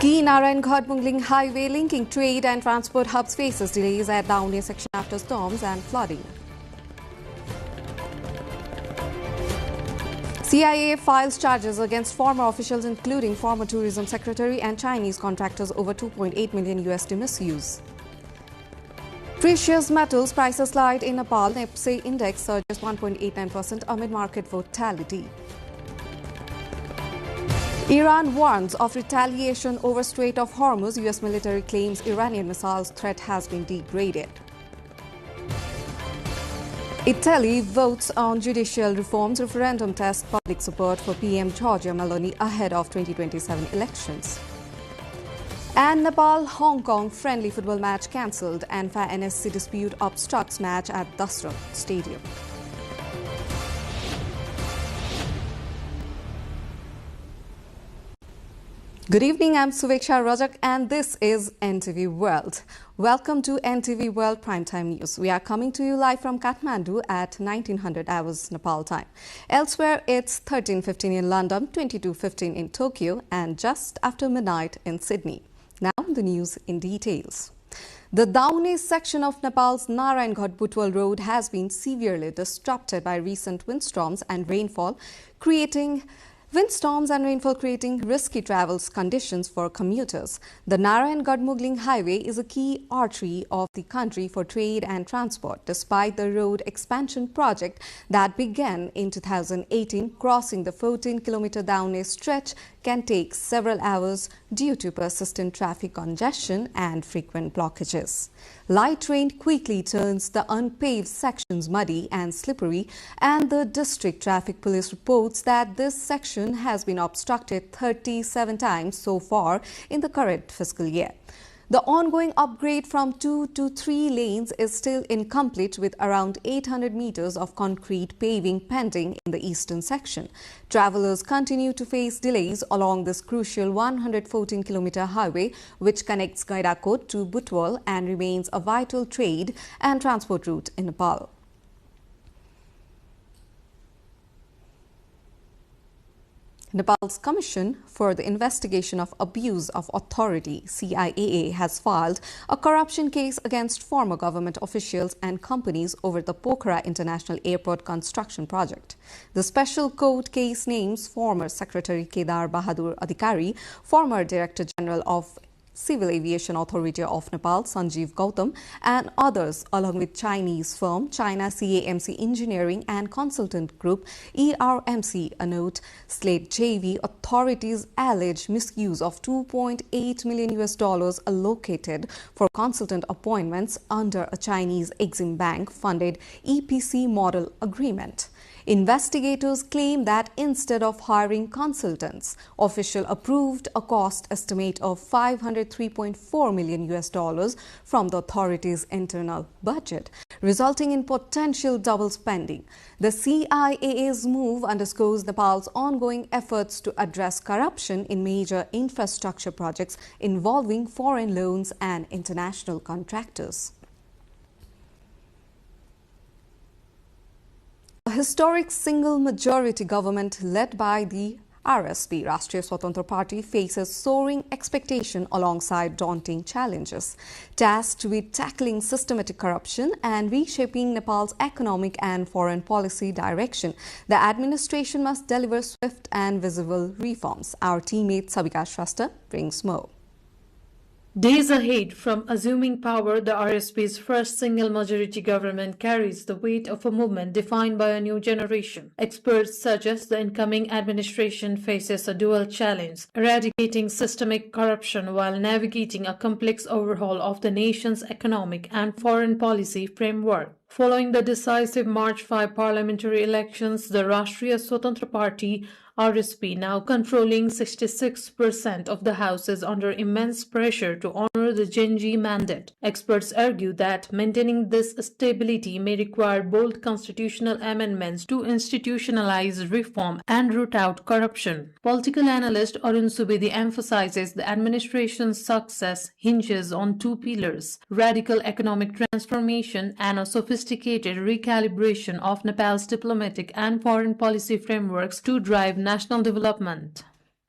Key Narayan-Ghad-Mungling highway linking trade and transport hubs faces delays at Daune section after storms and flooding. CIA files charges against former officials including former tourism secretary and Chinese contractors over $2.8 million USD misuse. Precious metals prices slide in Nepal. NEPSE index surges 1.89% amid market volatility. Iran warns of retaliation over Strait of Hormuz. US military claims Iranian missiles threat has been degraded. Italy votes on judicial reforms. Referendum tests public support for PM Giorgia Meloni ahead of 2027 elections. And Nepal-Hong Kong friendly football match cancelled. And NSC dispute obstructs match at Dasram Stadium. Good evening, I'm Suveksha Rajak and this is NTV World. Welcome to NTV World Primetime News. We are coming to you live from Kathmandu at 1900 hours Nepal time. Elsewhere, it's 13:15 in London, 22:15 in Tokyo and just after midnight in Sydney. Now the news in details. The Daune section of Nepal's Narayan-Ghad-Butwal road has been severely disrupted by recent windstorms and rainfall, creating risky travel conditions for commuters. The Narayan-Ghad-Mungling highway is a key artery of the country for trade and transport. Despite the road expansion project that began in 2018, crossing the 14-kilometer Daune stretch can take several hours due to persistent traffic congestion and frequent blockages. Light rain quickly turns the unpaved sections muddy and slippery, and the district traffic police reports that this section has been obstructed 37 times so far in the current fiscal year. The ongoing upgrade from 2 to 3 lanes is still incomplete, with around 800 meters of concrete paving pending in the eastern section. Travelers continue to face delays along this crucial 114-kilometer highway, which connects Gairakot to Butwal and remains a vital trade and transport route in Nepal. Nepal's Commission for the Investigation of Abuse of Authority, CIAA, has filed a corruption case against former government officials and companies over the Pokhara International Airport construction project. The special court case names former Secretary Kedar Bahadur Adhikari, former Director General of Civil Aviation Authority of Nepal, Sanjeev Gautam, and others, along with Chinese firm China CAMC Engineering and Consultant Group ERMC. A note, Slate JV authorities allege misuse of $2.8 million allocated for consultant appointments under a Chinese Exim Bank funded EPC model agreement. Investigators claim that instead of hiring consultants, official approved a cost estimate of $503.4 million from the authority's internal budget, resulting in potential double spending. The CIAA's move underscores Nepal's ongoing efforts to address corruption in major infrastructure projects involving foreign loans and international contractors. A historic single-majority government led by the RSP, Rashtriya Swatantra Party, faces soaring expectation alongside daunting challenges. Tasked with tackling systematic corruption and reshaping Nepal's economic and foreign policy direction, the administration must deliver swift and visible reforms. Our teammate Sabika Shrestha brings more. Days ahead from assuming power, the RSP's first single-majority government carries the weight of a movement defined by a new generation. Experts suggest the incoming administration faces a dual challenge: eradicating systemic corruption while navigating a complex overhaul of the nation's economic and foreign policy framework. Following the decisive March 5 parliamentary elections, the Rashtriya Swatantra Party RSP, now controlling 66% of the House, is under immense pressure to honor the Gen Z mandate. Experts argue that maintaining this stability may require bold constitutional amendments to institutionalize reform and root out corruption. Political analyst Arun Subedi emphasizes the administration's success hinges on two pillars: radical economic transformation and a sophisticated recalibration of Nepal's diplomatic and foreign policy frameworks to drive national development.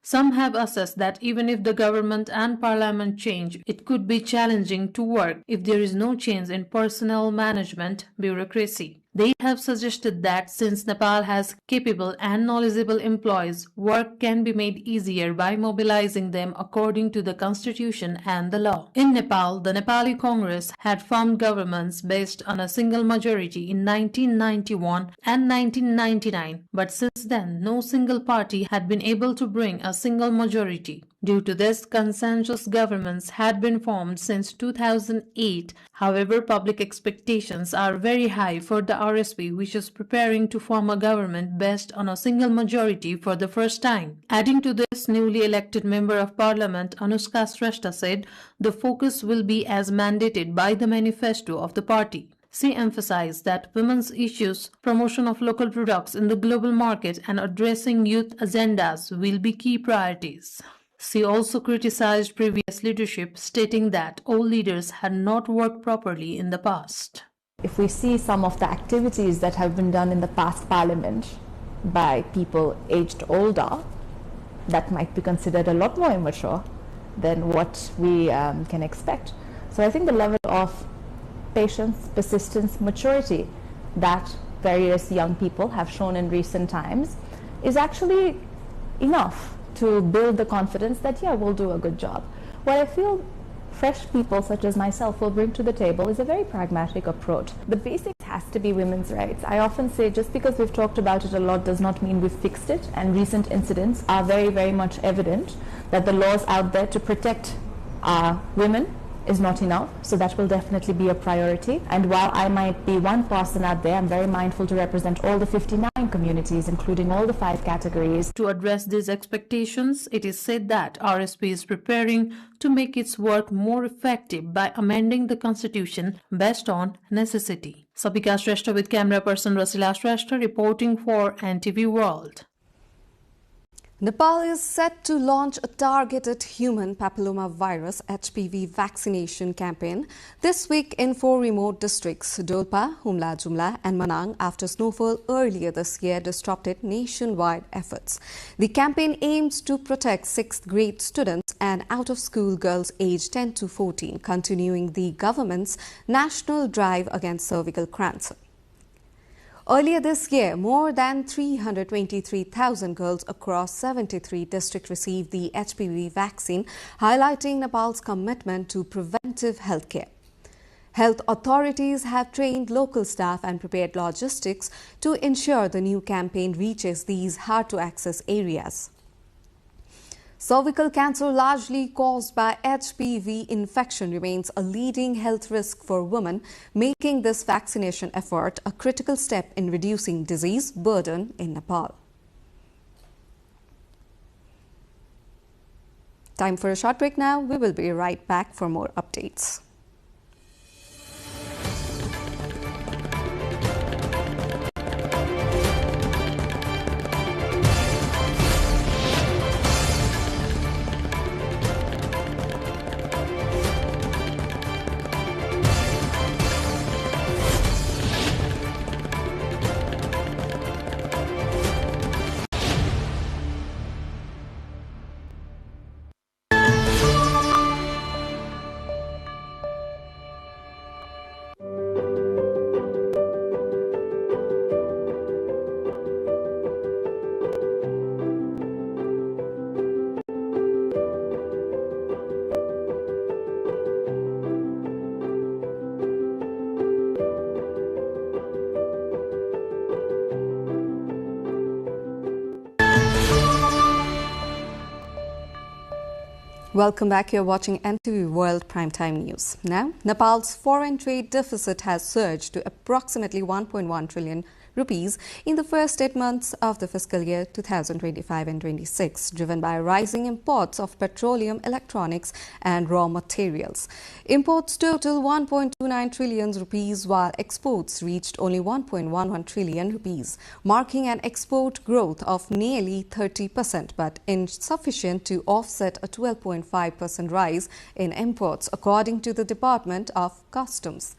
Some have assessed that even if the government and parliament change, it could be challenging to work if there is no change in personnel management bureaucracy. They have suggested that since Nepal has capable and knowledgeable employees, work can be made easier by mobilizing them according to the constitution and the law. In Nepal, the Nepali Congress had formed governments based on a single majority in 1991 and 1999, but since then no single party had been able to bring a single majority. Due to this, consensus governments had been formed since 2008. However, public expectations are very high for the RSP, which is preparing to form a government based on a single majority for the first time. Adding to this, newly elected Member of Parliament Anushka Shrestha said the focus will be as mandated by the manifesto of the party. She emphasized that women's issues, promotion of local products in the global market, and addressing youth agendas will be key priorities. She also criticized previous leadership, stating that all leaders had not worked properly in the past. If we see some of the activities that have been done in the past parliament by people aged older, that might be considered a lot more immature than what we can expect. So I think the level of patience, persistence, maturity that various young people have shown in recent times is actually enough to build the confidence that, yeah, we'll do a good job. What I feel fresh people such as myself will bring to the table is a very pragmatic approach. The basics has to be women's rights. I often say just because we've talked about it a lot does not mean we've fixed it, and recent incidents are very, very much evident that the laws out there to protect women is not enough, so that will definitely be a priority. And while I might be one person out there, I'm very mindful to represent all the 59 communities, including all the 5 categories. To address these expectations, it is said that RSP is preparing to make its work more effective by amending the constitution based on necessity. Sabika Shrestha with camera person Rasila Shrestha reporting for NTV World. Nepal is set to launch a targeted human papillomavirus HPV vaccination campaign this week in 4 remote districts, Dolpa, Humla Jumla and Manang, after snowfall earlier this year disrupted nationwide efforts. The campaign aims to protect 6th grade students and out-of-school girls aged 10 to 14, continuing the government's national drive against cervical cancer. Earlier this year, more than 323,000 girls across 73 districts received the HPV vaccine, highlighting Nepal's commitment to preventive healthcare. Health authorities have trained local staff and prepared logistics to ensure the new campaign reaches these hard-to-access areas. Cervical cancer, largely caused by HPV infection, remains a leading health risk for women, making this vaccination effort a critical step in reducing disease burden in Nepal. Time for a short break now. We will be right back for more updates. Welcome back. You're watching NTV World Primetime News. Now, Nepal's foreign trade deficit has surged to approximately 1.1 trillion rupees in the first 8 months of the fiscal year 2025 and 26, driven by rising imports of petroleum, electronics and raw materials. Imports total 1.29 trillion rupees, while exports reached only 1.11 trillion rupees, marking an export growth of nearly 30%, but insufficient to offset a 12.5% rise in imports, according to the Department of Customs.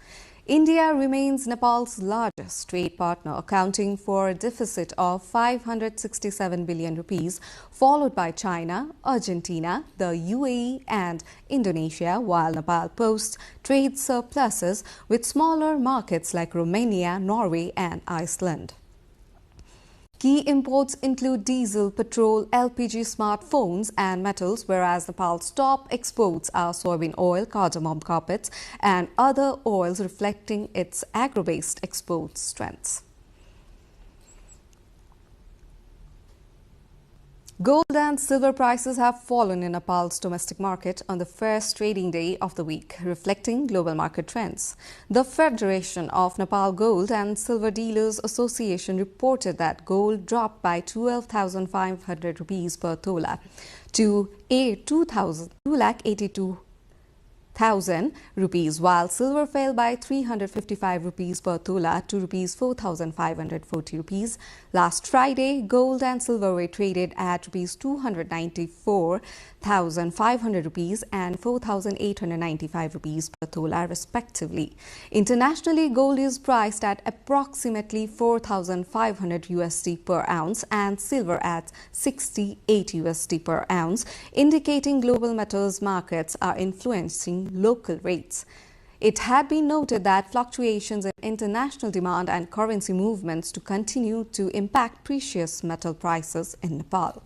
India remains Nepal's largest trade partner, accounting for a deficit of 567 billion rupees, followed by China, Argentina, the UAE and Indonesia, while Nepal posts trade surpluses with smaller markets like Romania, Norway and Iceland. Key imports include diesel, petrol, LPG, smartphones and metals, whereas Nepal's top exports are soybean oil, cardamom carpets and other oils, reflecting its agro-based export strengths. Gold and silver prices have fallen in Nepal's domestic market on the first trading day of the week, reflecting global market trends. The Federation of Nepal Gold and Silver Dealers Association reported that gold dropped by 12,500 rupees per tola to 2,82,000 rupees, while silver fell by 355 rupees per tola to rupees 4,540 rupees. Last Friday, gold and silver were traded at rupees 294,500 rupees and 4,895 rupees per tola, respectively. Internationally, gold is priced at approximately 4,500 USD per ounce and silver at 68 USD per ounce, indicating global metals markets are influencing local rates. It had been noted that fluctuations in international demand and currency movements to continue to impact precious metal prices in Nepal.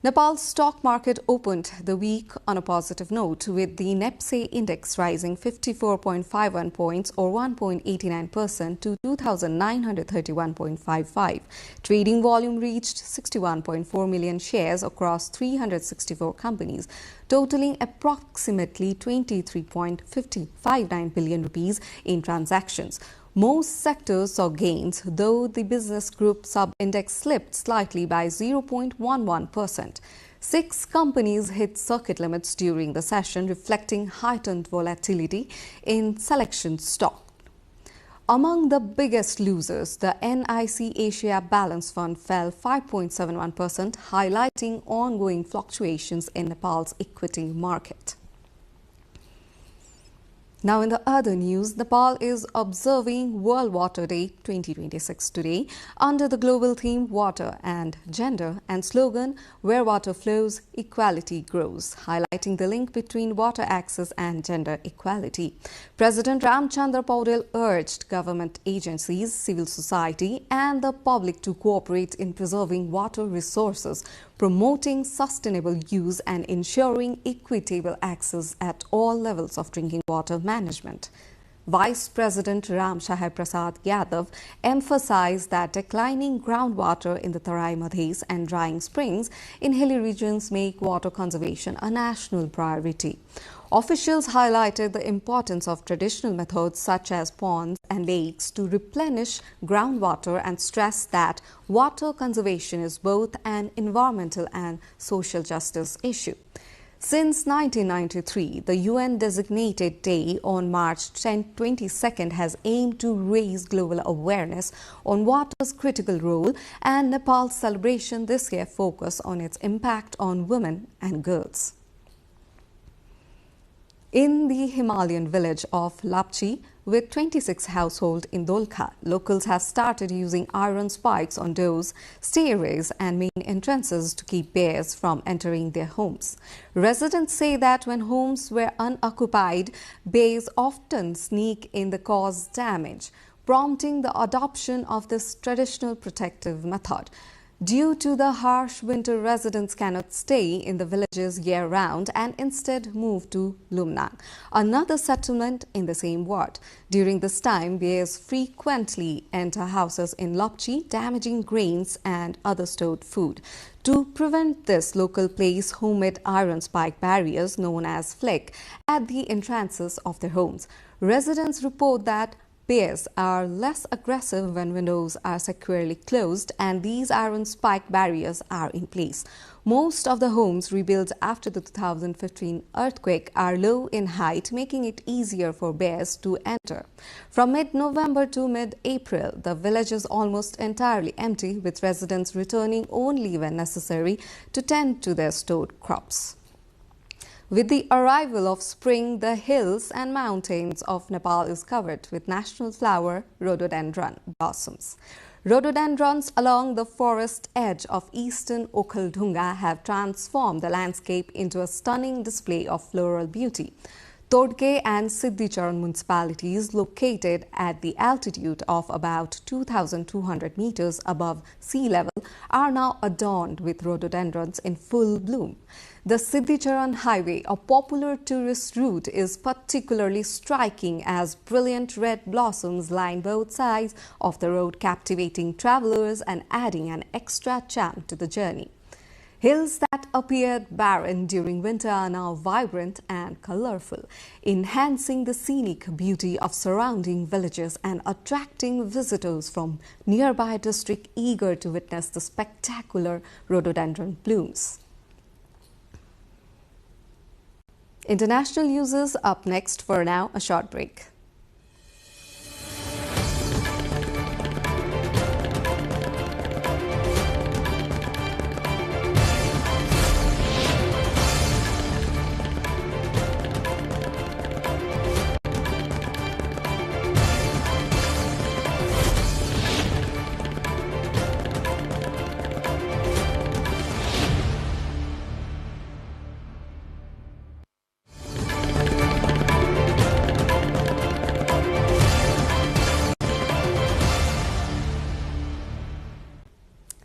Nepal's stock market opened the week on a positive note, with the NEPSE index rising 54.51 points or 1.89% to 2,931.55. Trading volume reached 61.4 million shares across 364 companies, totaling approximately 23.59 billion rupees in transactions. Most sectors saw gains, though the business group sub-index slipped slightly by 0.11%. 6 companies hit circuit limits during the session, reflecting heightened volatility in selection stock. Among the biggest losers, the NIC Asia Balance Fund fell 5.71%, highlighting ongoing fluctuations in Nepal's equity market. Now, in the other news, Nepal is observing World Water Day 2026 today under the global theme Water and Gender and slogan Where Water Flows, Equality Grows, highlighting the link between water access and gender equality. President Ramchandra Paudel urged government agencies, civil society and the public to cooperate in preserving water resources, promoting sustainable use and ensuring equitable access at all levels of drinking water management. Vice President Ram Sahib Prasad Yadav emphasized that declining groundwater in the Tarai Madhes and drying springs in hilly regions make water conservation a national priority. Officials highlighted the importance of traditional methods such as ponds and lakes to replenish groundwater and stressed that water conservation is both an environmental and social justice issue. Since 1993, the UN-designated day on March 22nd has aimed to raise global awareness on water's critical role, and Nepal's celebration this year focused on its impact on women and girls. In the Himalayan village of Lapchi, with 26 households in Dolkha, locals have started using iron spikes on doors, stairways and main entrances to keep bears from entering their homes. Residents say that when homes were unoccupied, bears often sneak in and cause damage, prompting the adoption of this traditional protective method. Due to the harsh winter, residents cannot stay in the villages year-round and instead move to Lumnang, another settlement in the same ward. During this time, bears frequently enter houses in Lapchi, damaging grains and other stored food. To prevent this, local place homemade iron spike barriers known as flick at the entrances of their homes. Residents report that bears are less aggressive when windows are securely closed and these iron spike barriers are in place. Most of the homes rebuilt after the 2015 earthquake are low in height, making it easier for bears to enter. From mid-November to mid-April, the village is almost entirely empty, with residents returning only when necessary to tend to their stored crops. With the arrival of spring, the hills and mountains of Nepal is covered with national flower rhododendron blossoms. Rhododendrons along the forest edge of eastern Okhaldhunga have transformed the landscape into a stunning display of floral beauty. Todke and Siddhicharan municipalities, located at the altitude of about 2,200 meters above sea level, are now adorned with rhododendrons in full bloom. The Siddhicharan Highway, a popular tourist route, is particularly striking as brilliant red blossoms line both sides of the road, captivating travelers and adding an extra charm to the journey. Hills that appeared barren during winter are now vibrant and colorful, enhancing the scenic beauty of surrounding villages and attracting visitors from nearby districts eager to witness the spectacular rhododendron blooms. International news up next. For now, a short break.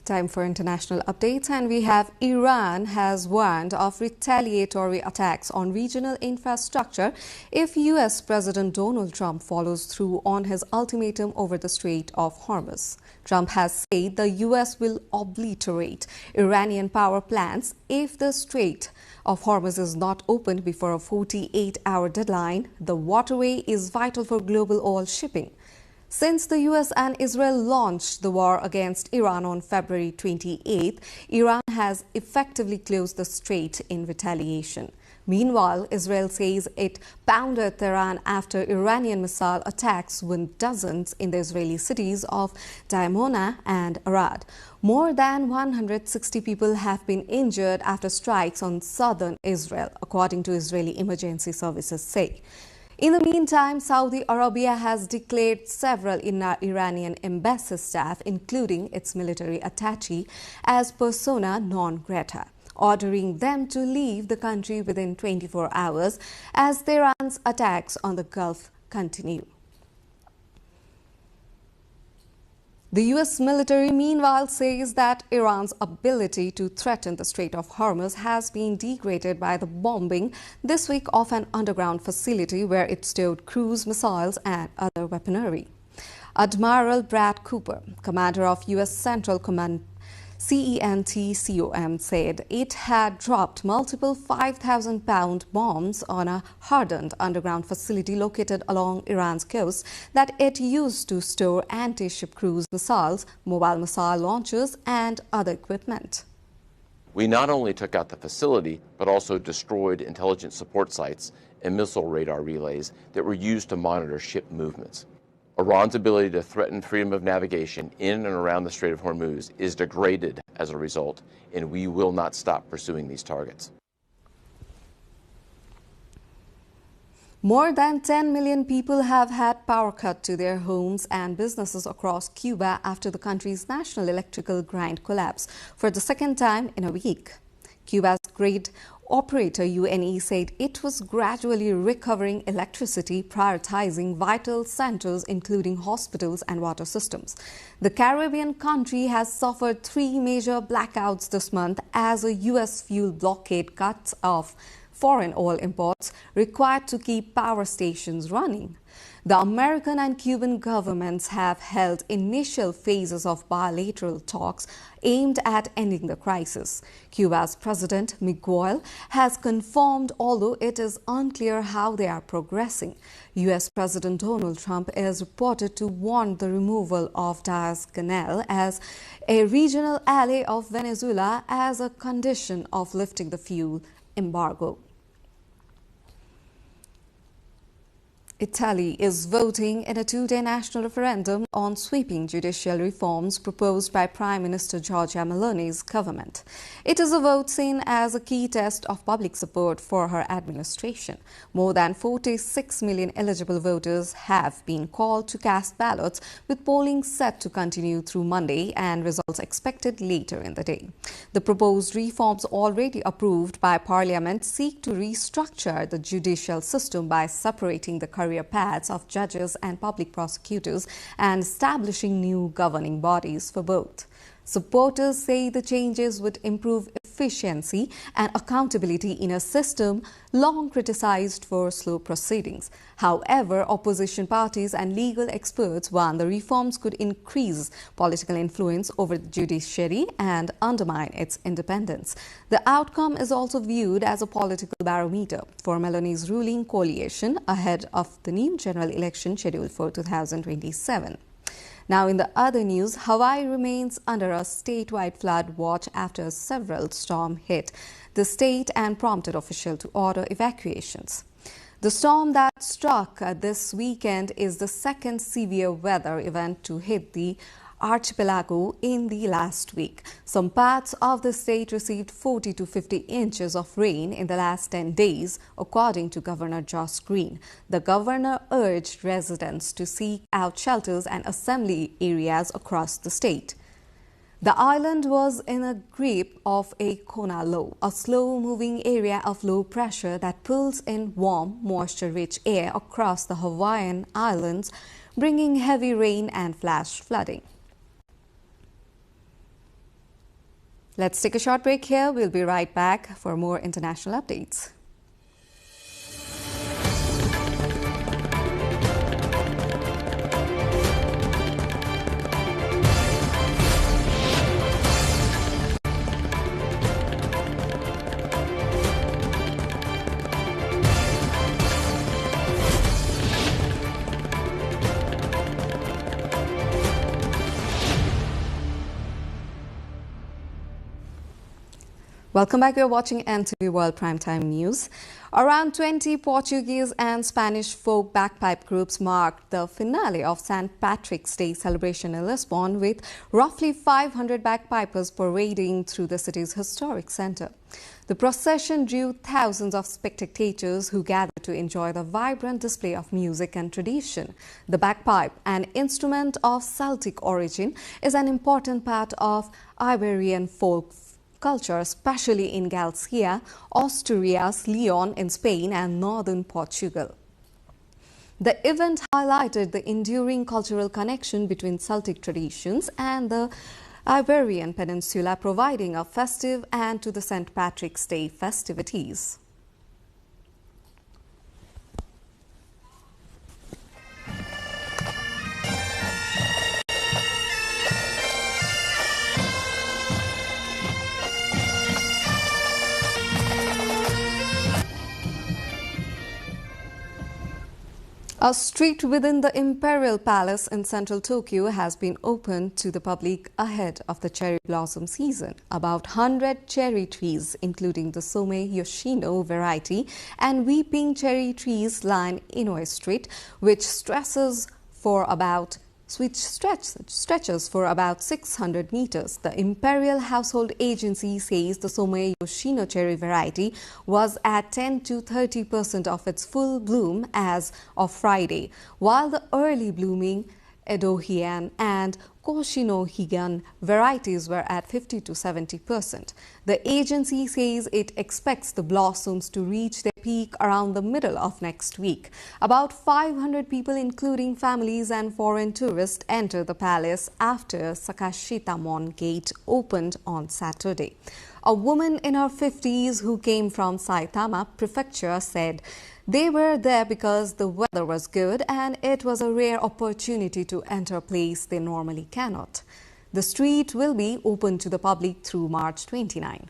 Time for international updates, and we have Iran has warned of retaliatory attacks on regional infrastructure if US President Donald Trump follows through on his ultimatum over the Strait of Hormuz. Trump has said the US will obliterate Iranian power plants if the Strait of Hormuz is not opened before a 48-hour deadline. The waterway is vital for global oil shipping. Since the US and Israel launched the war against Iran on February 28th, Iran has effectively closed the strait in retaliation. Meanwhile, Israel says it pounded Tehran after Iranian missile attacks wounded dozens in the Israeli cities of Diamona and Arad. More than 160 people have been injured after strikes on southern Israel, according to Israeli emergency services say. In the meantime, Saudi Arabia has declared several Iranian embassy staff, including its military attaché, as persona non grata, ordering them to leave the country within 24 hours as Tehran's attacks on the Gulf continue. The US military, meanwhile, says that Iran's ability to threaten the Strait of Hormuz has been degraded by the bombing this week of an underground facility where it stored cruise missiles and other weaponry. Admiral Brad Cooper, commander of US Central Command CENTCOM, said it had dropped multiple 5,000-pound bombs on a hardened underground facility located along Iran's coast that it used to store anti-ship cruise missiles, mobile missile launchers, and other equipment. We not only took out the facility, but also destroyed intelligence support sites and missile radar relays that were used to monitor ship movements. Iran's ability to threaten freedom of navigation in and around the Strait of Hormuz is degraded as a result, and we will not stop pursuing these targets. More than 10 million people have had power cut to their homes and businesses across Cuba after the country's national electrical grid collapsed for the second time in a week. Cuba's grid operator UNE said it was gradually recovering electricity, prioritizing vital centers including hospitals and water systems. The Caribbean country has suffered 3 major blackouts this month as a US fuel blockade cuts off foreign oil imports required to keep power stations running. The American and Cuban governments have held initial phases of bilateral talks aimed at ending the crisis. Cuba's President Miguel has confirmed, although it is unclear how they are progressing. U.S. President Donald Trump is reported to want the removal of Diaz-Canel as a regional ally of Venezuela as a condition of lifting the fuel embargo. Italy is voting in a two-day national referendum on sweeping judicial reforms proposed by Prime Minister Giorgia Meloni's government. It is a vote seen as a key test of public support for her administration. More than 46 million eligible voters have been called to cast ballots, with polling set to continue through Monday and results expected later in the day. The proposed reforms already approved by Parliament seek to restructure the judicial system by separating the career paths of judges and public prosecutors and establishing new governing bodies for both. Supporters say the changes would improve efficiency and accountability in a system long criticized for slow proceedings. However, opposition parties and legal experts warn the reforms could increase political influence over the judiciary and undermine its independence. The outcome is also viewed as a political barometer for Meloni's ruling coalition ahead of the new general election scheduled for 2027. Now, in the other news, Hawaii remains under a statewide flood watch after several storms hit the state and prompted officials to order evacuations. The storm that struck this weekend is the second severe weather event to hit the archipelago in the last week. Some parts of the state received 40 to 50 inches of rain in the last 10 days, according to Governor Josh Green. The governor urged residents to seek out shelters and assembly areas across the state. The island was in a grip of a Kona low, a slow-moving area of low pressure that pulls in warm, moisture-rich air across the Hawaiian Islands, bringing heavy rain and flash flooding. Let's take a short break here. We'll be right back for more international updates. Welcome back. You're watching NTV World Primetime News. Around 20 Portuguese and Spanish folk bagpipe groups marked the finale of St. Patrick's Day celebration in Lisbon, with roughly 500 bagpipers parading through the city's historic centre. The procession drew thousands of spectators who gathered to enjoy the vibrant display of music and tradition. The bagpipe, an instrument of Celtic origin, is an important part of Iberian folk culture, especially in Galicia, Asturias, Leon in Spain and northern Portugal. The event highlighted the enduring cultural connection between Celtic traditions and the Iberian Peninsula, providing a festive end to the St. Patrick's Day festivities. A street within the Imperial Palace in central Tokyo has been opened to the public ahead of the cherry blossom season. About 100 cherry trees, including the Somei Yoshino variety and weeping cherry trees, line Inoue Street, which stretches for about 600 meters. The Imperial Household Agency says the Somei Yoshino cherry variety was at 10 to 30% of its full bloom as of Friday, while the early blooming Edohian and Koshinohigan varieties were at 50 to 70%. The agency says it expects the blossoms to reach their peak around the middle of next week. About 500 people, including families and foreign tourists, entered the palace after Sakashitamon Gate opened on Saturday. A woman in her 50s who came from Saitama Prefecture said they were there because the weather was good and it was a rare opportunity to enter a place they normally cannot. The street will be open to the public through March 29.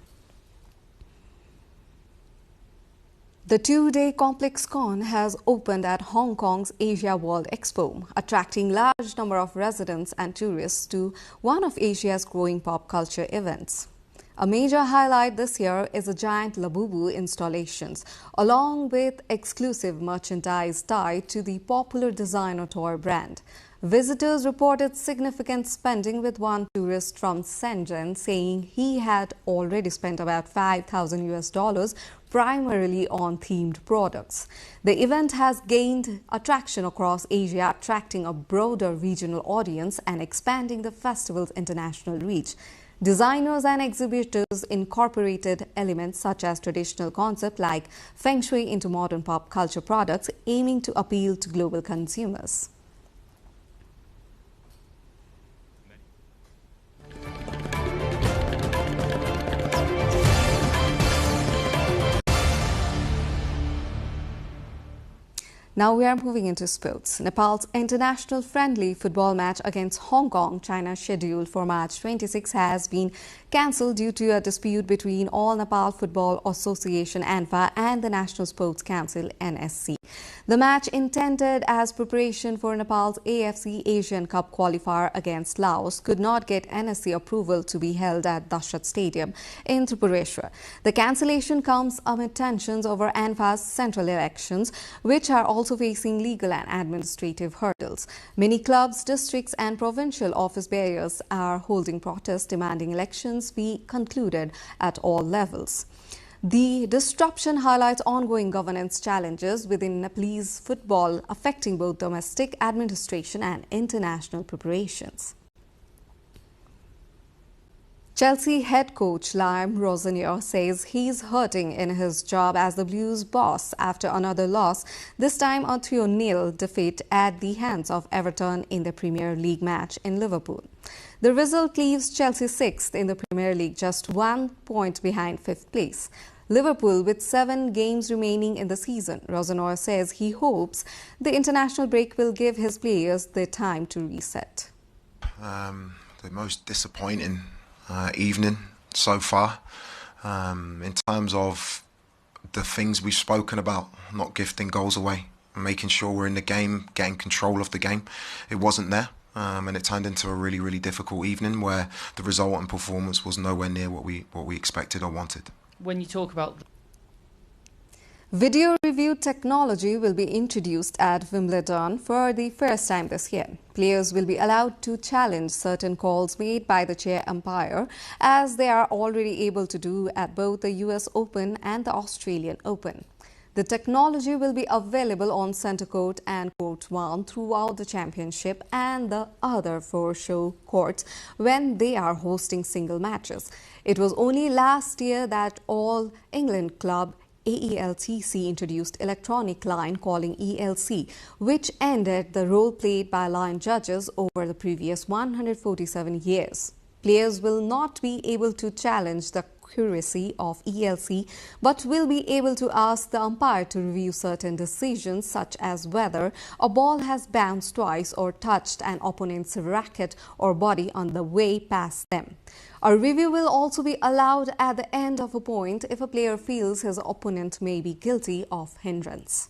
The two-day Complex Con has opened at Hong Kong's Asia World Expo, attracting large number of residents and tourists to one of Asia's growing pop culture events. A major highlight this year is a giant Labubu installations, along with exclusive merchandise tied to the popular designer toy brand. Visitors reported significant spending, with one tourist from Shenzhen saying he had already spent about $5,000 primarily on themed products. The event has gained attraction across Asia, attracting a broader regional audience and expanding the festival's international reach. Designers and exhibitors incorporated elements such as traditional concepts like feng shui into modern pop culture products, aiming to appeal to global consumers. Now we are moving into sports. Nepal's international friendly football match against Hong Kong, China, scheduled for March 26, has been cancelled due to a dispute between All Nepal Football Association (ANFA) and the National Sports Council (NSC). The match, intended as preparation for Nepal's AFC Asian Cup qualifier against Laos, could not get NSC approval to be held at Dashrath Stadium in Tripureshwar. The cancellation comes amid tensions over ANFA's central elections, which are also facing legal and administrative hurdles. Many clubs, districts and provincial office bearers are holding protests demanding elections be concluded at all levels. The disruption highlights ongoing governance challenges within Nepalese football, affecting both domestic administration and international preparations. Chelsea head coach Liam Rosenior says he's hurting in his job as the Blues boss after another loss, this time a 3-0 defeat at the hands of Everton in the Premier League match in Liverpool. The result leaves Chelsea 6th in the Premier League, just 1 point behind 5th place. Liverpool with 7 games remaining in the season. Rosenior says he hopes the international break will give his players the time to reset. The most disappointing evening so far, in terms of the things we've spoken about, not gifting goals away, making sure we're in the game, getting control of the game. It wasn't there, and it turned into a really, really difficult evening where the result and performance was nowhere near what we expected or wanted. When you talk about video review technology will be introduced at Wimbledon for the first time this year. Players will be allowed to challenge certain calls made by the chair umpire, as they are already able to do at both the US Open and the Australian Open. The technology will be available on Centre Court and Court 1 throughout the championship and the other 4 show courts when they are hosting single matches. It was only last year that All England club AELTC introduced electronic line calling ELC, which ended the role played by line judges over the previous 147 years. Players will not be able to challenge the accuracy of ELC, but will be able to ask the umpire to review certain decisions, such as whether a ball has bounced twice or touched an opponent's racket or body on the way past them. A review will also be allowed at the end of a point if a player feels his opponent may be guilty of hindrance.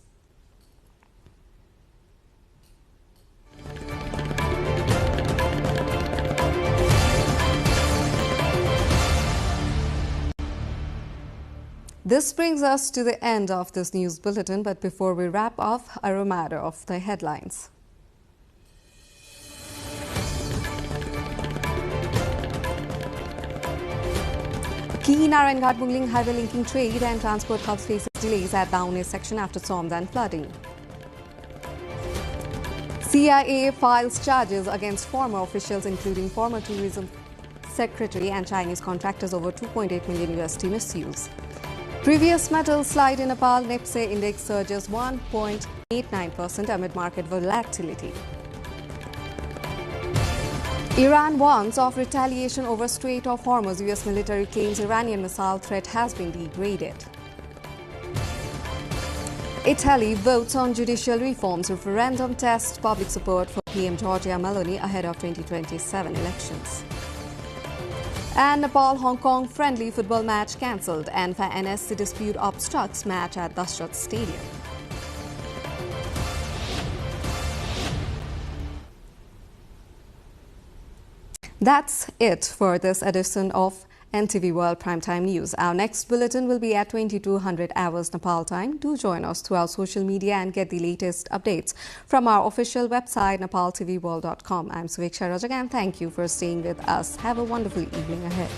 This brings us to the end of this news bulletin, but before we wrap up, a reminder of the headlines. Key Narayan-Ghat-Bungling highway linking trade and transport hubs faces delays at Downey section after storms and flooding. CIA files charges against former officials, including former tourism secretary and Chinese contractors, over $2.8 million misuse. Previous metal slide in Nepal, NIPSE index surges 1.89% amid market volatility. Iran warns of retaliation over Strait of Hormuz. US military claims Iranian missile threat has been degraded. Italy votes on judicial reforms. Referendum tests public support for PM Giorgia Meloni ahead of 2027 elections. And Nepal-Hong Kong friendly football match cancelled. ANFA NSC dispute obstructs match at Dashrath Stadium. That's it for this edition of NTV World Primetime News. Our next bulletin will be at 2200 hours Nepal time. Do join us through our social media and get the latest updates from our official website, nepaltelevision.com. I'm Suveksha Rajagan. Thank you for staying with us. Have a wonderful evening ahead.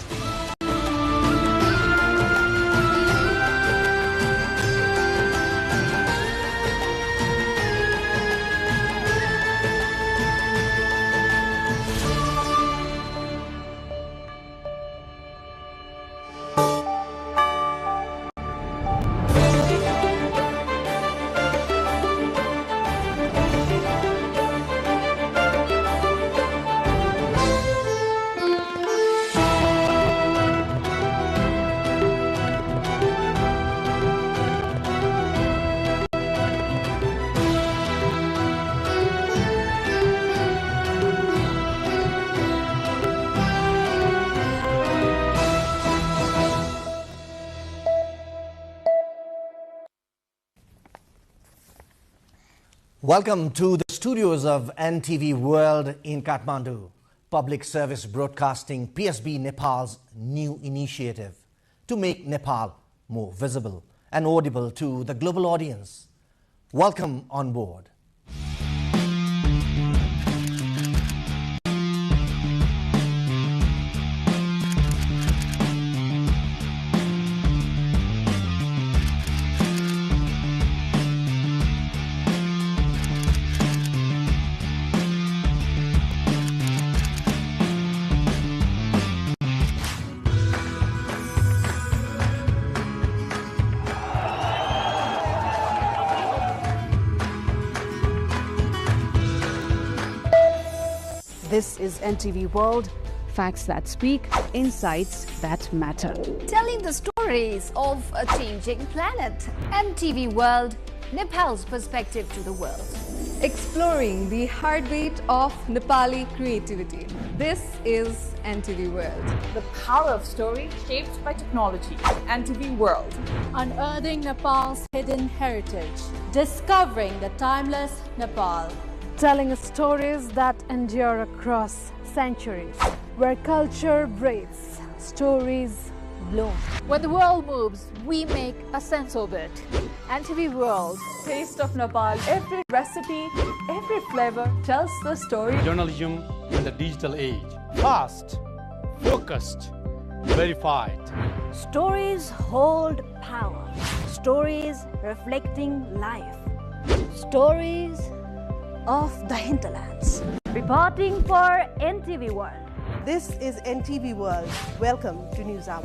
Welcome to the studios of NTV World in Kathmandu. Public Service Broadcasting, PSB Nepal's new initiative to make Nepal more visible and audible to the global audience. Welcome on board. This is NTV World, facts that speak, insights that matter. Telling the stories of a changing planet. NTV World, Nepal's perspective to the world. Exploring the heartbeat of Nepali creativity. This is NTV World. The power of story shaped by technology. NTV World. Unearthing Nepal's hidden heritage. Discovering the timeless Nepal. Telling stories that endure across centuries. Where culture breathes, stories bloom. When the world moves, we make a sense of it. NTV World. Taste of Nepal. Every recipe, every flavor tells the story. Journalism in the digital age. Fast, focused, verified. Stories hold power. Stories reflecting life. Stories of the hinterlands. Reporting for NTV World. This is NTV World. Welcome to News Hour.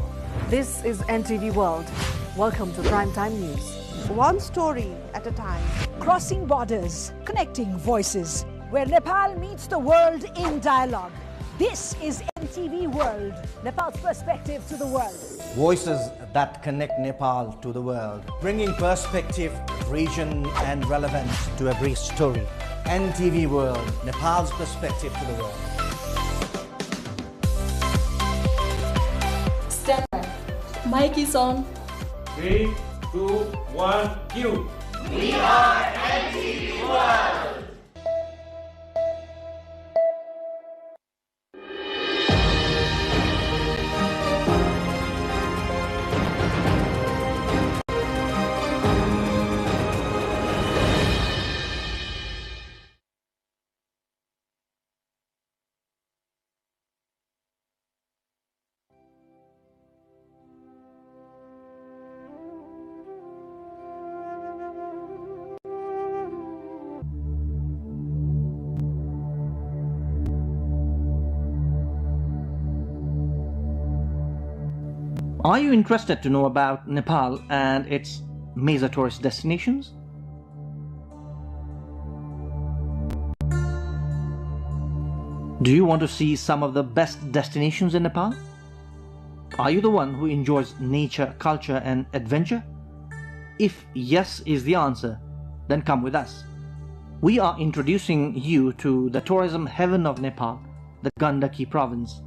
This is NTV World. Welcome to Primetime News. One story at a time. Crossing borders, connecting voices, where Nepal meets the world in dialogue. This is NTV World, Nepal's perspective to the world. Voices that connect Nepal to the world, bringing perspective, region and relevance to every story. NTV World, Nepal's perspective to the world. Stand by. Mic is on. 3, 2, 1, cue. We are NTV World. Are you interested to know about Nepal and its major tourist destinations? Do you want to see some of the best destinations in Nepal? Are you the one who enjoys nature, culture and adventure? If yes is the answer, then come with us. We are introducing you to the tourism heaven of Nepal, the Gandaki province,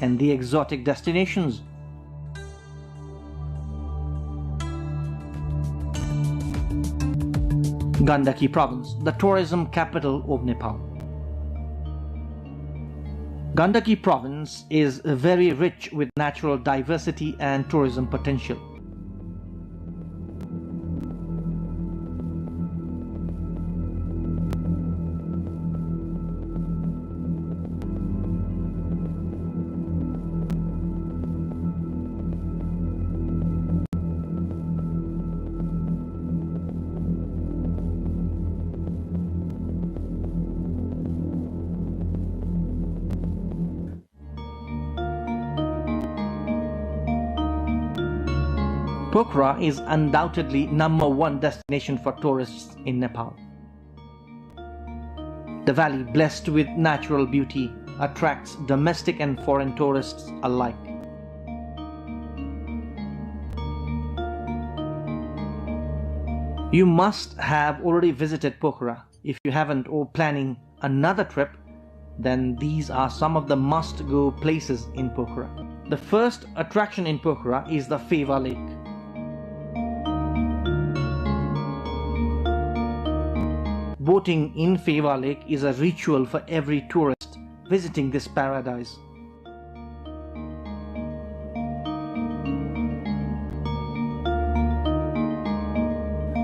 and the exotic destinations. Gandaki province, the tourism capital of Nepal. Gandaki province is very rich with natural diversity and tourism potential. Pokhara is undoubtedly #1 destination for tourists in Nepal. The valley, blessed with natural beauty, attracts domestic and foreign tourists alike. You must have already visited Pokhara. If you haven't or planning another trip, then these are some of the must-go places in Pokhara. The first attraction in Pokhara is the Feva Lake. Boating in Feva Lake is a ritual for every tourist visiting this paradise.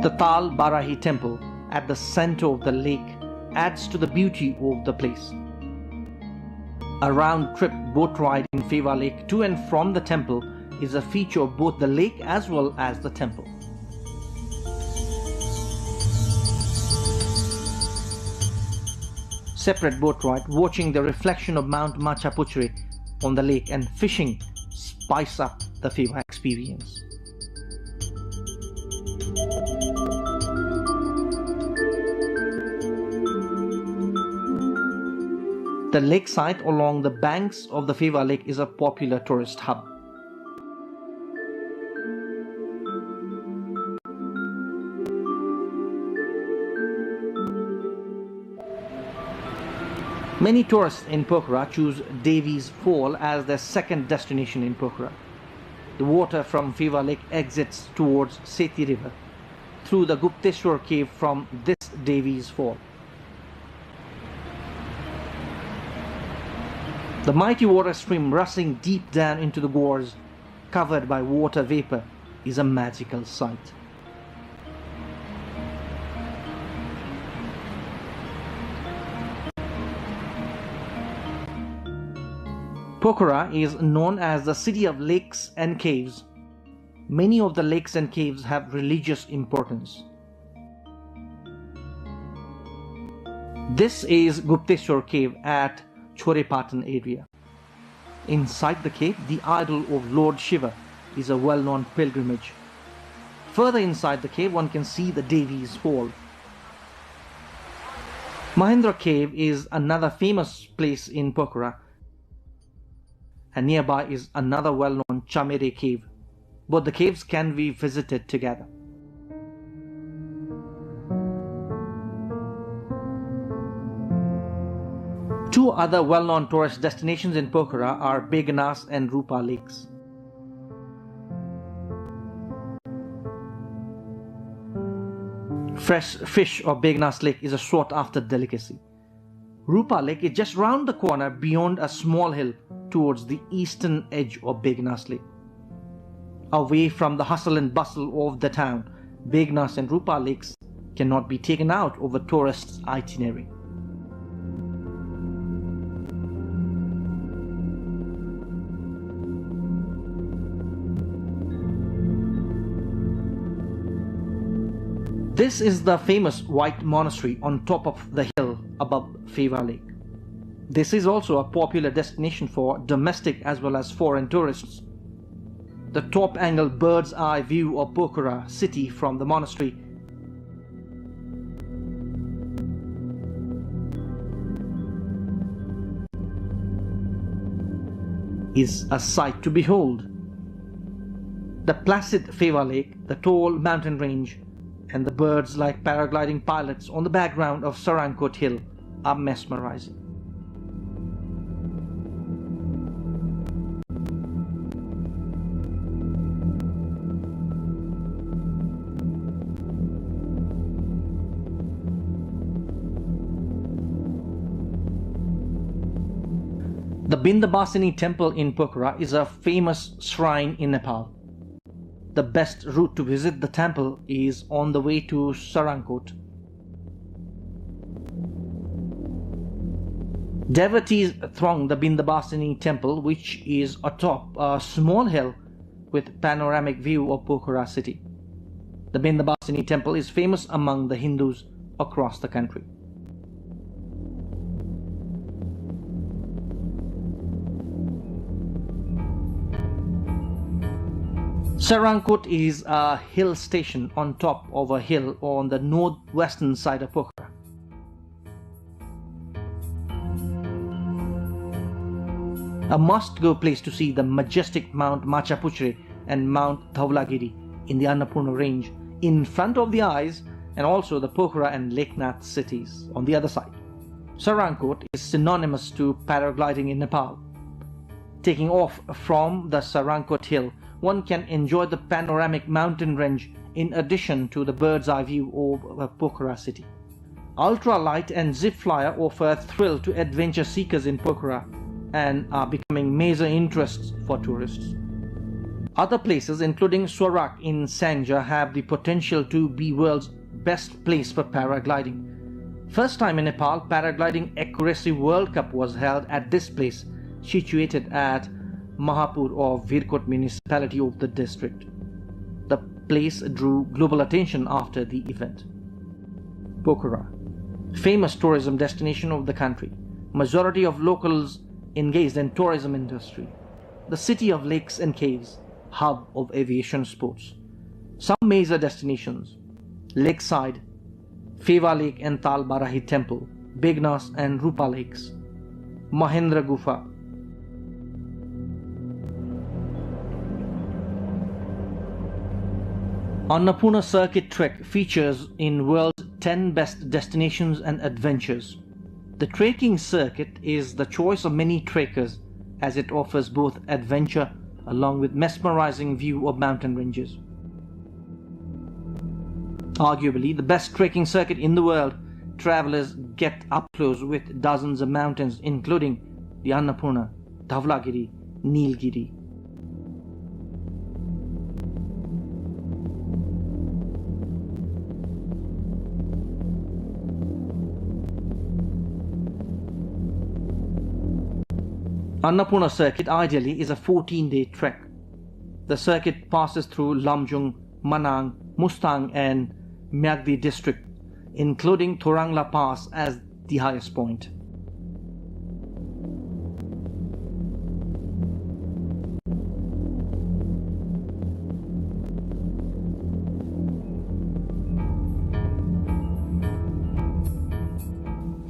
The Tal Barahi temple at the center of the lake adds to the beauty of the place. A round-trip boat ride in Feva Lake to and from the temple is a feature of both the lake as well as the temple. Separate boat ride, watching the reflection of Mount Machapuchri on the lake and fishing spice up the Feva experience. The lakeside along the banks of the Feva Lake is a popular tourist hub. Many tourists in Pokhara choose Devi's Fall as their second destination in Pokhara. The water from Feva Lake exits towards Seti River through the Gupteshwar cave from this Devi's Fall. The mighty water stream rushing deep down into the gorge, covered by water vapor, is a magical sight. Pokhara is known as the city of lakes and caves. Many of the lakes and caves have religious importance. This is Gupteshwar cave at Chorepatan area. Inside the cave, the idol of Lord Shiva is a well-known pilgrimage. Further inside the cave, one can see the Devi's Fall. Mahendra Cave is another famous place in Pokhara, and nearby is another well-known Chamere cave. Both the caves can be visited together. Two other well-known tourist destinations in Pokhara are Begnas and Rupa lakes. Fresh fish of Begnas lake is a sought-after delicacy. Rupa lake is just round the corner beyond a small hill towards the eastern edge of Begnas lake. Away from the hustle and bustle of the town, Begnas and Rupa lakes cannot be taken out of a tourist's itinerary. This is the famous White Monastery on top of the hill above Feva Lake. This is also a popular destination for domestic as well as foreign tourists. The top-angle bird's-eye view of Pokhara city from the monastery is a sight to behold. The placid Feva Lake, the tall mountain range, and the birds like paragliding pilots on the background of Sarankot Hill are mesmerizing. Bindabasini temple in Pokhara is a famous shrine in Nepal. The best route to visit the temple is on the way to Sarankot. Devotees throng the Bindabasini temple, which is atop a small hill with panoramic view of Pokhara city. The Bindabasini temple is famous among the Hindus across the country. Sarankot is a hill station on top of a hill on the northwestern side of Pokhara. A must-go place to see the majestic Mount Machapuchre and Mount Dhaulagiri in the Annapurna range in front of the eyes, and also the Pokhara and Leknath cities on the other side. Sarankot is synonymous to paragliding in Nepal. Taking off from the Sarankot hill, one can enjoy the panoramic mountain range in addition to the bird's eye view of Pokhara city. Ultralight and zip flyer offer a thrill to adventure seekers in Pokhara and are becoming major interests for tourists. Other places, including Swarak in Sangja, have the potential to be world's best place for paragliding. First time in Nepal, Paragliding Accuracy World Cup was held at this place, situated at Mahapur of Virkot municipality of the district. The place drew global attention after the event. Pokhara, famous tourism destination of the country. Majority of locals engaged in tourism industry. The city of lakes and caves, hub of aviation sports. Some major destinations: Lakeside, Feva Lake and Tal Barahi Temple, Begnas and Rupa Lakes, Mahendra Gufa. Annapurna Circuit Trek features in world's 10 best destinations and adventures. The trekking circuit is the choice of many trekkers as it offers both adventure along with mesmerizing view of mountain ranges. Arguably the best trekking circuit in the world, travelers get up close with dozens of mountains including the Annapurna, Dhaulagiri, Nilgiri. Annapurna circuit ideally is a 14-day trek. The circuit passes through Lamjung, Manang, Mustang and Myagdi district, including Thorangla Pass as the highest point.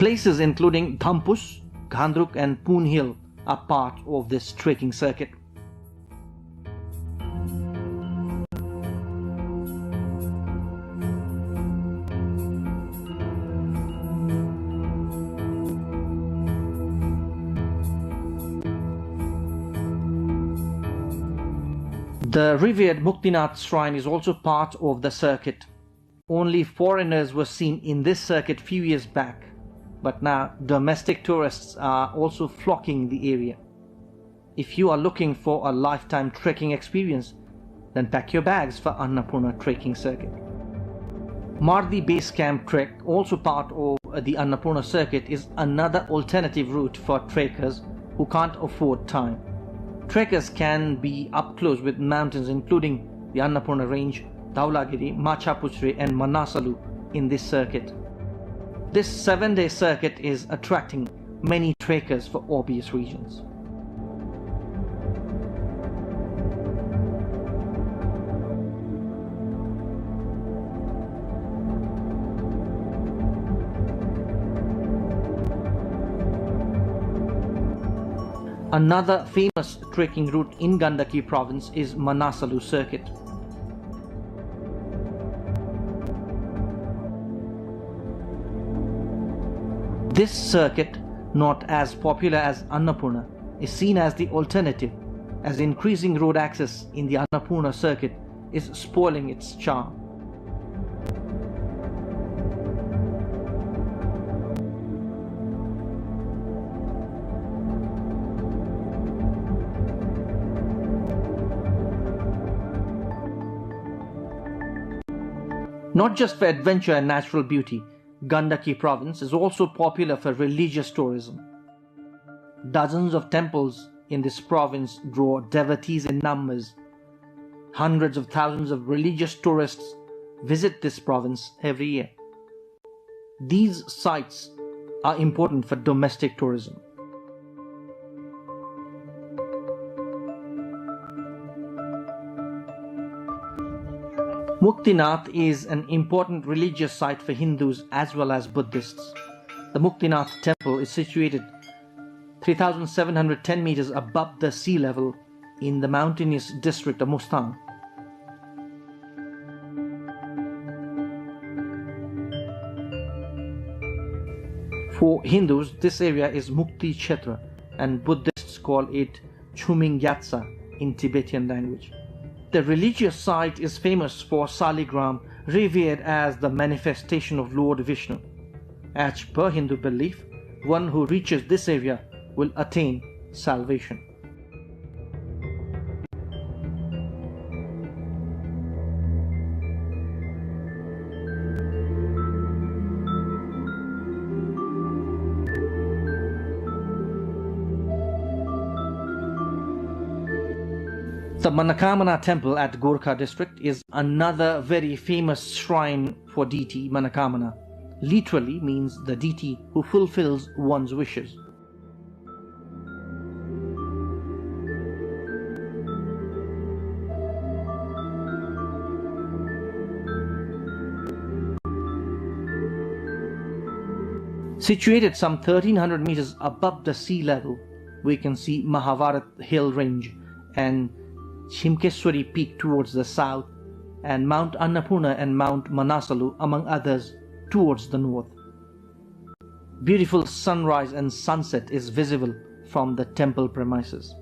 Places including Thampus, Ghandruk and Poon Hill are part of this trekking circuit. The revered Muktinath shrine is also part of the circuit. Only foreigners were seen in this circuit few years back, but now domestic tourists are also flocking the area. If you are looking for a lifetime trekking experience, then pack your bags for Annapurna trekking circuit. Mardi Base Camp Trek, also part of the Annapurna circuit, is another alternative route for trekkers who can't afford time. Trekkers can be up close with mountains including the Annapurna range, Dhaulagiri, Machapuchre and Manasalu in this circuit. This 7-day circuit is attracting many trekkers for obvious reasons. Another famous trekking route in Gandaki province is Manasalu circuit. This circuit, not as popular as Annapurna, is seen as the alternative, as increasing road access in the Annapurna circuit is spoiling its charm. Not just for adventure and natural beauty, Gandaki province is also popular for religious tourism. Dozens of temples in this province draw devotees in numbers. Hundreds of thousands of religious tourists visit this province every year. These sites are important for domestic tourism. Muktinath is an important religious site for Hindus as well as Buddhists. The Muktinath temple is situated 3,710 meters above the sea level in the mountainous district of Mustang. For Hindus, this area is Mukti Kshetra and Buddhists call it Chuming Gyatsa in Tibetan language. The religious site is famous for Saligram, revered as the manifestation of Lord Vishnu. As per Hindu belief, one who reaches this area will attain salvation. The Manakamana temple at Gorkha district is another very famous shrine for deity Manakamana. Literally means the deity who fulfills one's wishes. Situated some 1300 meters above the sea level, we can see Mahavarat hill range and Chimkeswari peak towards the south, and Mount Annapurna and Mount Manasalu among others towards the north. Beautiful sunrise and sunset is visible from the temple premises.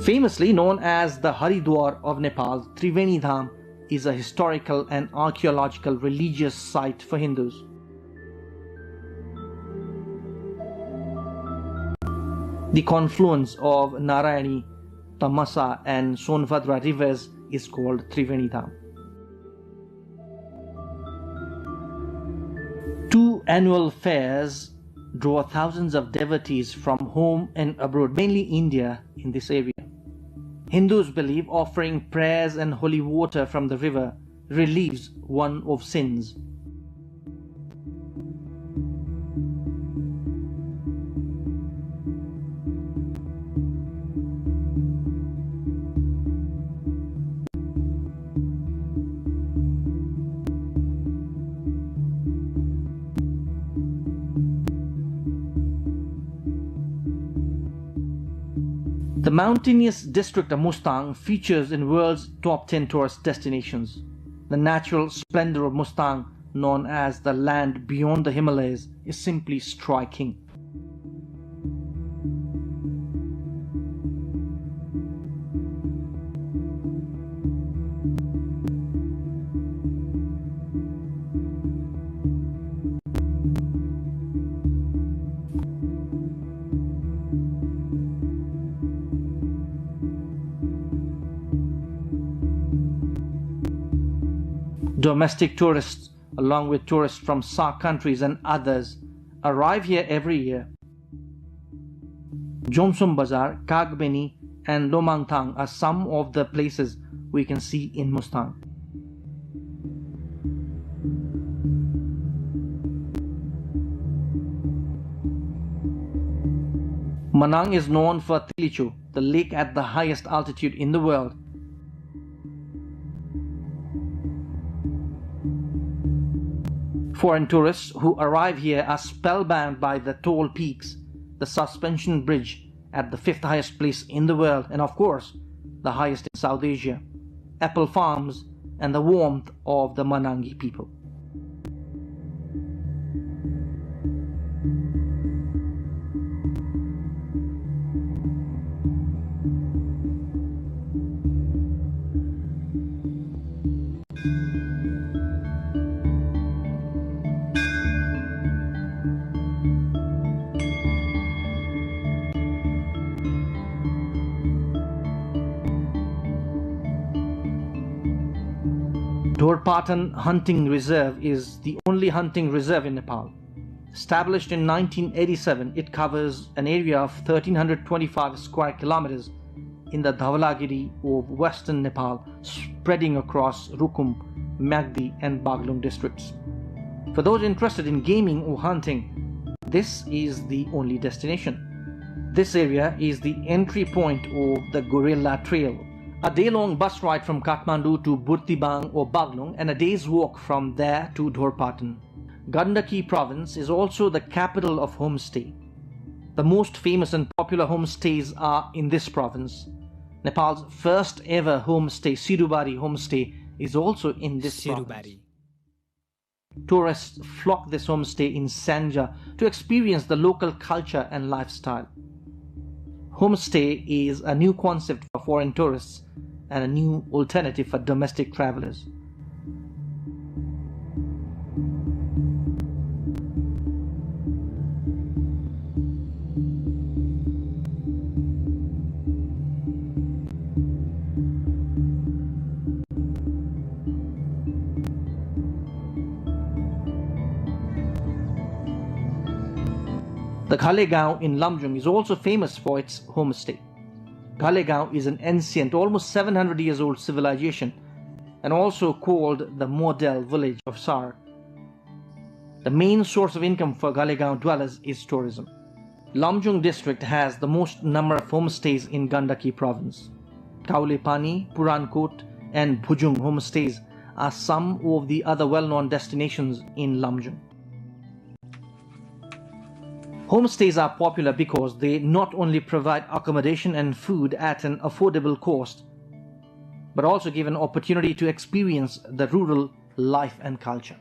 Famously known as the Haridwar of Nepal, Triveni Dham is a historical and archaeological religious site for Hindus. The confluence of Narayani, Tamasa and Sonbhadra rivers is called Triveni Dham. Two annual fairs draw thousands of devotees from home and abroad, mainly India, in this area. Hindus believe offering prayers and holy water from the river relieves one of sins. The mountainous district of Mustang features in world's top 10 tourist destinations. The natural splendor of Mustang, known as the land beyond the Himalayas, is simply striking. Domestic tourists, along with tourists from SAARC countries and others, arrive here every year. Jomsom Bazar, Kagbeni and Lomangthang are some of the places we can see in Mustang. Manang is known for Tilichu, the lake at the highest altitude in the world. Foreign tourists who arrive here are spellbound by the tall peaks, the suspension bridge at the 5th highest place in the world, and of course, the highest in South Asia, apple farms, and the warmth of the Manangi people. Dorpatan Hunting Reserve is the only hunting reserve in Nepal. Established in 1987, it covers an area of 1325 square kilometers in the Dhaulagiri of western Nepal, spreading across Rukum, Magdi and Baglung districts. For those interested in gaming or hunting, this is the only destination. This area is the entry point of the Gorilla Trail, a day-long bus ride from Kathmandu to Burtibang or Baglung and a day's walk from there to Dorpatan. Gandaki province is also the capital of homestay. The most famous and popular homestays are in this province. Nepal's first ever homestay, Sirubari homestay, is also in this province. Tourists flock this homestay in Sanja to experience the local culture and lifestyle. Homestay is a new concept for foreign tourists and a new alternative for domestic travelers. The Ghalegaon in Lamjung is also famous for its homestay. Ghalegaon is an ancient, almost 700 years old civilization and also called the model village of Sar. The main source of income for Ghalegaon dwellers is tourism. Lamjung district has the most number of homestays in Gandaki province. Kaulepani, Purankot and Bhujung homestays are some of the other well-known destinations in Lamjung. Homestays are popular because they not only provide accommodation and food at an affordable cost, but also give an opportunity to experience the rural life and culture.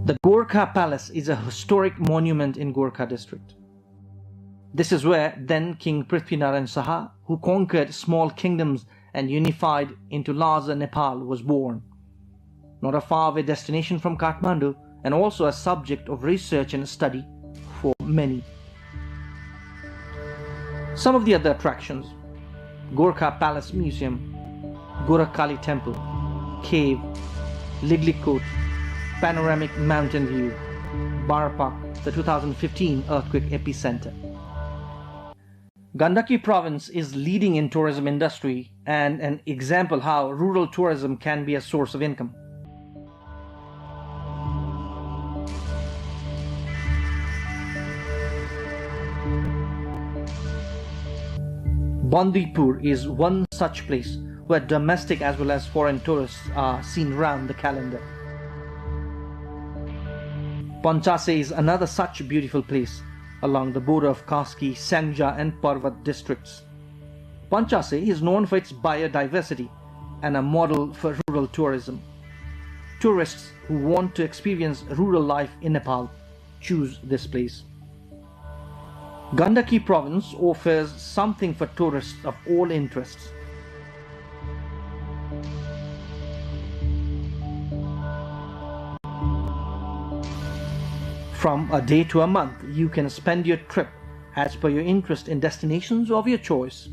The Gorkha Palace is a historic monument in Gorkha district. This is where then King Prithvinarayan Saha, who conquered small kingdoms and unified into larger Nepal, was born. Not a faraway destination from Kathmandu and also a subject of research and study for many. Some of the other attractions: Gorkha Palace Museum, Gorakhali Temple, Cave, Liglikot, Panoramic Mountain View, Barpak, the 2015 earthquake epicenter. Gandaki province is leading in tourism industry and an example how rural tourism can be a source of income. Bandipur is one such place where domestic as well as foreign tourists are seen round the calendar. Panchase is another such beautiful place along the border of Kaski, Sanja and Parvat districts. Panchase is known for its biodiversity and a model for rural tourism. Tourists who want to experience rural life in Nepal choose this place. Gandaki province offers something for tourists of all interests. From a day to a month, you can spend your trip as per your interest in destinations of your choice.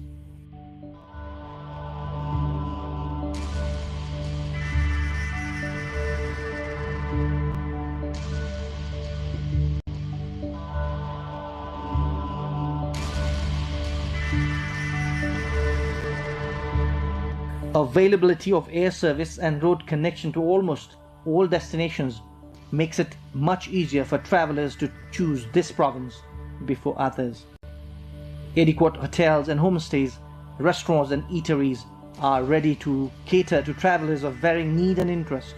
Availability of air service and road connection to almost all destinations makes it much easier for travelers to choose this province before others. Adequate hotels and homestays, restaurants and eateries are ready to cater to travelers of varying need and interest.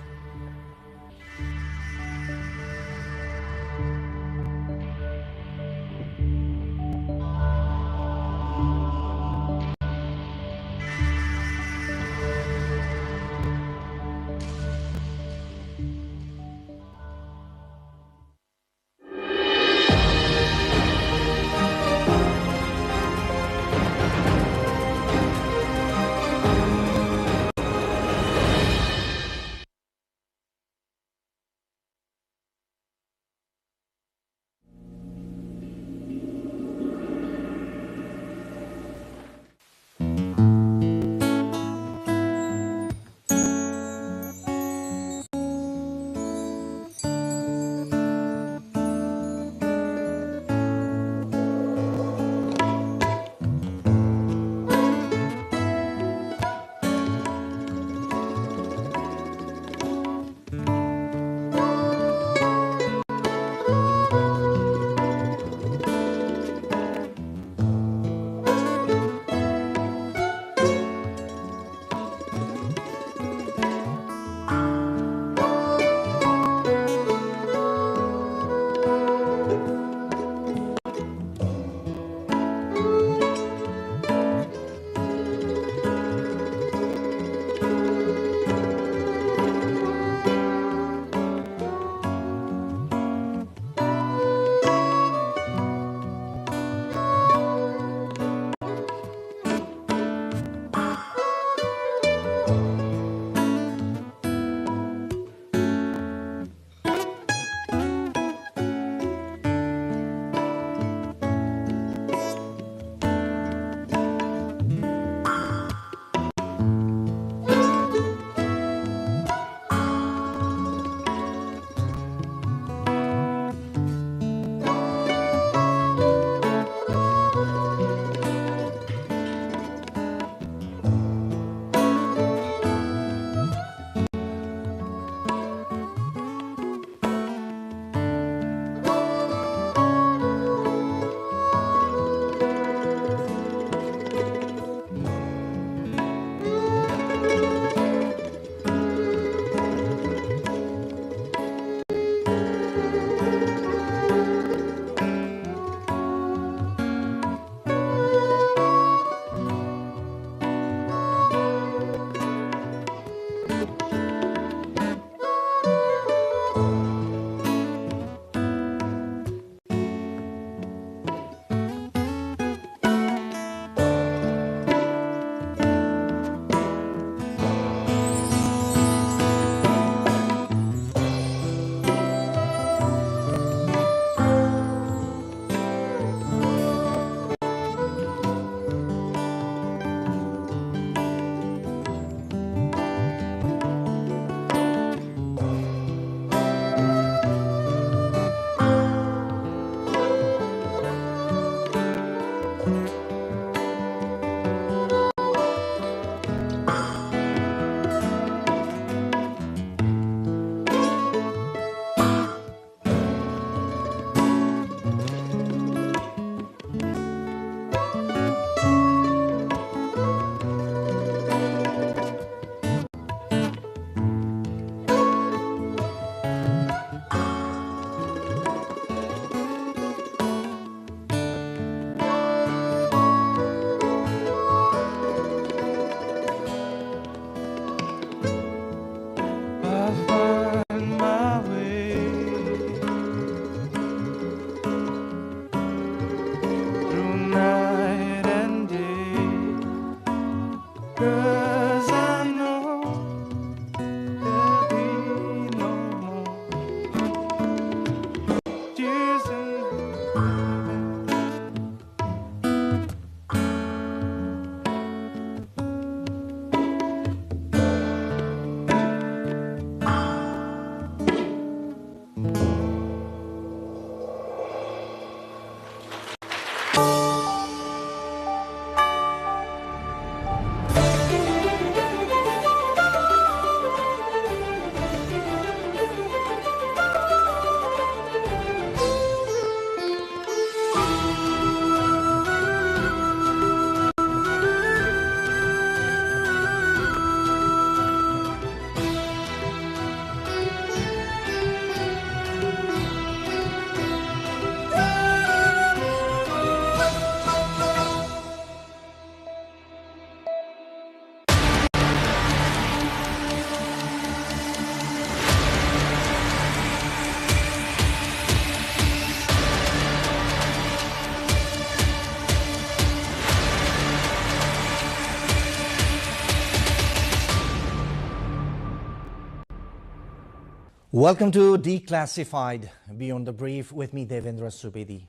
Welcome to Declassified Beyond the Brief with me, Devendra Subedi.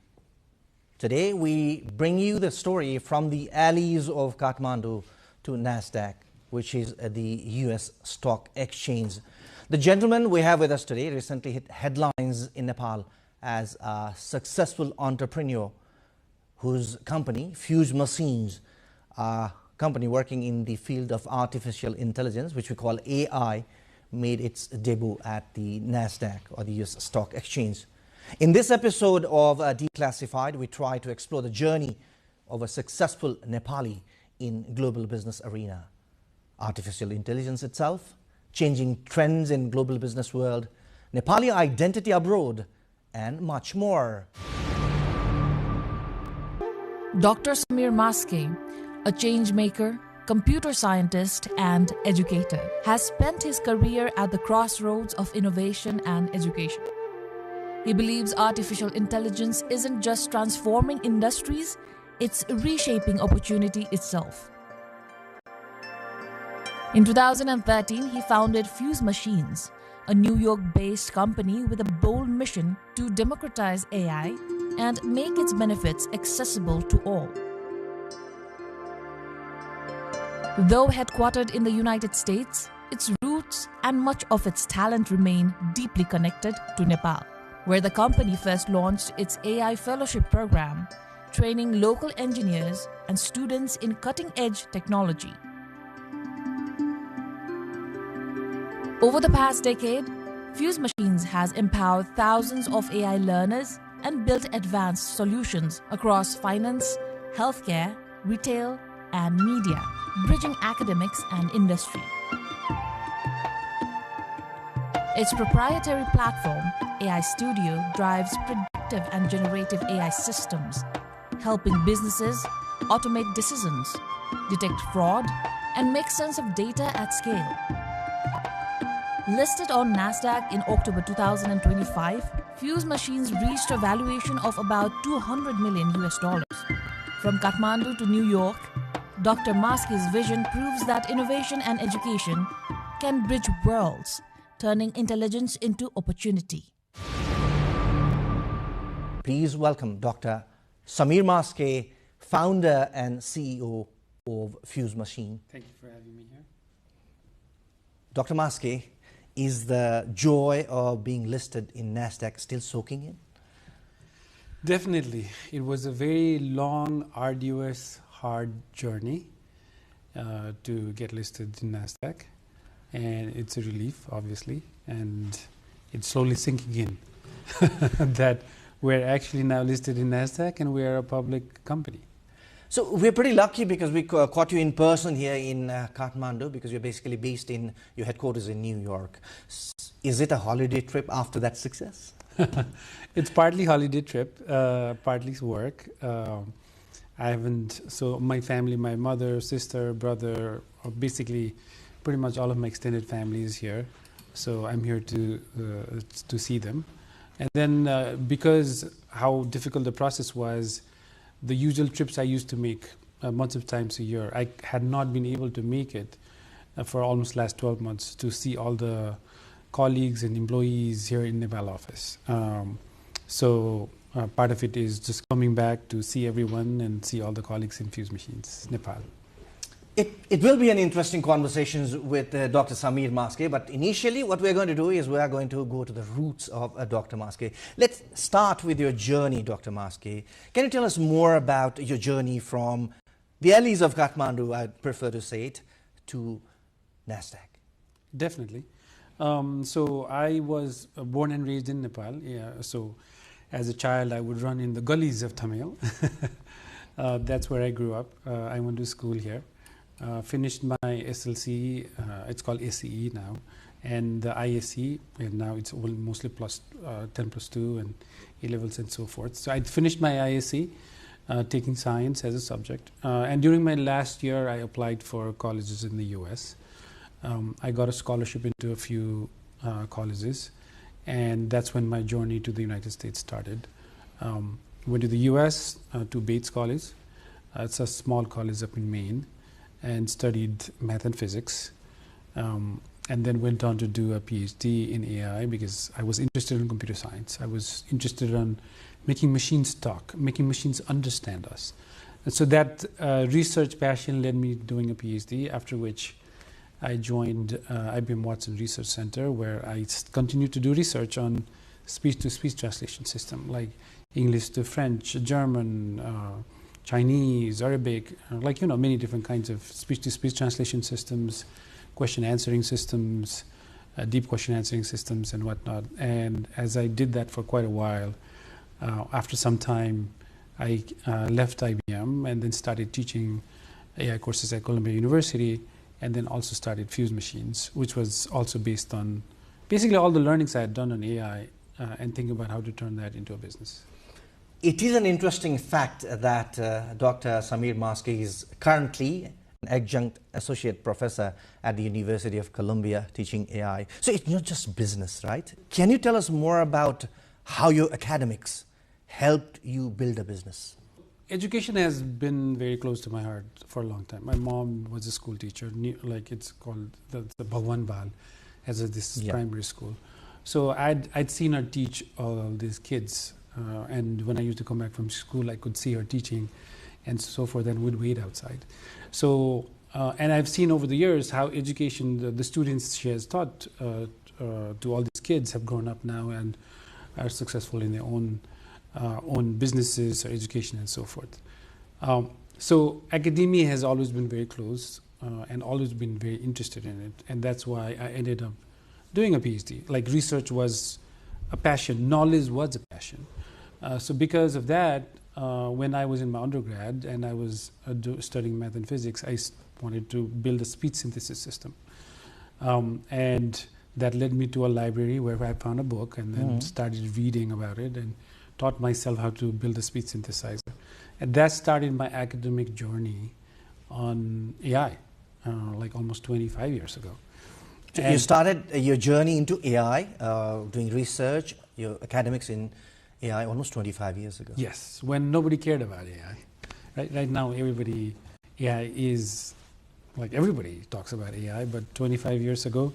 Today we bring you the story from the alleys of Kathmandu to NASDAQ, which is the US stock exchange. The gentleman we have with us today recently hit headlines in Nepal as a successful entrepreneur whose company, Fuse Machines, a company working in the field of artificial intelligence, which we call AI, made its debut at the NASDAQ or the US stock exchange. In this episode of Declassified, we try to explore the journey of a successful Nepali in global business arena. Artificial intelligence itself, changing trends in global business world, Nepali identity abroad, and much more. Dr. Samir Maske, a change maker, computer scientist and educator, has spent his career at the crossroads of innovation and education. He believes artificial intelligence isn't just transforming industries, it's reshaping opportunity itself. In 2013, he founded Fuse Machines, a New York-based company with a bold mission to democratize AI and make its benefits accessible to all. Though headquartered in the United States, its roots and much of its talent remain deeply connected to Nepal, where the company first launched its AI fellowship program, training local engineers and students in cutting-edge technology. Over the past decade, Fuse Machines has empowered thousands of AI learners and built advanced solutions across finance, healthcare, retail, and media, bridging academics and industry. Its proprietary platform, AI Studio, drives predictive and generative AI systems, helping businesses automate decisions, detect fraud, and make sense of data at scale. Listed on NASDAQ in October 2025, Fuse Machines reached a valuation of about $200 million. From Kathmandu to New York, Dr. Maske's vision proves that innovation and education can bridge worlds, turning intelligence into opportunity. Please welcome Dr. Samir Maske, founder and CEO of Fuse Machine. Thank you for having me here. Dr. Maske, is the joy of being listed in NASDAQ still soaking in? Definitely. It was a very long, arduous, hard journey to get listed in NASDAQ, and it's a relief, obviously, and it's slowly sinking in that we're actually now listed in NASDAQ and we're a public company. So we're pretty lucky because we caught you in person here in Kathmandu, because you're basically based in your headquarters in New York. Is it a holiday trip after that success? It's partly holiday trip, partly work. So my family, my mother, sister, brother, basically pretty much all of my extended family is here. So I'm here to see them. And then because how difficult the process was, the usual trips I used to make months of times a year, I had not been able to make it for almost last 12 months to see all the colleagues and employees here in Nepal office. So part of it is just coming back to see everyone and see all the colleagues in Fuse Machines, Nepal. It will be an interesting conversation with Dr. Samir Maske, but initially what we're going to do is we are going to go to the roots of Dr. Maske. Let's start with your journey, Dr. Maske. Can you tell us more about your journey from the alleys of Kathmandu, I'd prefer to say it, to NASDAQ? Definitely. So I was born and raised in Nepal. Yeah, so as a child, I would run in the gullies of Tamil. That's where I grew up. I went to school here. Finished my SLC, it's called ACE now, and the ISC, and now it's mostly plus 10 plus 2 and A-levels and so forth. So I finished my ISC, taking science as a subject. And during my last year, I applied for colleges in the US. I got a scholarship into a few colleges, and that's when my journey to the United States started. Went to the US, to Bates College. It's a small college up in Maine, and studied math and physics. and then went on to do a PhD in AI because I was interested in computer science. I was interested in making machines talk, making machines understand us. And so that research passion led me doing a PhD, after which I joined IBM Watson Research Center, where I continued to do research on speech-to-speech translation system, like English to French, German, Chinese, Arabic, many different kinds of speech-to-speech translation systems, question answering systems, deep question answering systems and whatnot. And as I did that for quite a while, after some time, I left IBM and then started teaching AI courses at Columbia University, and then also started Fuse Machines, which was also based on basically all the learnings I had done on AI and thinking about how to turn that into a business. It is an interesting fact that Dr. Samir Maski is currently an adjunct associate professor at the University of Columbia teaching AI. So it's not just business, right? Can you tell us more about how your academics helped you build a business? Education has been very close to my heart for a long time. My mom was a school teacher, like it's called the Bhagwan Bal, as this primary school. So I'd seen her teach all these kids, and when I used to come back from school, I could see her teaching, and so forth, and would wait outside. So, and I've seen over the years how education, the students she has taught to all these kids have grown up now and are successful in their own businesses or education and so forth. So academia has always been very close and always been very interested in it, and that's why I ended up doing a PhD. Like, research was a passion, knowledge was a passion. So because of that, when I was in my undergrad and I was studying math and physics, I wanted to build a speech synthesis system. And that led me to a library where I found a book and then started reading about it and taught myself how to build a speech synthesizer. And that started my academic journey on AI, like almost 25 years ago. So you started your journey into AI, doing research, your academics in AI almost 25 years ago. Yes, when nobody cared about AI. Right now, AI is, like, everybody talks about AI, but 25 years ago,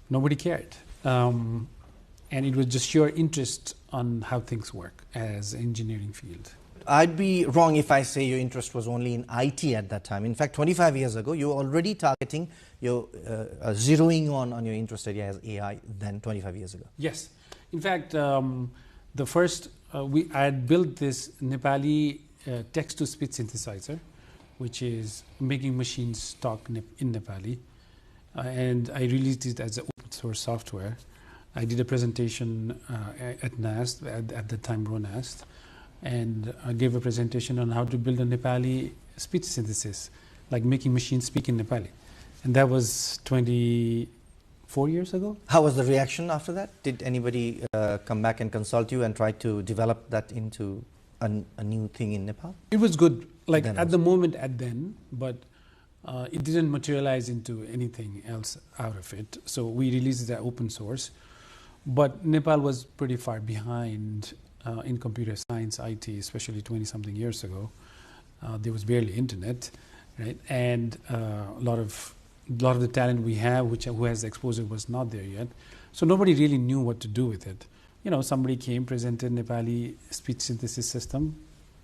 nobody cared. And it was just sheer interest on how things work as an engineering field. I'd be wrong if I say your interest was only in IT at that time. In fact, 25 years ago, you were already targeting your zeroing on your interest area as AI then 25 years ago. Yes. In fact, the first, I had built this Nepali text-to-speech synthesizer, which is making machines talk in Nepali. And I released it as an open source software. I did a presentation at NAST, at the time RONAST, and I gave a presentation on how to build a Nepali speech synthesis, like making machines speak in Nepali. And that was 24 years ago. How was the reaction after that? Did anybody come back and consult you and try to develop that into a new thing in Nepal? It was good, like at the moment but it didn't materialize into anything else out of it. So we released that open source. But Nepal was pretty far behind in computer science, IT, especially 20-something years ago. There was barely internet, right? And a lot of the talent we have, who has the exposure, was not there yet. So nobody really knew what to do with it. Somebody came, presented Nepali speech synthesis system.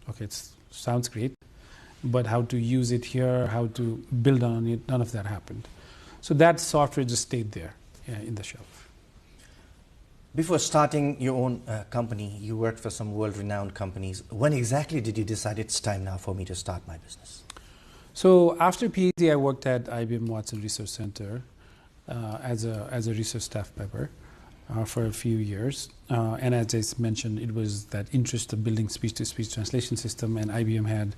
Okay, it sounds great, but how to use it here, how to build on it, none of that happened. So that software just stayed there in the shelf. Before starting your own company, you worked for some world-renowned companies. When exactly did you decide it's time now for me to start my business? So after PhD, I worked at IBM Watson Research Center as a research staff member for a few years. And as I mentioned, it was that interest of building speech-to-speech translation system, and IBM had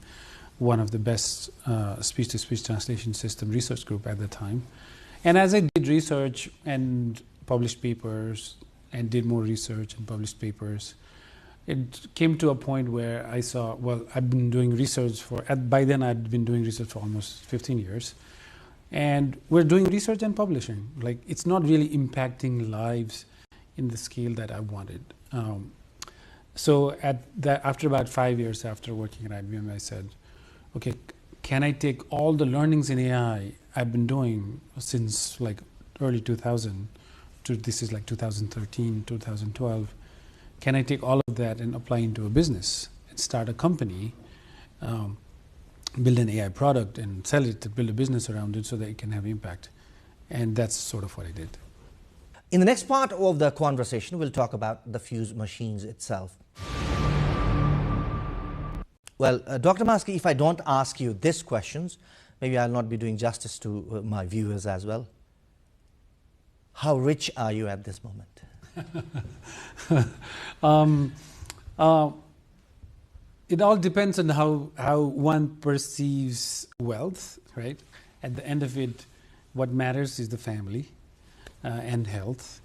one of the best speech-to-speech translation system research group at the time. And as I did research and published papers, and did more research and published papers, it came to a point where I saw, well, I've been doing research by then I'd been doing research for almost 15 years. And we're doing research and publishing. Like, it's not really impacting lives in the scale that I wanted. So after about 5 years after working at IBM, I said, okay, can I take all the learnings in AI I've been doing since like early 2000 to this is like 2013, 2012. Can I take all of that and apply into a business and start a company, build an AI product and sell it, build a business around it so that it can have impact? And that's sort of what I did. In the next part of the conversation, we'll talk about the Fuse machines itself. Well, Dr. Maskey, if I don't ask you these questions, maybe I'll not be doing justice to my viewers as well. How rich are you at this moment? It all depends on how one perceives wealth, right? At the end of it, what matters is the family and health.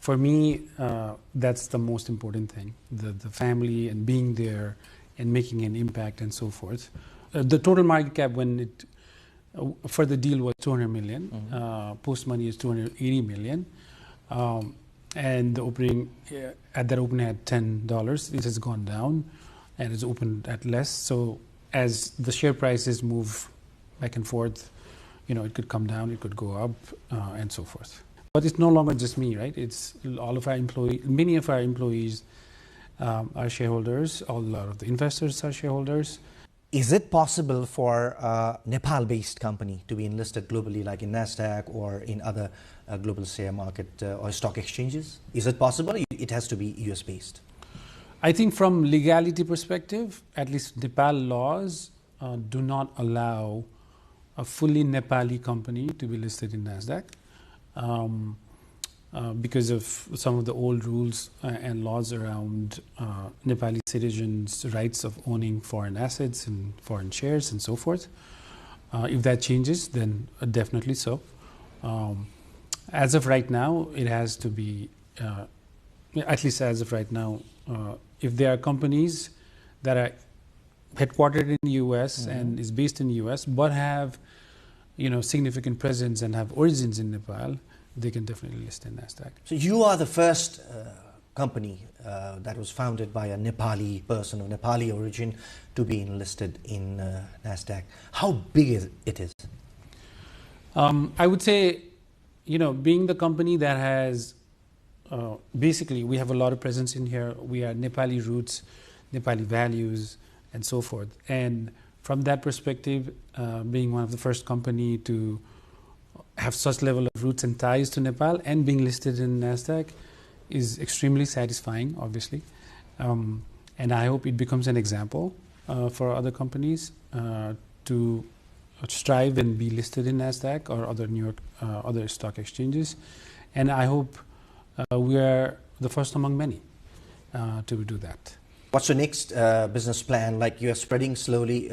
For me, that's the most important thing, the family and being there and making an impact and so forth. The total market cap when it for the deal was 200 million. Post money is 280 million. And the opening at that opening had $10. It has gone down and it's opened at less. So as the share prices move back and forth, you know, it could come down, it could go up, and so forth. But it's no longer just me, right? It's all of our employees. Many of our employees are shareholders. A lot of the investors are shareholders. Is it possible for a Nepal-based company to be enlisted globally, like in NASDAQ or in other global share market or stock exchanges? Is it possible? It has to be US-based. I think from legality perspective, at least Nepal laws do not allow a fully Nepali company to be listed in NASDAQ because of some of the old rules and laws around Nepali citizens' rights of owning foreign assets and foreign shares and so forth. If that changes, then definitely so. As of right now, it has to be, at least as of right now, if there are companies that are headquartered in the US and is based in the US, but have, you know, significant presence and have origins in Nepal, they can definitely list in NASDAQ. So you are the first company that was founded by a Nepali person of Nepali origin to be enlisted in NASDAQ. How big is it? I would say, you know, being the company that has, basically we have a lot of presence in here. We are Nepali roots, Nepali values, and so forth. And from that perspective, being one of the first company to have such level of roots and ties to Nepal and being listed in NASDAQ is extremely satisfying, obviously. And I hope it becomes an example for other companies to strive and be listed in NASDAQ or other New York, other stock exchanges. And I hope we are the first among many to do that. What's your next business plan? Like, you're spreading slowly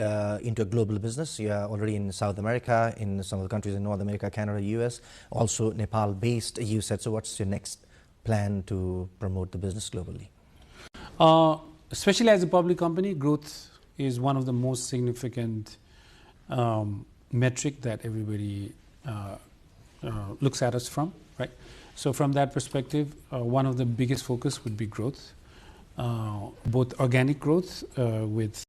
into a global business. You're already in South America, in some of the countries in North America, Canada, US, also Nepal-based, you said. So what's your next plan to promote the business globally? Especially as a public company, growth is one of the most significant metric that everybody looks at us from, right? So from that perspective, one of the biggest focus would be growth. Both organic growth with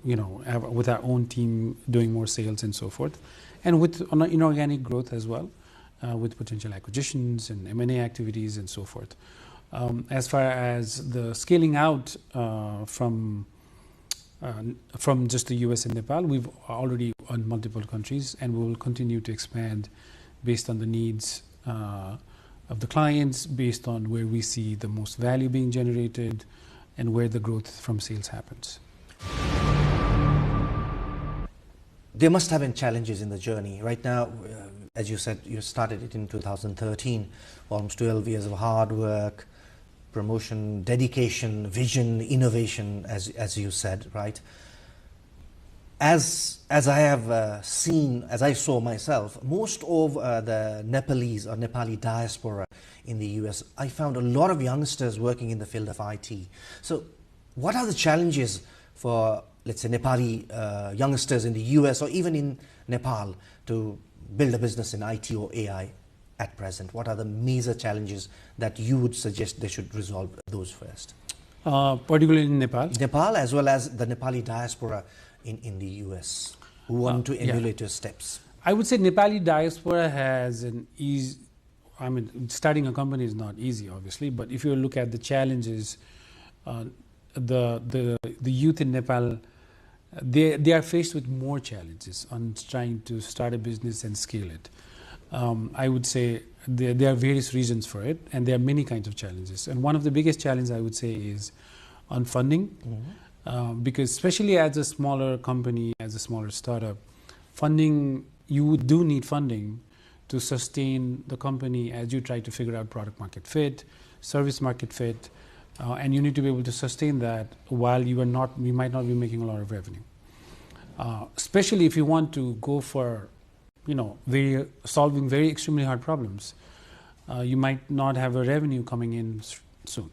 with our own team doing more sales and so forth, and with inorganic growth as well, with potential acquisitions and M&A activities and so forth. As far as the scaling out from just the US and Nepal, we've already on multiple countries, and we will continue to expand based on the needs of the clients, based on where we see the most value being generated and where the growth from sales happens. There must have been challenges in the journey. Right now, as you said, you started it in 2013, almost 12 years of hard work, promotion, dedication, vision, innovation, as you said, right? As I have seen, as I saw myself, most of the Nepalese or Nepali diaspora in the US, I found a lot of youngsters working in the field of IT. So what are the challenges for, let's say, Nepali youngsters in the US or even in Nepal to build a business in IT or AI at present? What are the major challenges that you would suggest they should resolve those first? Particularly in Nepal? Nepal, as well as the Nepali diaspora in the US who want to emulate your steps. I would say Nepali diaspora has an easy. I mean, starting a company is not easy, obviously. But if you look at the challenges, the youth in Nepal, they are faced with more challenges on trying to start a business and scale it. I would say there are various reasons for it, and there are many kinds of challenges. And one of the biggest challenges I would say is on funding, because especially as a smaller company, as a smaller startup, funding, you do need funding to sustain the company as you try to figure out product market fit, service market fit, and you need to be able to sustain that while you might not be making a lot of revenue. Especially if you want to go for, solving very extremely hard problems, you might not have a revenue coming in soon.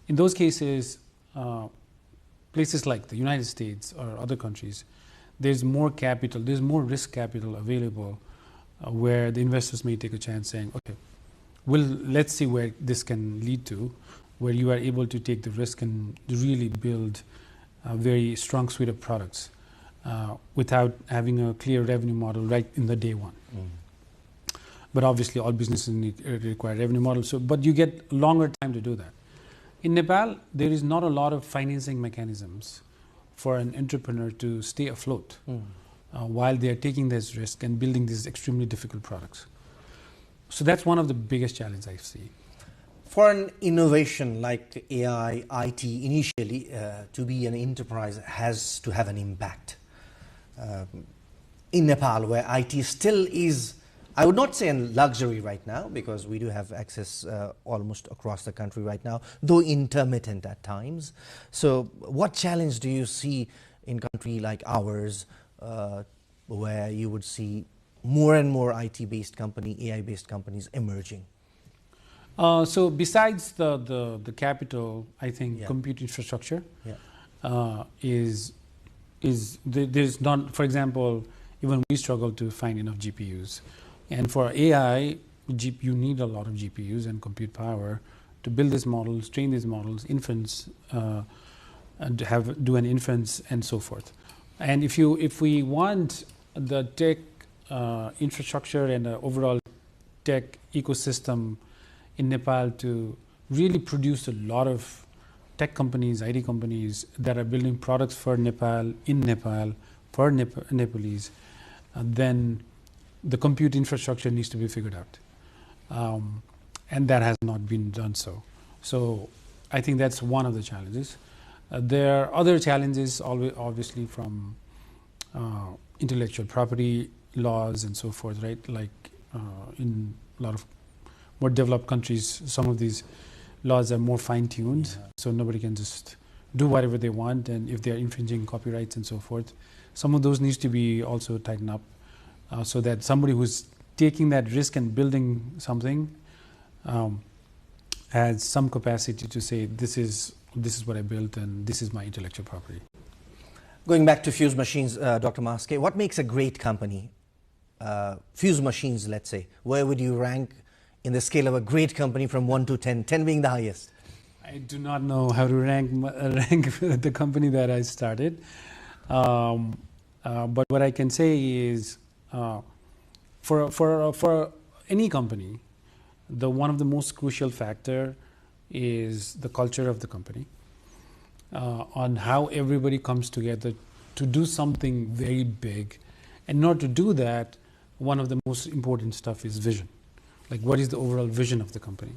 In those cases, places like the United States or other countries, there's more capital, there's more risk capital available, where the investors may take a chance saying, okay, let's see where this can lead to, where you are able to take the risk and really build a very strong suite of products without having a clear revenue model right in the day one. But obviously all businesses require revenue models, but you get longer time to do that. In Nepal, there is not a lot of financing mechanisms for an entrepreneur to stay afloat while they are taking this risk and building these extremely difficult products. So that's one of the biggest challenges I see. For an innovation like AI, IT, initially, to be an enterprise has to have an impact. In Nepal, where IT still is, I would not say a luxury right now, because we do have access almost across the country right now, though intermittent at times. So what challenge do you see in a country like ours, where you would see more and more IT-based company, AI-based companies emerging? So besides the capital, I think compute infrastructure is there's not, for example, even we struggle to find enough GPUs. And for AI, you need a lot of GPUs and compute power to build these models, train these models, inference, and do an inference and so forth. And if we want the tech infrastructure and the overall tech ecosystem in Nepal to really produce a lot of tech companies, IT companies that are building products for Nepal, in Nepal, for Nepalese, then the compute infrastructure needs to be figured out. And that has not been done so. So I think that's one of the challenges. There are other challenges, obviously, from intellectual property laws and so forth, right? Like in a lot of more developed countries, some of these laws are more fine-tuned, so nobody can just do whatever they want, and if they are infringing copyrights and so forth, some of those needs to be also tightened up, so that somebody who's taking that risk and building something has some capacity to say, this is what I built and this is my intellectual property. Going back to Fuse Machines, Dr. Maske, what makes a great company? Fuse Machines, let's say, where would you rank in the scale of a great company from 1 to 10, 10 being the highest? I do not know how to rank the company that I started. But what I can say is, for any company, one of the most crucial factor is the culture of the company, on how everybody comes together to do something very big. And in order to do that, one of the most important stuff is vision. Like, what is the overall vision of the company?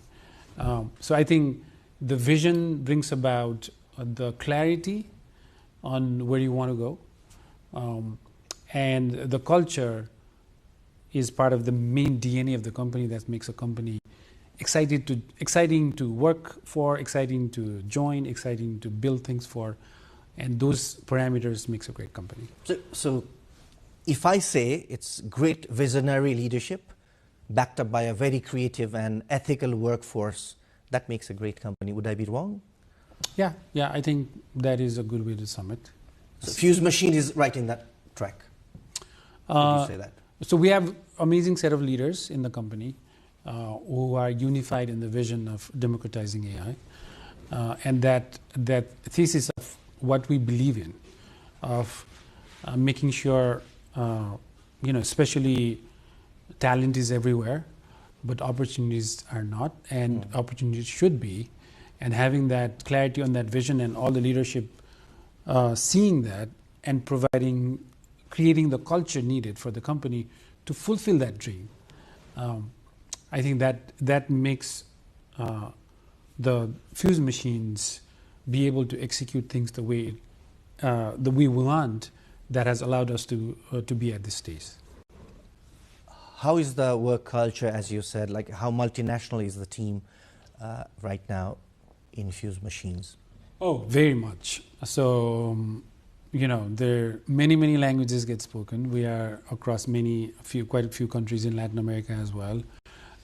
So I think the vision brings about the clarity on where you want to go. And the culture is part of the main DNA of the company that makes a company exciting to work for, exciting to join, exciting to build things for. And those parameters makes a great company. So if I say it's great visionary leadership, backed up by a very creative and ethical workforce, that makes a great company. Would I be wrong? Yeah, I think that is a good way to sum it. So Fuse Machine is right in that track. Would you say that? So we have amazing set of leaders in the company who are unified in the vision of democratizing AI, and that thesis of what we believe in, of making sure especially talent is everywhere, but opportunities are not, and opportunities should be. And having that clarity on that vision and all the leadership seeing that and creating the culture needed for the company to fulfill that dream. I think that makes the fuse machines be able to execute things the way we want, that has allowed us to be at this stage. How is the work culture, as you said, like how multinational is the team right now in fuse machines? Oh, very much. So, there are many languages get spoken. We are across quite a few countries in Latin America as well.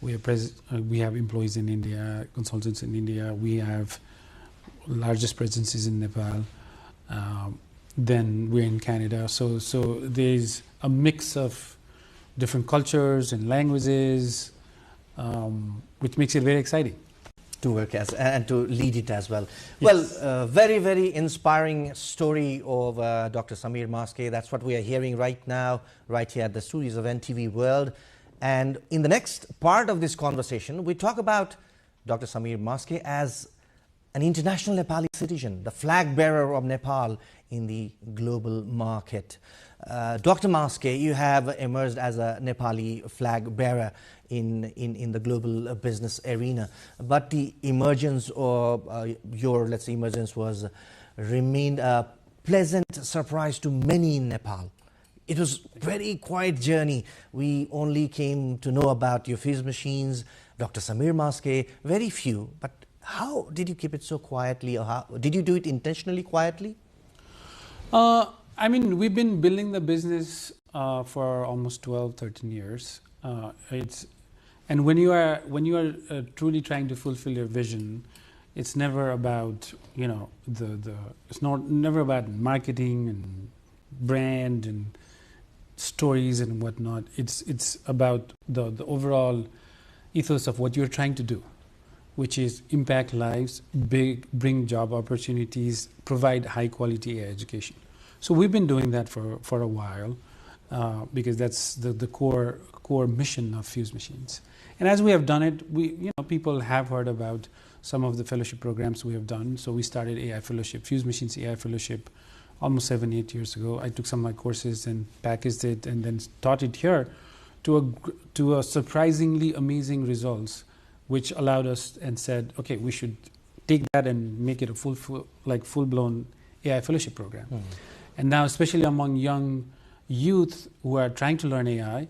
We have employees in India, consultants in India. We have largest presences in Nepal. Then we're in Canada. So there's a mix of different cultures and languages, which makes it very exciting to work as and to lead it as well. Yes. Well, very inspiring story of Dr. Samir Maske. That's what we are hearing right now, right here at the studios of NTV World. And in the next part of this conversation, we talk about Dr. Samir Maske as an international Nepali citizen, the flag bearer of Nepal in the global market. Dr. Maske, you have emerged as a Nepali flag bearer in the global business arena, but the emergence of your, let's say, emergence remained a pleasant surprise to many in Nepal. It was very quiet journey. We only came to know about your fuse machines, Dr. Samir Maske, very few. But how did you keep it so quietly, or how did you do it intentionally quietly? We've been building the business for almost 12, 13 years. And when you are truly trying to fulfill your vision, it's never about it's never about marketing and brand and stories and whatnot. It's about the overall ethos of what you're trying to do, which is impact lives, bring job opportunities, provide high quality education. So we've been doing that for a while because that's the core mission of fuse machines. And as we have done it, people have heard about some of the fellowship programs we have done. So we started AI Fellowship, Fuse Machines AI Fellowship, almost 7-8 years ago. I took some of my courses and packaged it and then taught it here to a surprisingly amazing results, which allowed us and said, okay, we should take that and make it a full-blown AI Fellowship program. And now, especially among young youth who are trying to learn AI,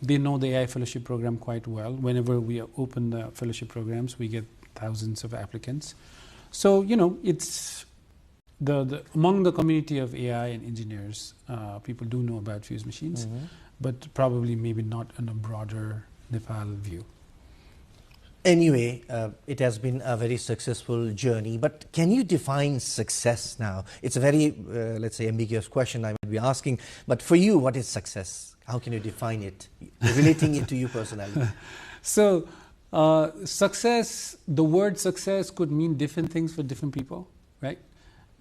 they know the AI Fellowship program quite well. Whenever we open the fellowship programs, we get thousands of applicants. So, it's among the community of AI and engineers, people do know about fuse machines, but probably maybe not in a broader Nepal view. Anyway, it has been a very successful journey, but can you define success now? It's a very, let's say, ambiguous question I might be asking, but for you, what is success? How can you define it, relating it to you personally? So, success, the word success could mean different things for different people, right?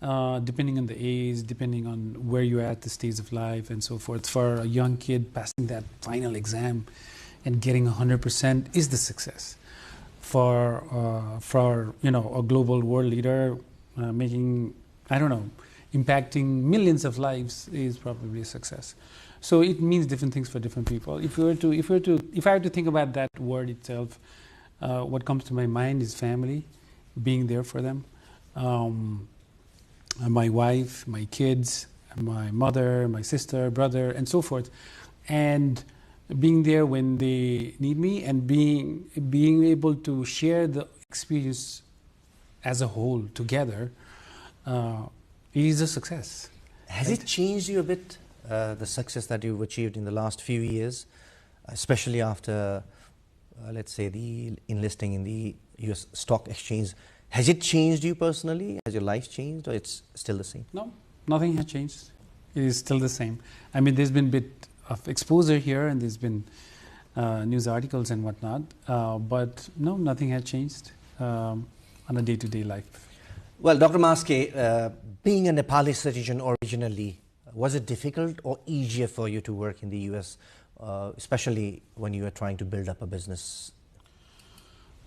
Depending on the age, depending on where you're at the stage of life and so forth. For a young kid, passing that final exam and getting 100% is the success. For a global world leader, making, impacting millions of lives is probably a success. So it means different things for different people. If I were to think about that word itself, what comes to my mind is family, being there for them. My wife, my kids, my mother, my sister, brother, and so forth. And being there when they need me, and being able to share the experience as a whole together is a success. Has it changed you a bit, the success that you've achieved in the last few years, especially after, let's say, the enlisting in the US stock exchange? Has it changed you personally? Has your life changed, or it's still the same? No, nothing has changed. It is still the same. There's been a bit of exposure here, and there's been news articles and whatnot, but no, nothing has changed on a day-to-day life. Well, Dr. Maske, being a Nepali citizen originally, Was it difficult or easier for you to work in the US, especially when you were trying to build up a business?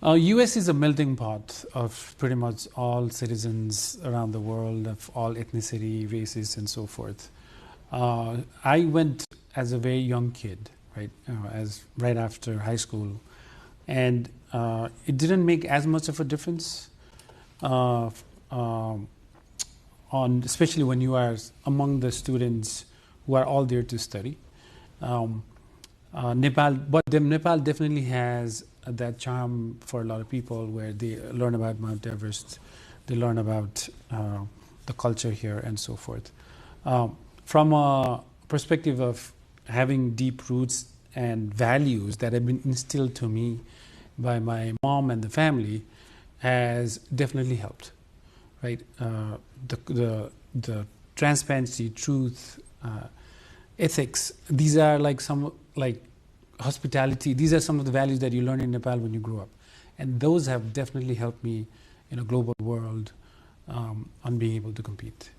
US is a melting pot of pretty much all citizens around the world, of all ethnicity, races, and so forth. I went as a very young kid, right, right after high school, and it didn't make as much of a difference, especially when you are among the students who are all there to study. Nepal definitely has that charm for a lot of people, where they learn about Mount Everest, they learn about the culture here, and so forth. From a perspective of having deep roots and values that have been instilled to me by my mom and the family, has definitely helped, right? The transparency, truth, ethics, these are like hospitality, these are some of the values that you learn in Nepal when you grow up. And those have definitely helped me in a global world on being able to compete.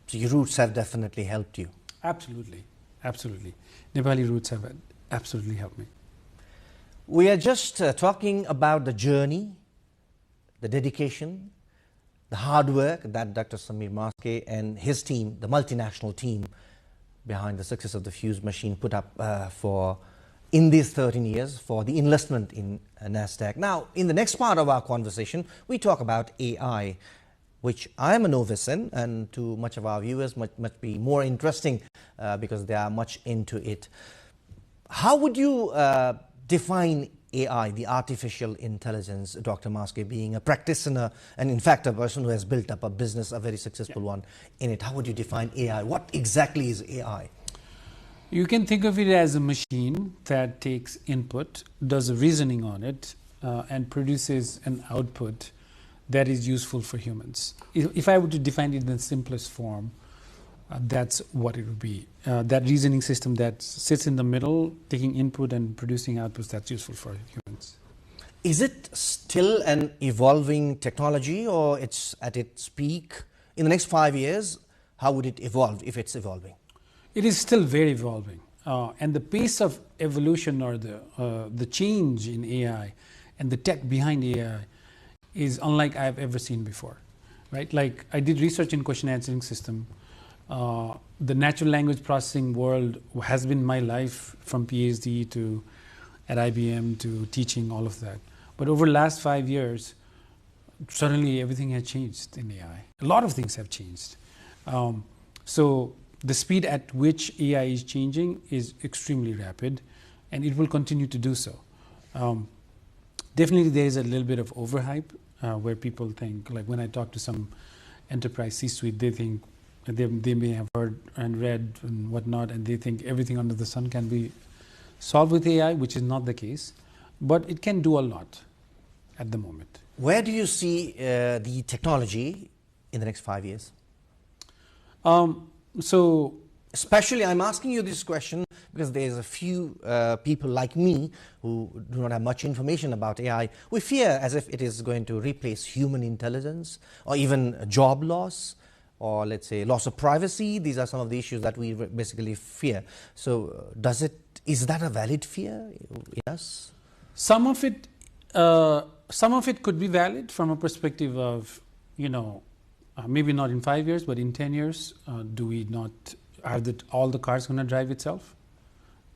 So your roots have definitely helped you? Absolutely, absolutely. Nepali roots have absolutely helped me. We are just talking about the journey, the dedication, the hard work that Dr. Samir Maske and his team, the multinational team behind the success of the Fuse machine, put up in these 13 years for the investment in NASDAQ. Now, in the next part of our conversation, we talk about AI, which I am a novice in, and to much of our viewers might be more interesting because they are much into it. How would you define AI, the artificial intelligence, Dr. Maske, being a practitioner and in fact a person who has built up a business, a very successful one in it? How would you define AI? What exactly is AI? You can think of it as a machine that takes input, does a reasoning on it, and produces an output that is useful for humans. If I were to define it in the simplest form, that's what it would be. That reasoning system that sits in the middle, taking input and producing outputs that's useful for humans. Is it still an evolving technology, or it's at its peak? In the next 5 years, how would it evolve, if it's evolving? It is still very evolving. And the pace of evolution, or the change in AI and the tech behind AI, is unlike I've ever seen before, right? Like, I did research in question answering system. The natural language processing world has been my life from PhD to at IBM to teaching, all of that. But over the last 5 years, suddenly everything has changed in AI. A lot of things have changed. So the speed at which AI is changing is extremely rapid, and it will continue to do so. Definitely there is a little bit of overhype where people think, like when I talk to some enterprise C-suite, they think, they may have heard and read and whatnot, and they think everything under the sun can be solved with AI, which is not the case. But it can do a lot at the moment. Where do you see the technology in the next 5 years? So, especially I'm asking you this question because there's a few people like me who do not have much information about AI. We fear as if it is going to replace human intelligence, or even job loss, or let's say loss of privacy. These are some of the issues that we basically fear. So is that a valid fear in us? Some of it could be valid from a perspective of, maybe not in 5 years, but in 10 years, are all the cars going to drive itself,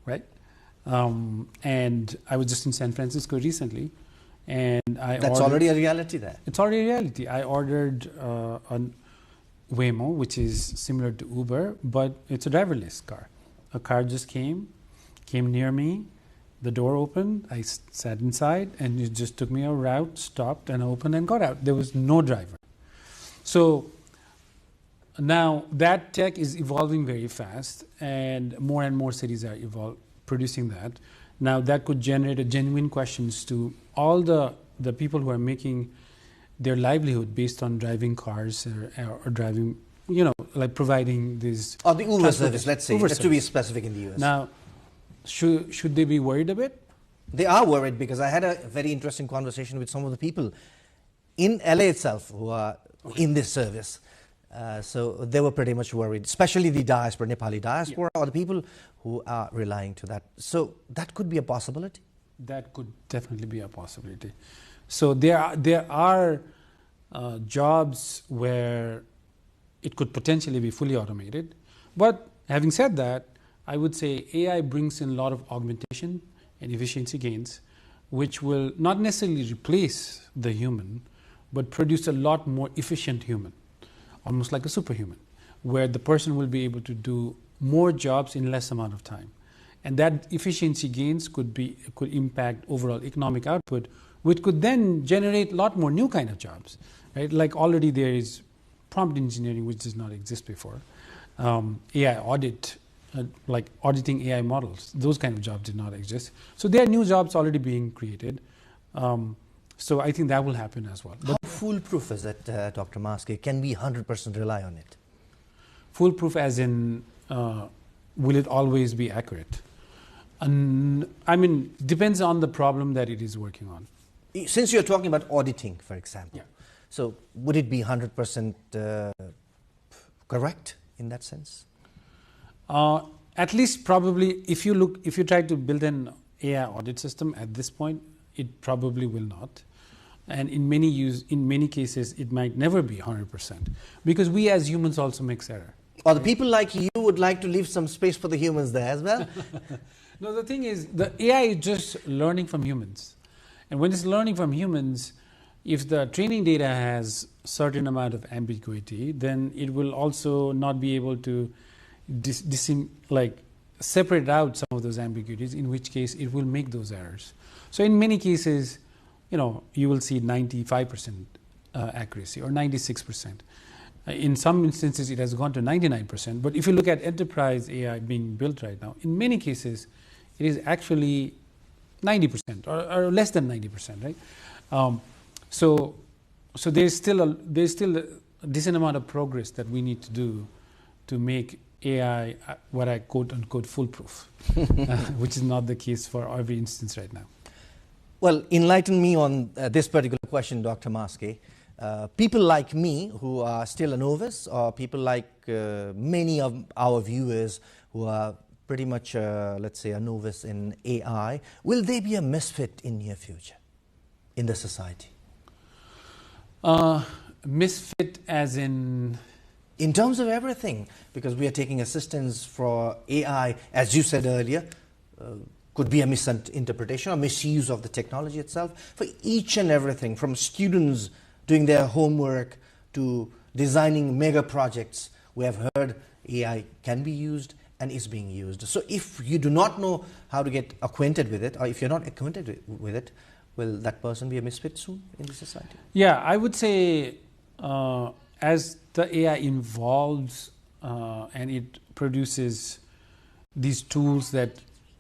right? And I was just in San Francisco recently, and That's already a reality there. It's already a reality. I ordered a Waymo, which is similar to Uber, but it's a driverless car. A car just came near me, the door opened, I sat inside, and it just took me a route, stopped and opened and got out. There was no driver. So now that tech is evolving very fast, and more cities are producing that. Now that could generate genuine questions to all the people who are making their livelihood based on driving cars or driving, like providing this. Or the Uber service, let's say, to be specific in the US. Now, should they be worried a bit? They are worried, because I had a very interesting conversation with some of the people in LA itself who are in this service. So they were pretty much worried, especially the diaspora, Nepali diaspora, or the people who are relying to that. So that could be a possibility? That could definitely be a possibility. So there are jobs where it could potentially be fully automated. But having said that, I would say AI brings in a lot of augmentation and efficiency gains, which will not necessarily replace the human, but produce a lot more efficient human, almost like a superhuman, where the person will be able to do more jobs in less amount of time. And that efficiency gains could impact overall economic output, which could then generate a lot more new kind of jobs, right? Like already there is prompt engineering, which does not exist before. AI audit, like auditing AI models, those kind of jobs did not exist. So there are new jobs already being created. So I think that will happen as well. How foolproof is it, Dr. Maske? Can we 100% rely on it? Foolproof as in, will it always be accurate? And I mean, depends on the problem that it is working on. Since you're talking about auditing, for example, so would it be 100% correct in that sense? At least probably, if you try to build an AI audit system at this point, it probably will not. And in many cases, it might never be 100%, because we as humans also make error. Or the people like you would like to leave some space for the humans there as well? No, the thing is, the AI is just learning from humans. And when it's learning from humans, if the training data has certain amount of ambiguity, then it will also not be able to separate out some of those ambiguities, in which case it will make those errors. So in many cases, you will see 95% accuracy or 96%. In some instances, it has gone to 99%. But if you look at enterprise AI being built right now, in many cases, it is actually 90% or less than 90%, right? So there's still a decent amount of progress that we need to do to make AI what I quote unquote foolproof, which is not the case for every instance right now. Well, enlighten me on this particular question, Dr. Maske. People like me who are still a novice, or people like many of our viewers who are pretty much, let's say, a novice in AI, will they be a misfit in near future in the society? Misfit as in? In terms of everything, because we are taking assistance for AI, as you said earlier, could be a misinterpretation or misuse of the technology itself, for each and everything, from students doing their homework to designing mega projects. We have heard AI can be used and is being used. So if you do not know how to get acquainted with it, or if you're not acquainted with it, will that person be a misfit soon in the society? Yeah, I would say as the AI evolves and it produces these tools that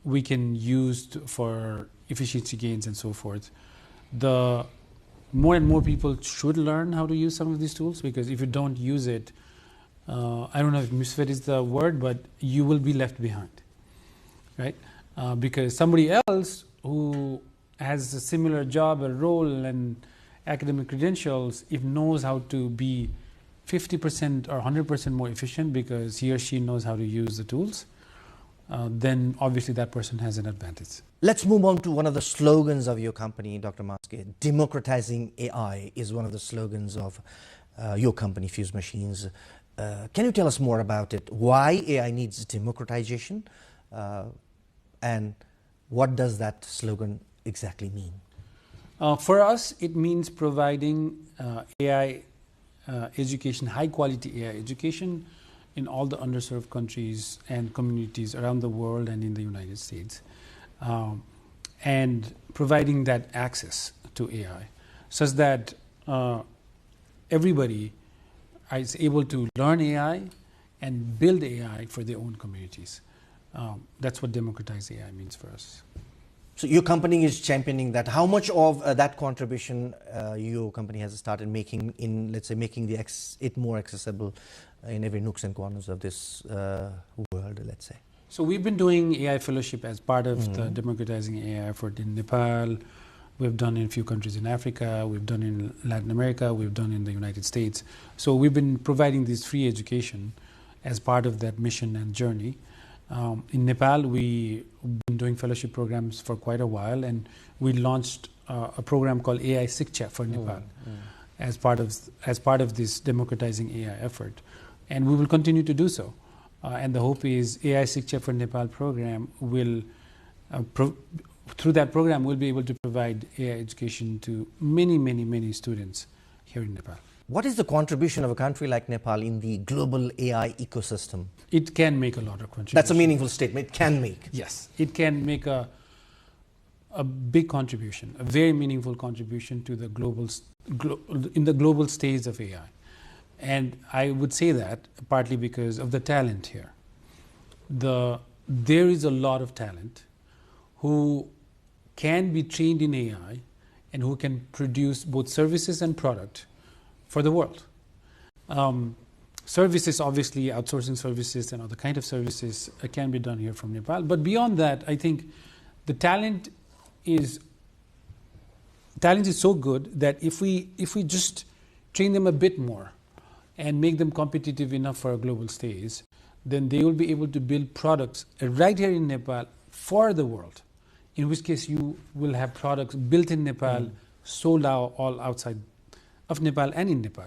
we can use for efficiency gains and so forth, the more and more people should learn how to use some of these tools, because if you don't use it, I don't know if misfit is the word, but you will be left behind, right? Because somebody else who has a similar job, a role, and academic credentials, if knows how to be 50% or 100% more efficient because he or she knows how to use the tools, then obviously that person has an advantage. Let's move on to one of the slogans of your company, Dr. Maske. Democratizing AI is one of the slogans of your company, Fuse Machines. Can you tell us more about it? Why AI needs democratization? And what does that slogan exactly mean? For us, it means providing AI education, high quality AI education in all the underserved countries and communities around the world and in the United States. And providing that access to AI such that everybody is able to learn AI and build AI for their own communities. That's what democratized AI means for us. So your company is championing that. How much of that contribution your company has started making in, let's say, making it more accessible in every nooks and corners of this world, let's say? So we've been doing AI fellowship as part of the democratizing AI effort in Nepal, We've done in a few countries in Africa, we've done in Latin America, we've done in the United States. So we've been providing this free education as part of that mission and journey. In Nepal, we've been doing fellowship programs for quite a while, and we launched a program called AI Shiksha for Nepal as part of this democratizing AI effort. And we will continue to do so. And the hope is AI Shiksha for Nepal program will, through that program, we'll be able to provide AI education to many, many, many students here in Nepal. What is the contribution of a country like Nepal in the global AI ecosystem? It can make a lot of contribution. That's a meaningful statement. It can make. Yes, it can make a big contribution, a very meaningful contribution to the in the global stage of AI. And I would say that partly because of the talent here. There is a lot of talent who can be trained in AI and who can produce both services and product for the world. Services, obviously, outsourcing services and other kind of services can be done here from Nepal. But beyond that, I think the talent is so good that if we just train them a bit more and make them competitive enough for a global stage, then they will be able to build products right here in Nepal for the world. In which case you will have products built in Nepal, sold out all outside of Nepal and in Nepal.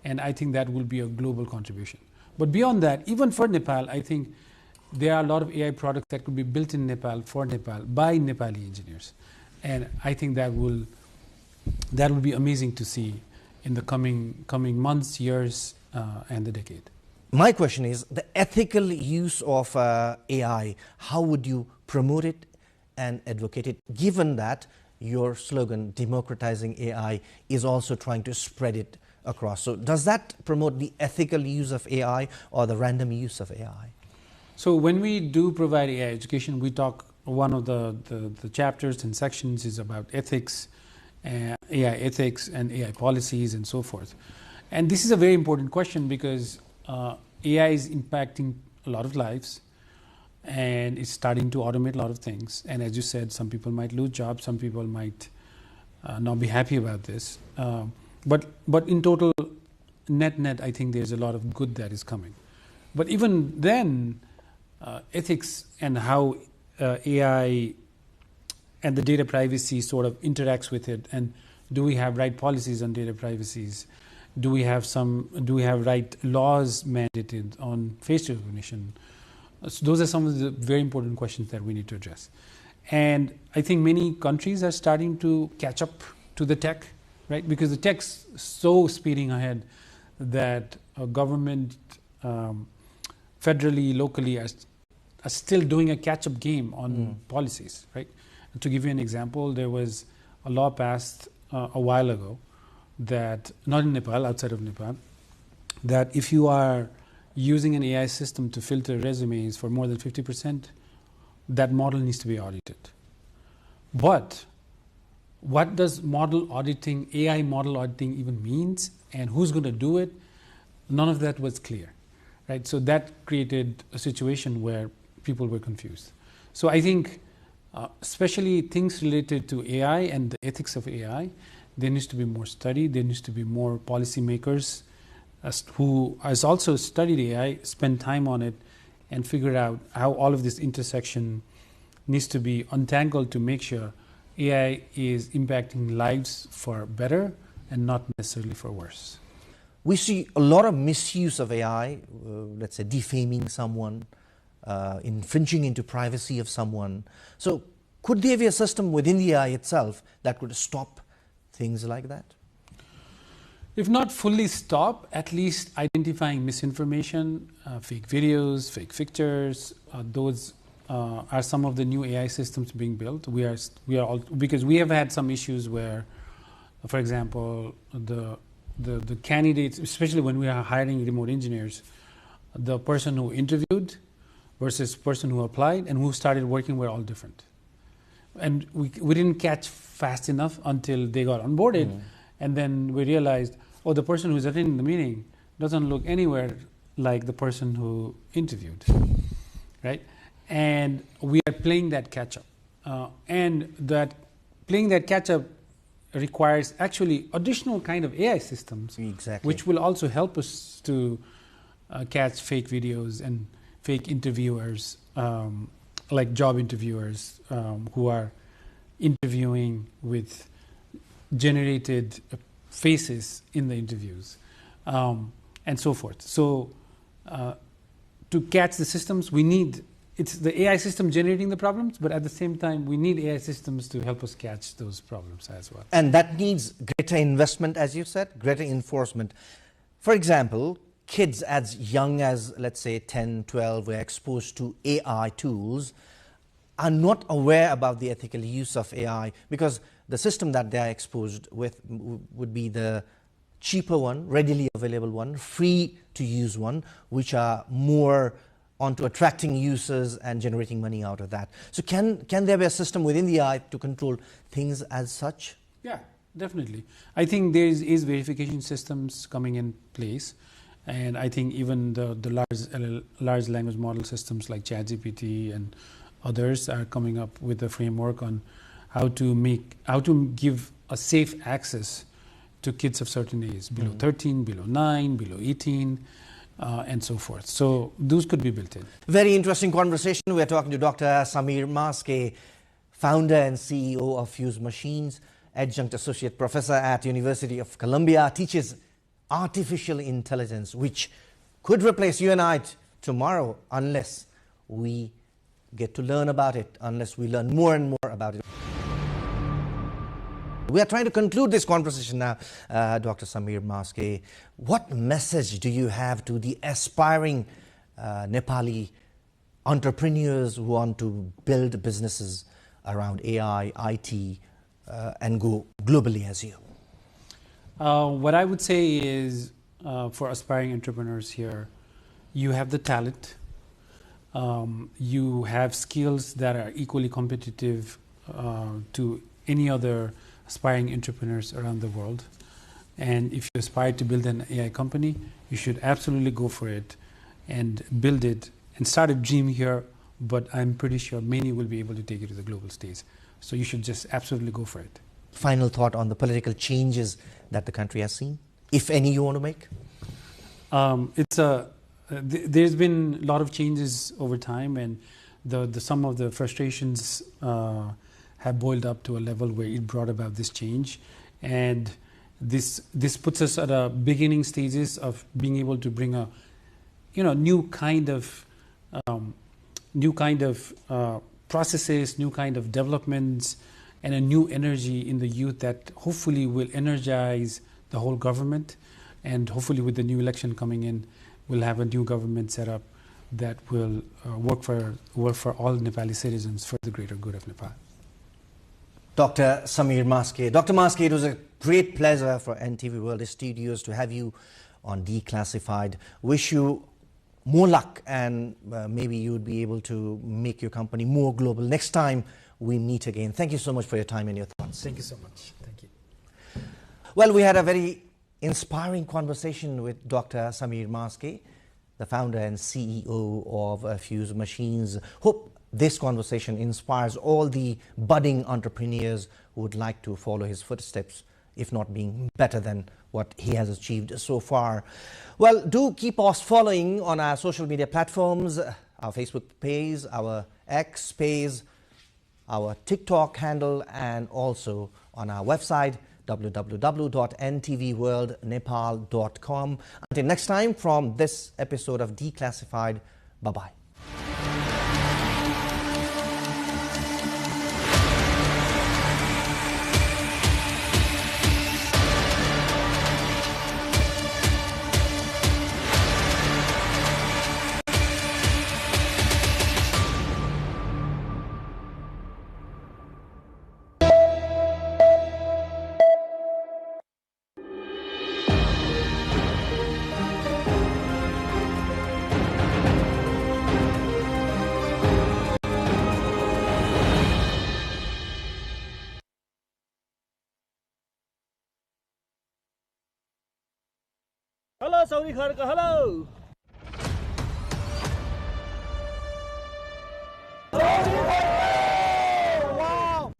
And I think that will be a global contribution. But beyond that, even for Nepal, I think there are a lot of AI products that could be built in Nepal for Nepal by Nepali engineers. And I think that will be amazing to see in the coming months, years, and the decade. My question is, the ethical use of AI, how would you promote it and advocate it, given that your slogan, democratizing AI, is also trying to spread it across? So does that promote the ethical use of AI or the random use of AI? So when we do provide AI education, we talk, one of the chapters and sections is about ethics, AI ethics and AI policies and so forth. And this is a very important question because AI is impacting a lot of lives and it's starting to automate a lot of things. And as you said, some people might lose jobs, some people might not be happy about this. But in total, net, I think there's a lot of good that is coming. But even then, ethics and how AI and the data privacy sort of interacts with it, and do we have right policies on data privacies? Do we have right laws mandated on face recognition? So those are some of the very important questions that we need to address. And I think many countries are starting to catch up to the tech, right? Because the tech's so speeding ahead that government, federally, locally, are still doing a catch-up game on policies, right? And to give you an example, there was a law passed a while ago that, not in Nepal, outside of Nepal, that if you are using an AI system to filter resumes for more than 50%, that model needs to be audited. But what does AI model auditing even means, and who's going to do it? None of that was clear, right? So that created a situation where people were confused. So I think, especially things related to AI and the ethics of AI, there needs to be more study. There needs to be more policymakers who has also studied AI, spend time on it, and figure out how all of this intersection needs to be untangled to make sure AI is impacting lives for better and not necessarily for worse. We see a lot of misuse of AI, let's say defaming someone, infringing into privacy of someone. So could there be a system within the AI itself that could stop things like that? If not fully stop, at least identifying misinformation, fake videos, fake pictures, those are some of the new AI systems being built. We are all, because we have had some issues where, for example, the candidates, especially when we are hiring remote engineers, the person who interviewed versus person who applied and who started working were all different. And we didn't catch fast enough until they got onboarded. And then we realized, oh, the person who's attending the meeting doesn't look anywhere like the person who interviewed, right? And we are playing that catch-up. And that playing that catch-up requires actually additional kind of AI systems, which will also help us to catch fake videos and fake interviewers, like job interviewers who are interviewing with generated faces in the interviews, and so forth. So to catch the systems, we need, it's the AI system generating the problems, but at the same time, we need AI systems to help us catch those problems as well. And that needs greater investment, as you said, greater enforcement. For example, kids as young as, let's say, 10, 12, were exposed to AI tools, are not aware about the ethical use of AI, because the system that they are exposed with would be the cheaper one, readily available one, free to use one, which are more onto attracting users and generating money out of that. So can there be a system within the AI to control things as such? Yeah, definitely. I think there is verification systems coming in place, and I think even the large language model systems like ChatGPT and others are coming up with a framework on how to give a safe access to kids of certain ages, below 13, below 9, below 18, and so forth. So those could be built in. Very interesting conversation. We're talking to Dr. Samir Maske, founder and CEO of Fuse Machines, adjunct associate professor at University of Columbia, teaches artificial intelligence, which could replace you and I tomorrow unless we get to learn about it, unless we learn more and more about it. We are trying to conclude this conversation now. Dr. Samir Maske, what message do you have to the aspiring Nepali entrepreneurs who want to build businesses around AI, IT, and go globally as you? What I would say is, for aspiring entrepreneurs here, you have the talent, you have skills that are equally competitive to any other aspiring entrepreneurs around the world. And if you aspire to build an AI company, you should absolutely go for it and build it and start a dream here, but I'm pretty sure many will be able to take it to the global stage. So you should just absolutely go for it. Final thought on the political changes that the country has seen, if any you want to make? There's been a lot of changes over time, and some of the frustrations have boiled up to a level where it brought about this change, and this puts us at a beginning stages of being able to bring a new kind of processes, new kind of developments, and a new energy in the youth that hopefully will energize the whole government, and hopefully with the new election coming in, we'll have a new government set up that will work for all Nepali citizens for the greater good of Nepal. Dr. Samir Maske. Dr. Maske, it was a great pleasure for NTV World Studios to have you on Declassified. Wish you more luck, and maybe you would be able to make your company more global next time we meet again. Thank you so much for your time and your thoughts. Thank you so much. Thank you. Well, we had a very inspiring conversation with Dr. Samir Maske, the founder and CEO of Fuse Machines. Hope this conversation inspires all the budding entrepreneurs who would like to follow his footsteps, if not being better than what he has achieved so far. Well, do keep us following on our social media platforms, our Facebook page, our X page, our TikTok handle, and also on our website, www.ntvworldnepal.com. Until next time, from this episode of Declassified, bye-bye. Hello, Saudi Kharka, hello! Wow!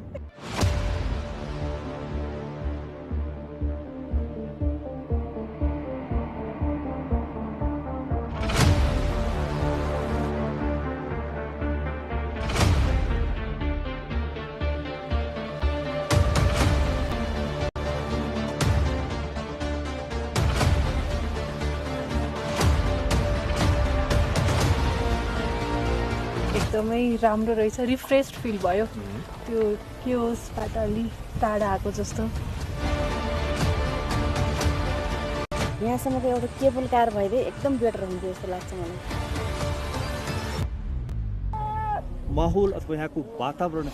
एकदमै राम्रो रहेछ refreshed fill भयो त्यो क्योसबाट अलि टाढा आएको जस्तो यहाँसम्मको एउटा केबल कार भइदिए एकदम बेटर हुन्थ्यो जस्तो लाग्छ मलाई माहौल अथवा यहाँको वातावरण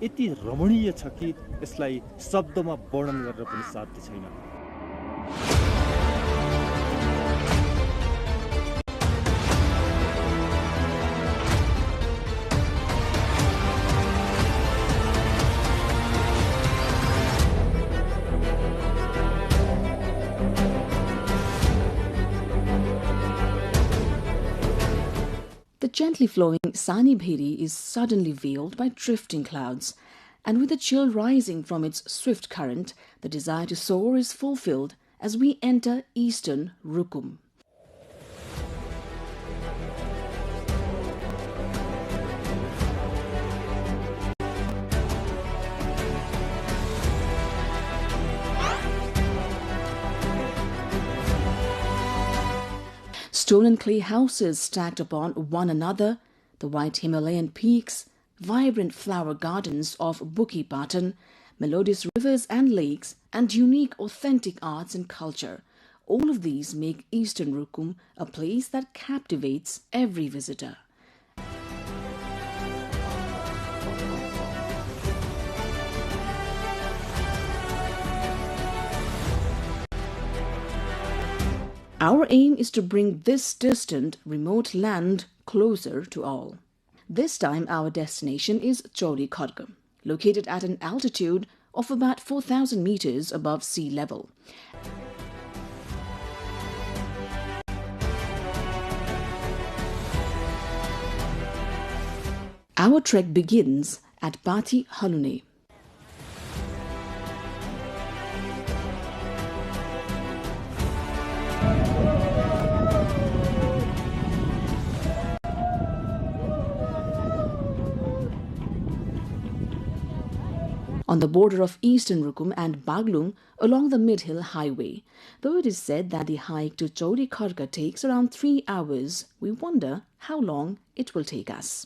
यति रमणीय छ कि यसलाई शब्दमा वर्णन गर्न पनि साध्य छैन The gently flowing Sani Bheri is suddenly veiled by drifting clouds, and with a chill rising from its swift current, the desire to soar is fulfilled as we enter eastern Rukum. Stone and clay houses stacked upon one another, the white Himalayan peaks, vibrant flower gardens of Bukhi Patan, melodious rivers and lakes, and unique authentic arts and culture. All of these make Eastern Rukum a place that captivates every visitor. Our aim is to bring this distant, remote land closer to all. This time our destination is Chauri Kharga, located at an altitude of about 4,000 meters above sea level. Our trek begins at Pati Halune. On the border of Eastern Rukum and Baglung along the Mid-Hill Highway. Though it is said that the hike to Chauri Kharga takes around 3 hours, we wonder how long it will take us.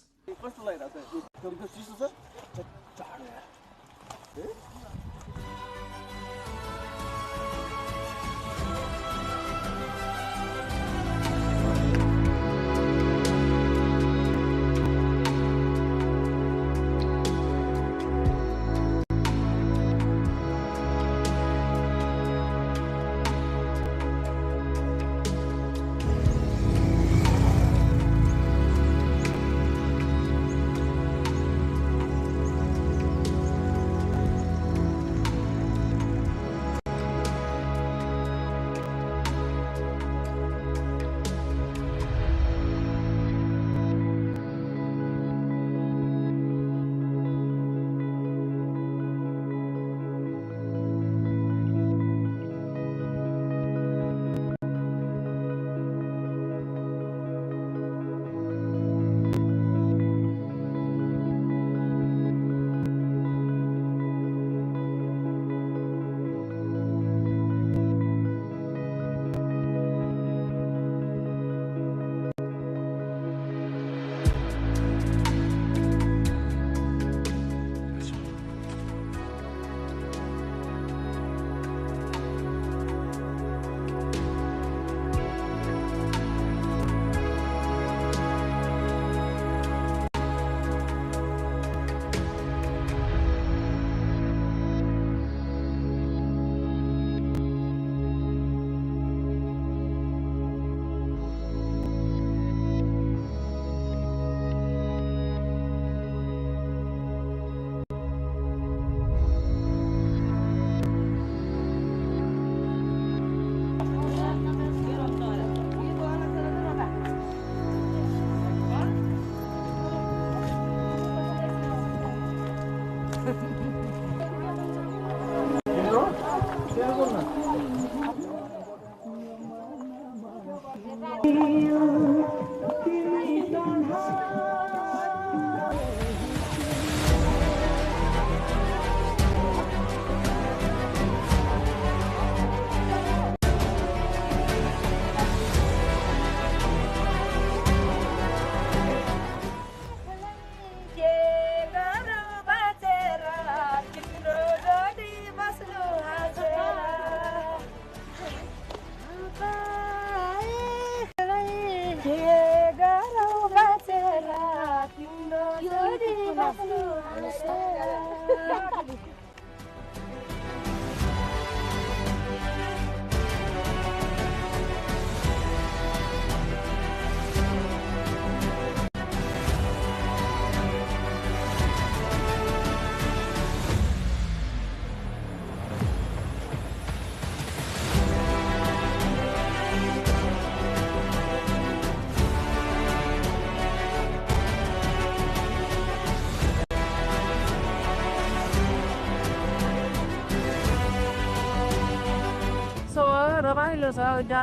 रमाइलो छ डाँडा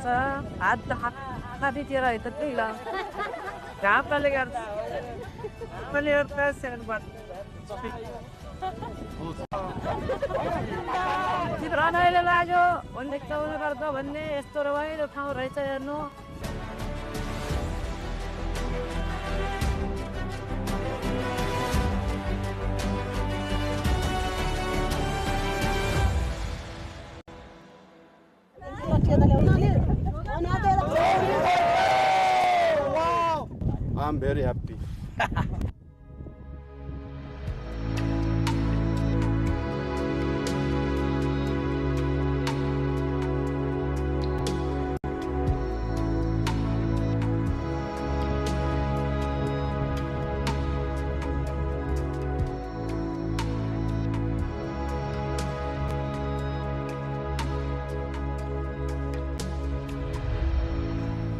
छ हात हातीतिर है त त्यही ल घामले गर्दा मैले एउटा सेकेन्ड बात रमाइलो लाग्यो भन्ने चौध गर्दा भन्ने यस्तो रमाइलो ठाउँ रहेछ हेर्नु Wow! I'm very happy.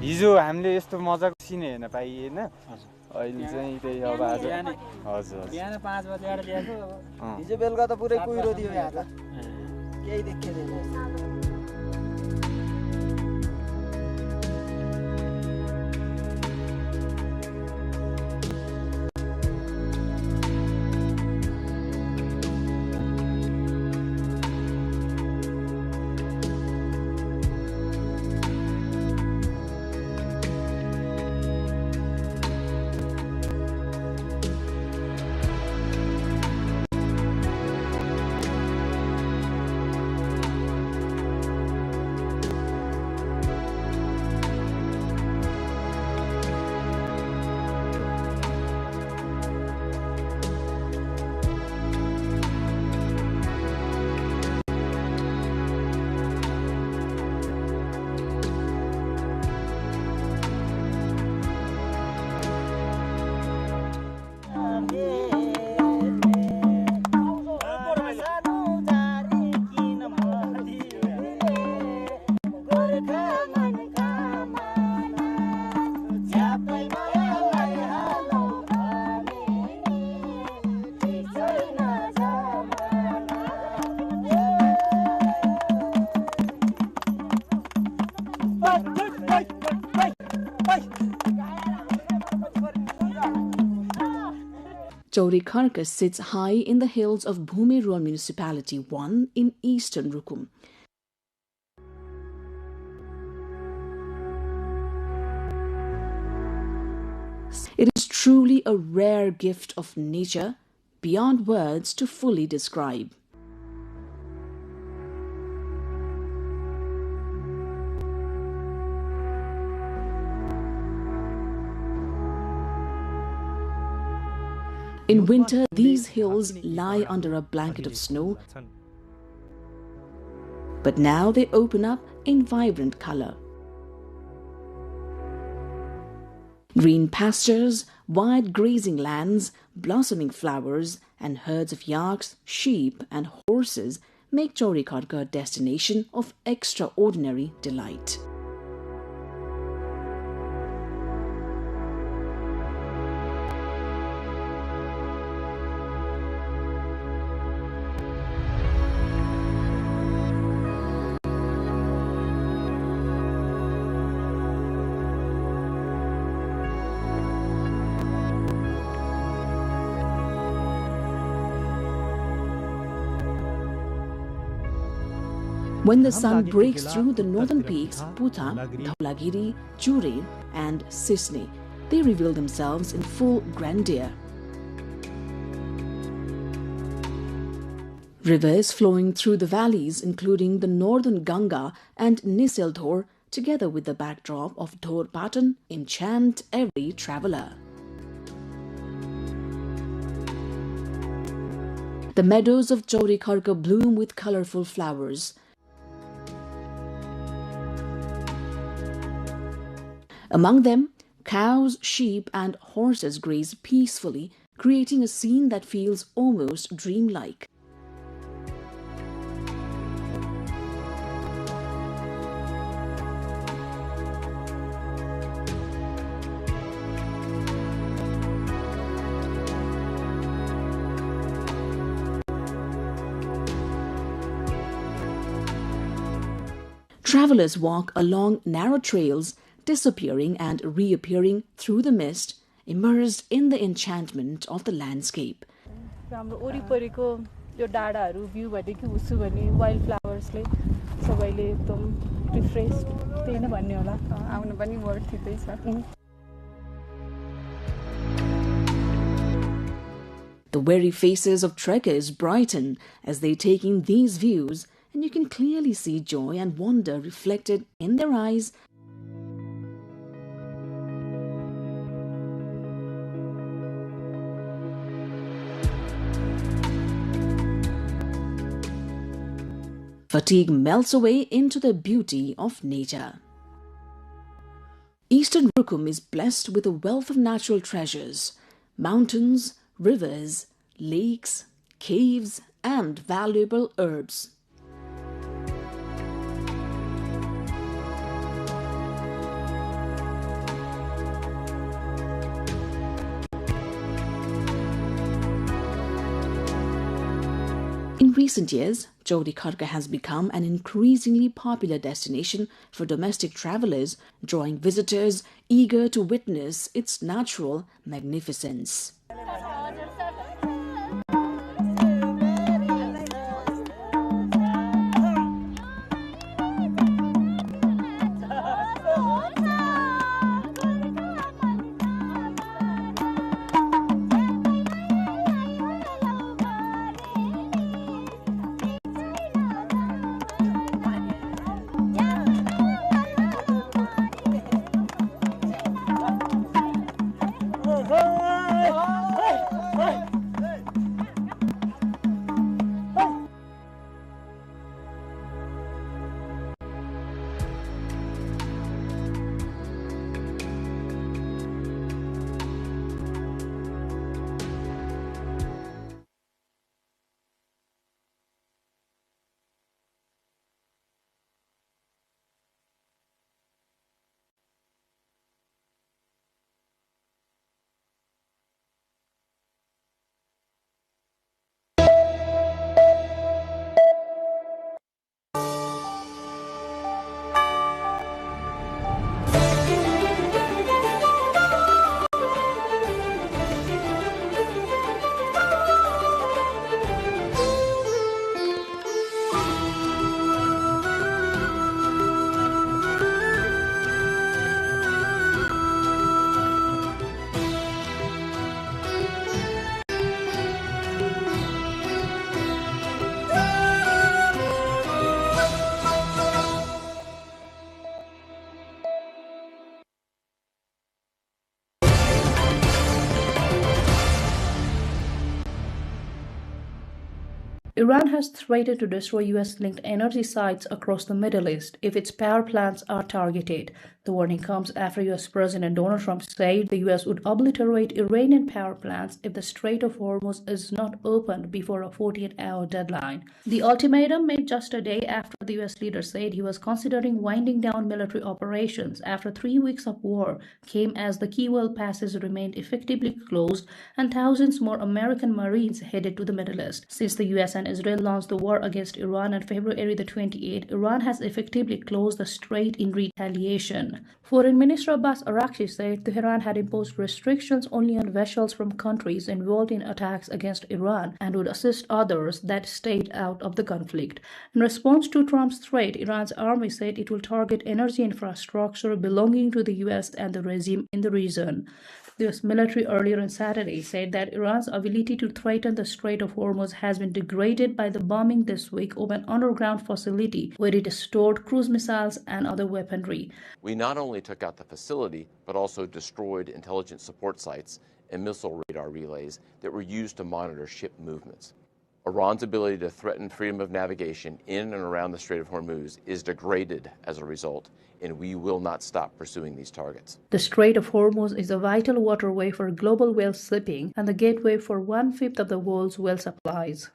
हिजो हामीले यस्तो मजाको सिन हेर्न पाइएन अहिले चाहिँ त्यही अब आज हजुर बिहान 5 बजेर ल्याएको हिजो बेलुका त पुरै कुहिरो दियो यहाँ त केही देखिँदैन Chauri Kharka sits high in the hills of Bhume Rural Municipality 1 in eastern Rukum. It is truly a rare gift of nature, beyond words to fully describe. In winter, these hills lie under a blanket of snow, but now they open up in vibrant color. Green pastures, wide grazing lands, blossoming flowers, and herds of yaks, sheep, and horses make Chauri Kharka a destination of extraordinary delight. When the sun breaks through the northern peaks, Puta, Dhaulagiri, Chure, and Sisne, they reveal themselves in full grandeur. Rivers flowing through the valleys, including the northern Ganga and Niseldhor, together with the backdrop of Dhor Patan, enchant every traveller. The meadows of Chauri Kharka bloom with colourful flowers. Among them, cows, sheep, and horses graze peacefully, creating a scene that feels almost dreamlike. Travelers walk along narrow trails, disappearing and reappearing through the mist, immersed in the enchantment of the landscape. हाम्रो वरिपरिको यो डाँडाहरू view भनेको उसु भने wild फ्लावर्सले सबैले एकदम refresh त्यही नै भन्ने होला आउनु पनि वर्थ इटै छ The weary faces of trekkers brighten as they take in these views, and you can clearly see joy and wonder reflected in their eyes. Fatigue melts away into the beauty of nature. Eastern Rukum is blessed with a wealth of natural treasures, mountains, rivers, lakes, caves, and valuable herbs. In recent years, Chaudhry Kharga has become an increasingly popular destination for domestic travelers, drawing visitors eager to witness its natural magnificence. Iran has threatened to destroy US-linked energy sites across the Middle East if its power plants are targeted. The warning comes after US President Donald Trump said the US would obliterate Iranian power plants if the Strait of Hormuz is not opened before a 48-hour deadline. The ultimatum made just a day after the US leader said he was considering winding down military operations after 3 weeks of war came as the Kewell passes remained effectively closed and thousands more American Marines headed to the Middle East. Since the US and Israel launched the war against Iran on February the 28th, Iran has effectively closed the strait in retaliation. Foreign Minister Abbas Araghchi said Tehran had imposed restrictions only on vessels from countries involved in attacks against Iran and would assist others that stayed out of the conflict. In response to Trump's threat, Iran's army said it will target energy infrastructure belonging to the US and the regime in the region. The US military earlier on Saturday said that Iran's ability to threaten the Strait of Hormuz has been degraded by the bombing this week of an underground facility where it stored cruise missiles and other weaponry. We not only took out the facility, but also destroyed intelligence support sites and missile radar relays that were used to monitor ship movements. Iran's ability to threaten freedom of navigation in and around the Strait of Hormuz is degraded as a result, and we will not stop pursuing these targets. The Strait of Hormuz is a vital waterway for global whale shipping and the gateway for 1/5 of the world's whale supplies.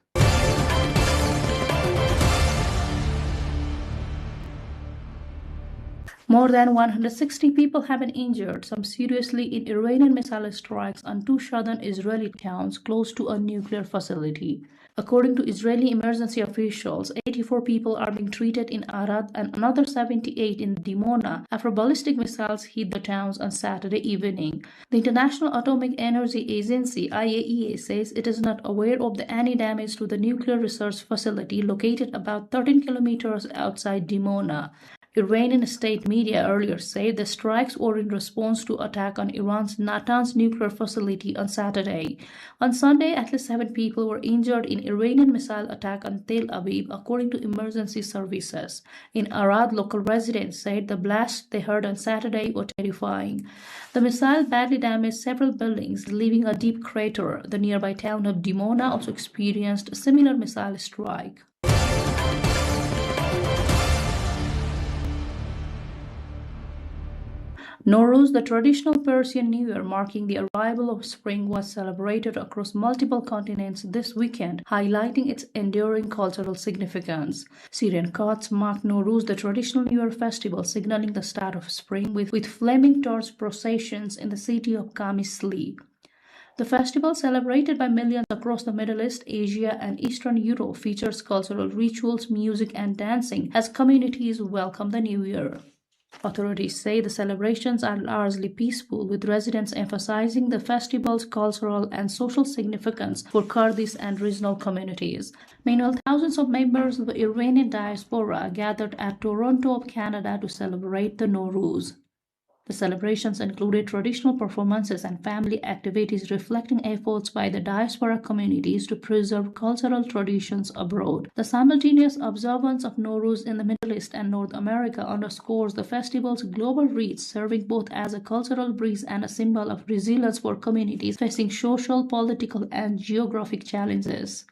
More than 160 people have been injured, some seriously, in Iranian missile strikes on two southern Israeli towns close to a nuclear facility. According to Israeli emergency officials, 84 people are being treated in Arad and another 78 in Dimona after ballistic missiles hit the towns on Saturday evening. The International Atomic Energy Agency (IAEA) says it is not aware of any damage to the nuclear research facility located about 13 kilometers outside Dimona. Iranian state media earlier said the strikes were in response to attack on Iran's Natanz nuclear facility on Saturday. On Sunday, at least 7 people were injured in Iranian missile attack on Tel Aviv, according to emergency services. In Arad, local residents said the blasts they heard on Saturday were terrifying. The missile badly damaged several buildings, leaving a deep crater. The nearby town of Dimona also experienced a similar missile strike. Nowruz, the traditional Persian New Year marking the arrival of spring, was celebrated across multiple continents this weekend, highlighting its enduring cultural significance. Syrian Copts marked Nowruz, the traditional New Year festival, signaling the start of spring with flaming torch processions in the city of Qamisli. The festival, celebrated by millions across the Middle East, Asia, and Eastern Europe, features cultural rituals, music, and dancing as communities welcome the new year. Authorities say the celebrations are largely peaceful, with residents emphasizing the festival's cultural and social significance for Kurdish and regional communities. Meanwhile, thousands of members of the Iranian diaspora gathered at Toronto of Canada to celebrate the Nowruz. The celebrations included traditional performances and family activities reflecting efforts by the diaspora communities to preserve cultural traditions abroad. The simultaneous observance of Nowruz in the Middle East and North America underscores the festival's global reach, serving both as a cultural breeze and a symbol of resilience for communities facing social, political, and geographic challenges.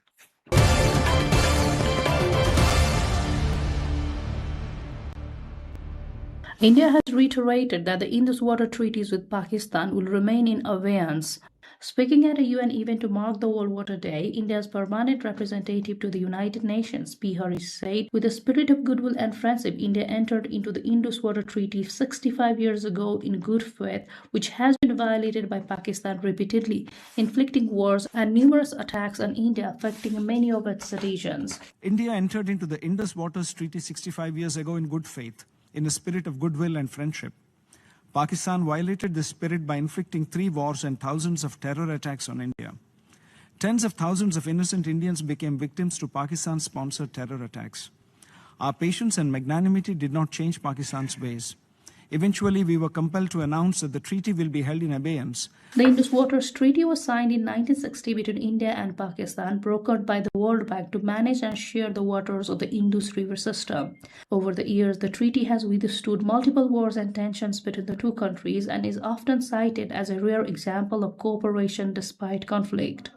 India has reiterated that the Indus Water treaties with Pakistan will remain in abeyance. Speaking at a UN event to mark the World Water Day, India's permanent representative to the United Nations, P. Harish, said, with a spirit of goodwill and friendship, India entered into the Indus Water Treaty 65 years ago in good faith, which has been violated by Pakistan repeatedly, inflicting wars and numerous attacks on India, affecting many of its citizens. India entered into the Indus Waters Treaty 65 years ago in good faith, in a spirit of goodwill and friendship. Pakistan violated this spirit by inflicting 3 wars and thousands of terror attacks on India. Tens of thousands of innocent Indians became victims to Pakistan-sponsored terror attacks. Our patience and magnanimity did not change Pakistan's ways. Eventually, we were compelled to announce that the treaty will be held in abeyance. The Indus Waters Treaty was signed in 1960 between India and Pakistan, brokered by the World Bank to manage and share the waters of the Indus River system. Over the years, the treaty has withstood multiple wars and tensions between the two countries and is often cited as a rare example of cooperation despite conflict.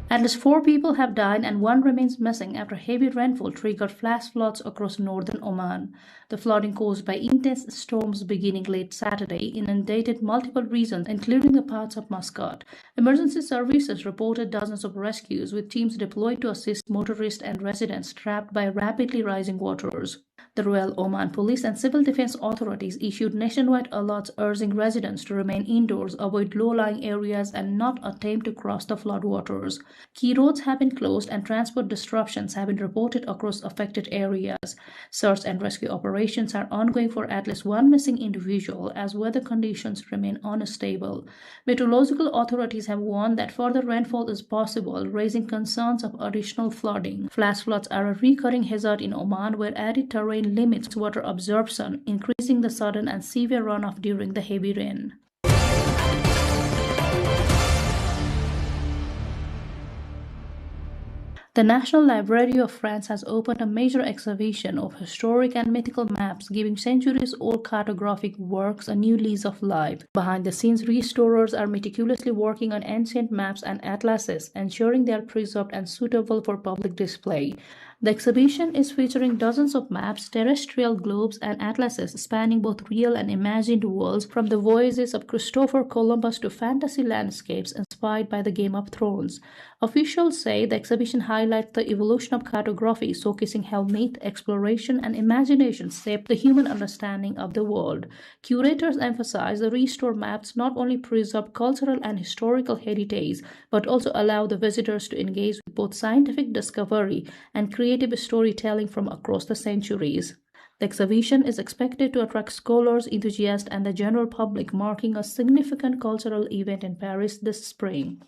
At least 4 people have died and 1 remains missing after heavy rainfall triggered flash floods across northern Oman. The flooding caused by intense storms beginning late Saturday inundated multiple regions, including the parts of Muscat. Emergency services reported dozens of rescues, with teams deployed to assist motorists and residents trapped by rapidly rising waters. The Royal Oman Police and Civil Defense authorities issued nationwide alerts urging residents to remain indoors, avoid low-lying areas, and not attempt to cross the floodwaters. Key roads have been closed and transport disruptions have been reported across affected areas. Search and rescue operations are ongoing for at least 1 missing individual as weather conditions remain unstable. Meteorological authorities have warned that further rainfall is possible, raising concerns of additional flooding. Flash floods are a recurring hazard in Oman, where arid terrain limits water absorption, increasing the sudden and severe runoff during the heavy rain. The National Library of France has opened a major exhibition of historic and mythical maps, giving centuries-old cartographic works a new lease of life. Behind the scenes, restorers are meticulously working on ancient maps and atlases, ensuring they are preserved and suitable for public display. The exhibition is featuring dozens of maps, terrestrial globes, and atlases spanning both real and imagined worlds, from the voyages of Christopher Columbus to fantasy landscapes inspired by the Game of Thrones. Officials say the exhibition highlights the evolution of cartography, showcasing how myth, exploration, and imagination shaped the human understanding of the world. Curators emphasize the restored maps not only preserve cultural and historical heritage, but also allow the visitors to engage with both scientific discovery and creative storytelling from across the centuries. The exhibition is expected to attract scholars, enthusiasts, and the general public, marking a significant cultural event in Paris this spring.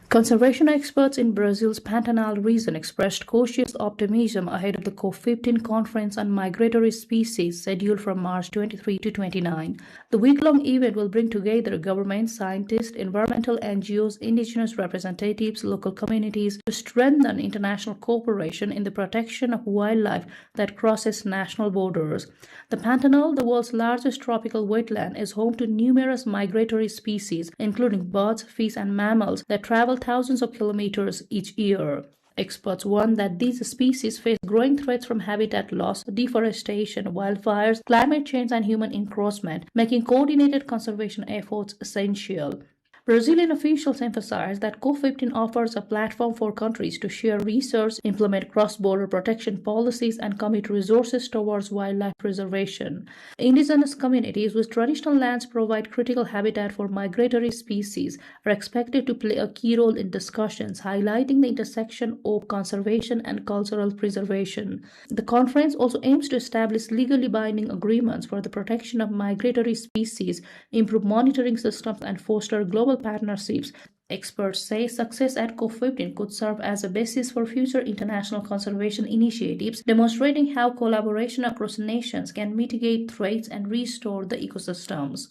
Conservation experts in Brazil's Pantanal region expressed cautious optimism ahead of the COP15 conference on migratory species scheduled from March 23 to 29. The week-long event will bring together governments, scientists, environmental NGOs, indigenous representatives, local communities to strengthen international cooperation in the protection of wildlife that crosses national borders. The Pantanal, the world's largest tropical wetland, is home to numerous migratory species, including birds, fish, and mammals that travel thousands of kilometers each year. Experts warn that these species face growing threats from habitat loss, deforestation, wildfires, climate change, and human encroachment, making coordinated conservation efforts essential. Brazilian officials emphasize that COP15 offers a platform for countries to share research, implement cross-border protection policies, and commit resources towards wildlife preservation. Indigenous communities whose traditional lands provide critical habitat for migratory species are expected to play a key role in discussions, highlighting the intersection of conservation and cultural preservation. The conference also aims to establish legally binding agreements for the protection of migratory species, improve monitoring systems, and foster global partnerships. Experts say success at COP15 could serve as a basis for future international conservation initiatives, demonstrating how collaboration across nations can mitigate threats and restore the ecosystems.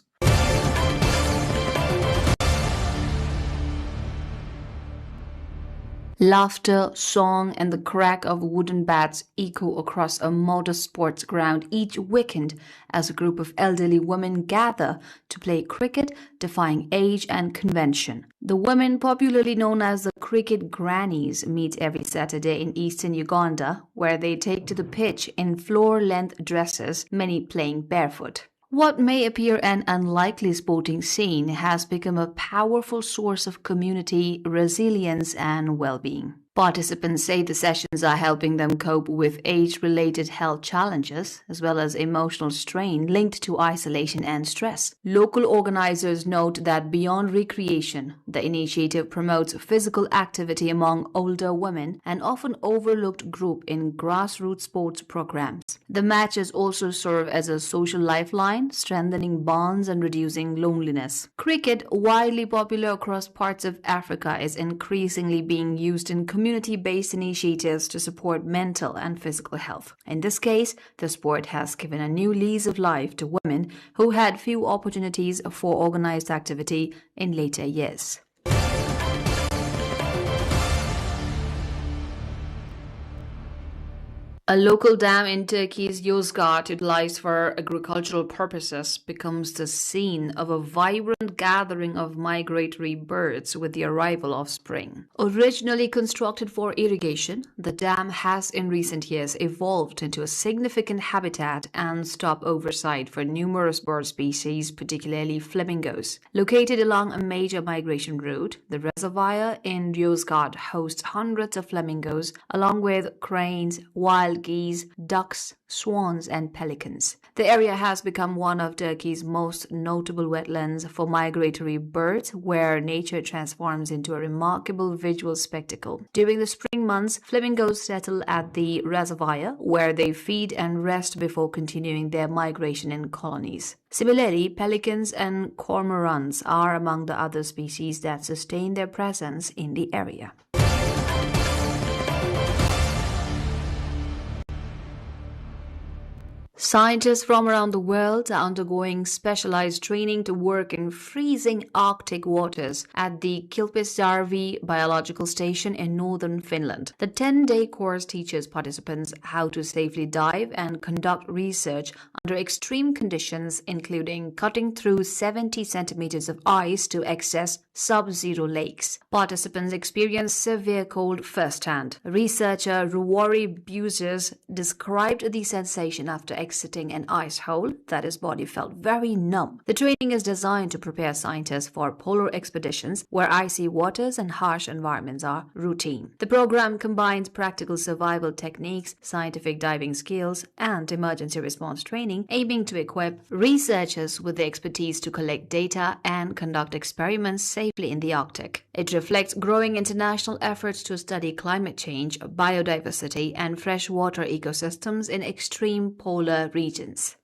Laughter, song, and the crack of wooden bats echo across a modest sports ground each weekend as a group of elderly women gather to play cricket, defying age and convention. The women, popularly known as the cricket grannies, meet every Saturday in eastern Uganda, where they take to the pitch in floor-length dresses, many playing barefoot. What may appear an unlikely sporting scene has become a powerful source of community resilience and well-being. Participants say the sessions are helping them cope with age-related health challenges as well as emotional strain linked to isolation and stress. Local organizers note that beyond recreation, the initiative promotes physical activity among older women, an often overlooked group in grassroots sports programs. The matches also serve as a social lifeline, strengthening bonds and reducing loneliness. Cricket, widely popular across parts of Africa, is increasingly being used in community-based initiatives to support mental and physical health. In this case, the sport has given a new lease of life to women who had few opportunities for organized activity in later years. A local dam in Turkey's Yozgat, utilized for agricultural purposes, becomes the scene of a vibrant gathering of migratory birds with the arrival of spring. Originally constructed for irrigation, the dam has in recent years evolved into a significant habitat and stopover site for numerous bird species, particularly flamingos. Located along a major migration route, the reservoir in Yozgat hosts hundreds of flamingos, along with cranes, wild geese, ducks, swans, and pelicans. The area has become one of Turkey's most notable wetlands for migratory birds, where nature transforms into a remarkable visual spectacle. During the spring months, flamingos settle at the reservoir, where they feed and rest before continuing their migration in colonies. Similarly, pelicans and cormorants are among the other species that sustain their presence in the area. Scientists from around the world are undergoing specialized training to work in freezing Arctic waters at the Kilpisjärvi Biological Station in northern Finland. The 10-day course teaches participants how to safely dive and conduct research under extreme conditions, including cutting through 70 centimeters of ice to access sub-zero lakes. Participants experienced severe cold firsthand. Researcher Ruwari Buses described the sensation after exiting an ice hole that his body felt very numb. The training is designed to prepare scientists for polar expeditions where icy waters and harsh environments are routine. The program combines practical survival techniques, scientific diving skills, and emergency response training, aiming to equip researchers with the expertise to collect data and conduct experiments safely in the Arctic. It reflects growing international efforts to study climate change, biodiversity, and freshwater ecosystems in extreme polar regions.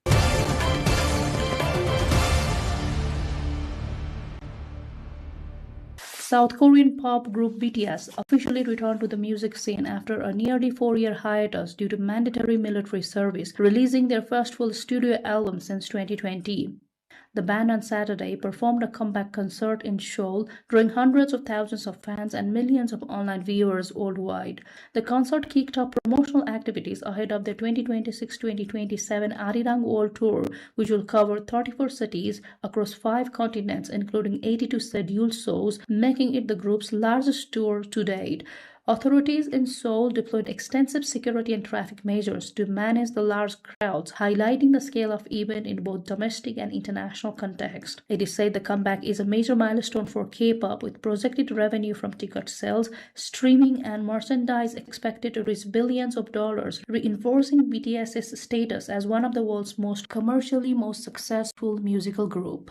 South Korean pop group BTS officially returned to the music scene after a nearly 4-year hiatus due to mandatory military service, releasing their first full studio album since 2020. The band on Saturday performed a comeback concert in Seoul, drawing hundreds of thousands of fans and millions of online viewers worldwide. The concert kicked off promotional activities ahead of their 2026-2027 Arirang World Tour, which will cover 34 cities across 5 continents, including 82 scheduled shows, making it the group's largest tour to date. Authorities in Seoul deployed extensive security and traffic measures to manage the large crowds, highlighting the scale of event in both domestic and international context. It is said the comeback is a major milestone for K-pop, with projected revenue from ticket sales, streaming, and merchandise expected to reach billions of dollars, reinforcing BTS's status as one of the world's commercially most successful musical group.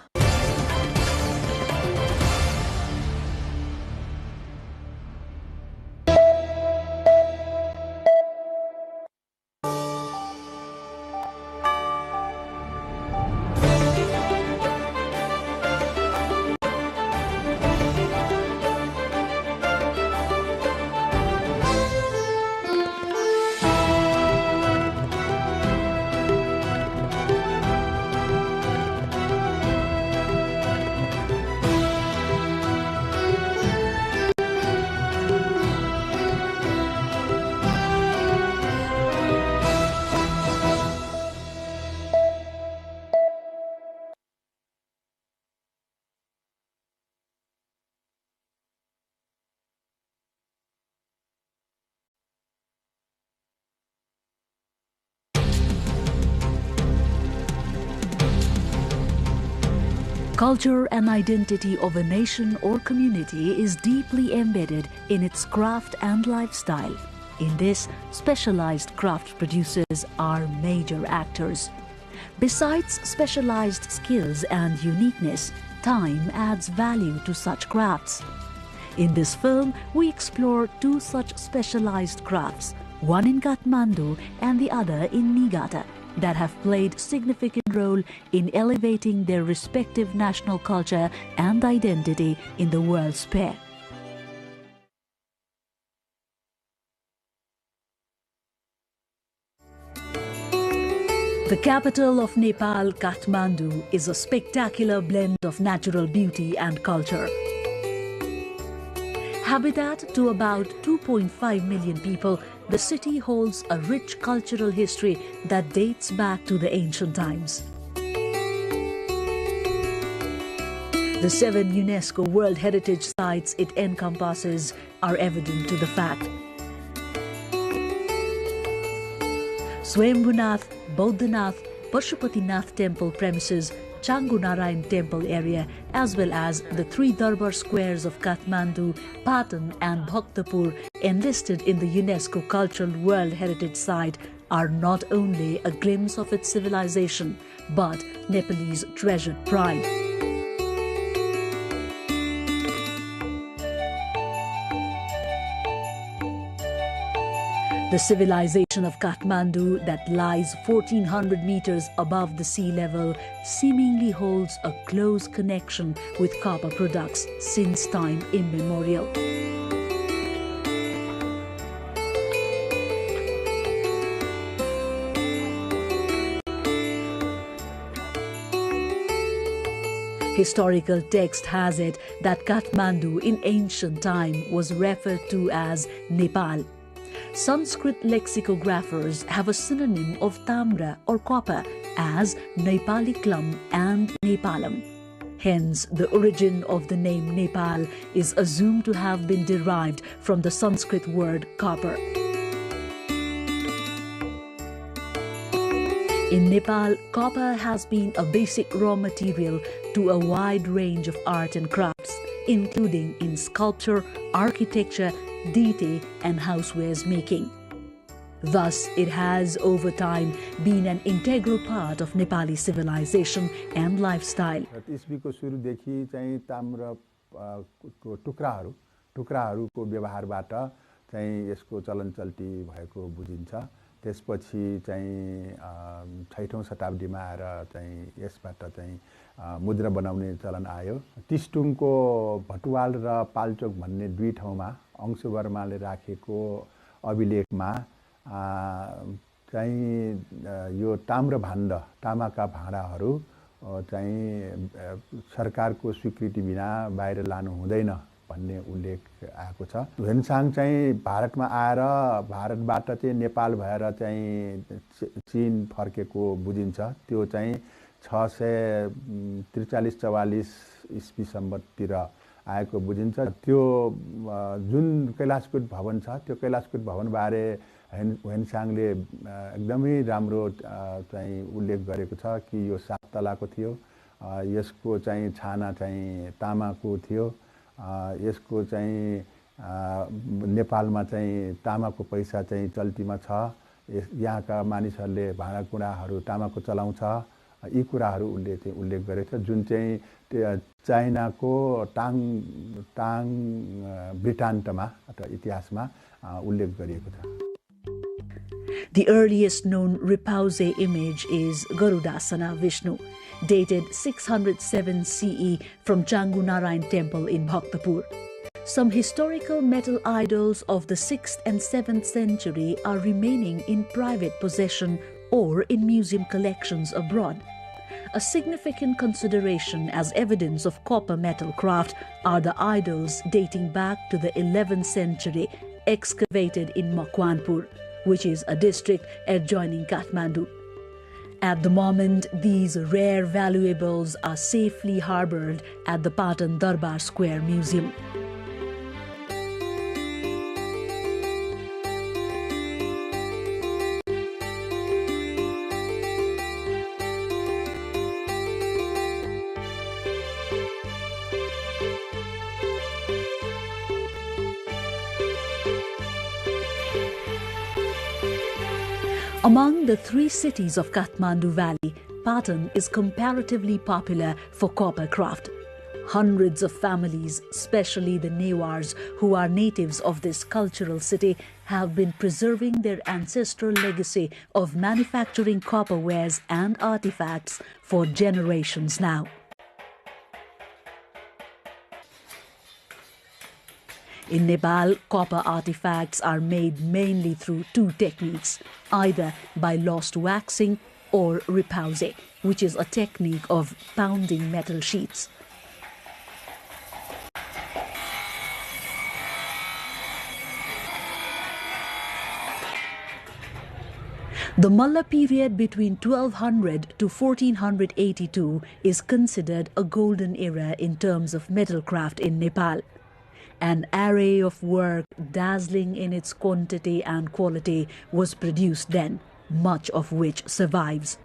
Culture and identity of a nation or community is deeply embedded in its craft and lifestyle. In this, specialized craft producers are major actors. Besides specialized skills and uniqueness, time adds value to such crafts. In this film, we explore 2 such specialized crafts, one in Kathmandu and the other in Niigata, that have played significant role in elevating their respective national culture and identity in the world's fair. The capital of Nepal, Kathmandu, is a spectacular blend of natural beauty and culture. Habitat to about 2.5 million people, the city holds a rich cultural history that dates back to the ancient times. The 7 UNESCO World Heritage Sites it encompasses are evident to the fact. Swayambhunath, Bodhanath, Pashupatinath temple premises, Changunarayan temple area, as well as the 3 Darbar squares of Kathmandu, Patan and Bhaktapur enlisted in the UNESCO Cultural World Heritage Site are not only a glimpse of its civilization, but Nepalese treasured pride. The civilization of Kathmandu, that lies 1400 meters above the sea level, seemingly holds a close connection with copper products since time immemorial. Historical text has it that Kathmandu in ancient time was referred to as Nepal. Sanskrit lexicographers have a synonym of tamra or copper as Nepali klum and Nepalam. Hence, the origin of the name Nepal is assumed to have been derived from the Sanskrit word copper. In Nepal, copper has been a basic raw material to a wide range of art and crafts, including in sculpture, architecture, dete, and housewares making. Thus, it has over time been an integral part of Nepali civilization and lifestyle. इस्वीको सुरुदेखि चाहिँ ताम्र को टुक्राहरूको व्यवहारबाट चाहिँ यसको चलनचल्ती भएको बुझिन्छ। त्यसपछि चाहिँ 6औं शताब्दीमा आएर चाहिँ यसबाट चाहिँ मुद्रा बनाउने चलन आयो। तिस्टुङको भटुवाल र पाल्चोक भन्ने दुई ठाउँमा अंशुवर्माले राखेको अभिलेखमा चाहिँ यो ताम्रभाण्ड तामाका भाँडाहरू चाहिँ सरकारको स्वीकृति बिना बाहिर लानु हुँदैन भन्ने उल्लेख आएको छ। ह्वेनसाङ चाहिँ भारतमा आएर भारतबाट चाहिँ नेपाल भएर चाहिँ चीन फर्केको बुझिन्छ। त्यो चाहिँ 643-44 ईस्वी सम्बततिर आएको बुझिन्छ। त्यो जुन कैलाशकूट भवन छ त्यो कैलाशकूट भवन बारे ह्वेनसाङले एकदमै राम्रो चाहिँ उल्लेख गरेको छ कि यो 7 तलाको थियो। यसको चाहिँ छाना चाहिँ तामाको थियो। यसको चाहिँ नेपालमा चाहिँ तामाको पैसा चाहिँ चल्तीमा छ। यहाँका मानिसहरूले भाँडाकुँडाहरू तामाको चलाउँछ। यी कुराहरू उल्लेख गरेको छ जुन चाहिँ चाइनाको टाङ वृत्तान्तमा अथवा इतिहासमा उल्लेख गरिएको छ। The earliest known Ripause image is Garudasana Vishnu, dated 607 CE from Changunarayan Temple in Bhaktapur. Some historical metal idols of the 6th and 7th century are remaining in private possession or in museum collections abroad. A significant consideration as evidence of copper metal craft are the idols dating back to the 11th century excavated in Makwanpur, which is a district adjoining Kathmandu. At the moment, these rare valuables are safely harbored at the Patan Darbar Square Museum. Among the 3 cities of Kathmandu Valley, Patan is comparatively popular for copper craft. Hundreds of families, especially the Newars, who are natives of this cultural city, have been preserving their ancestral legacy of manufacturing copperwares and artifacts for generations now. In Nepal, copper artifacts are made mainly through 2 techniques, either by lost waxing or ripause, which is a technique of pounding metal sheets. The Malla period between 1200 to 1482 is considered a golden era in terms of metalcraft in Nepal. An array of work dazzling in its quantity and quality was produced then, much of which survives.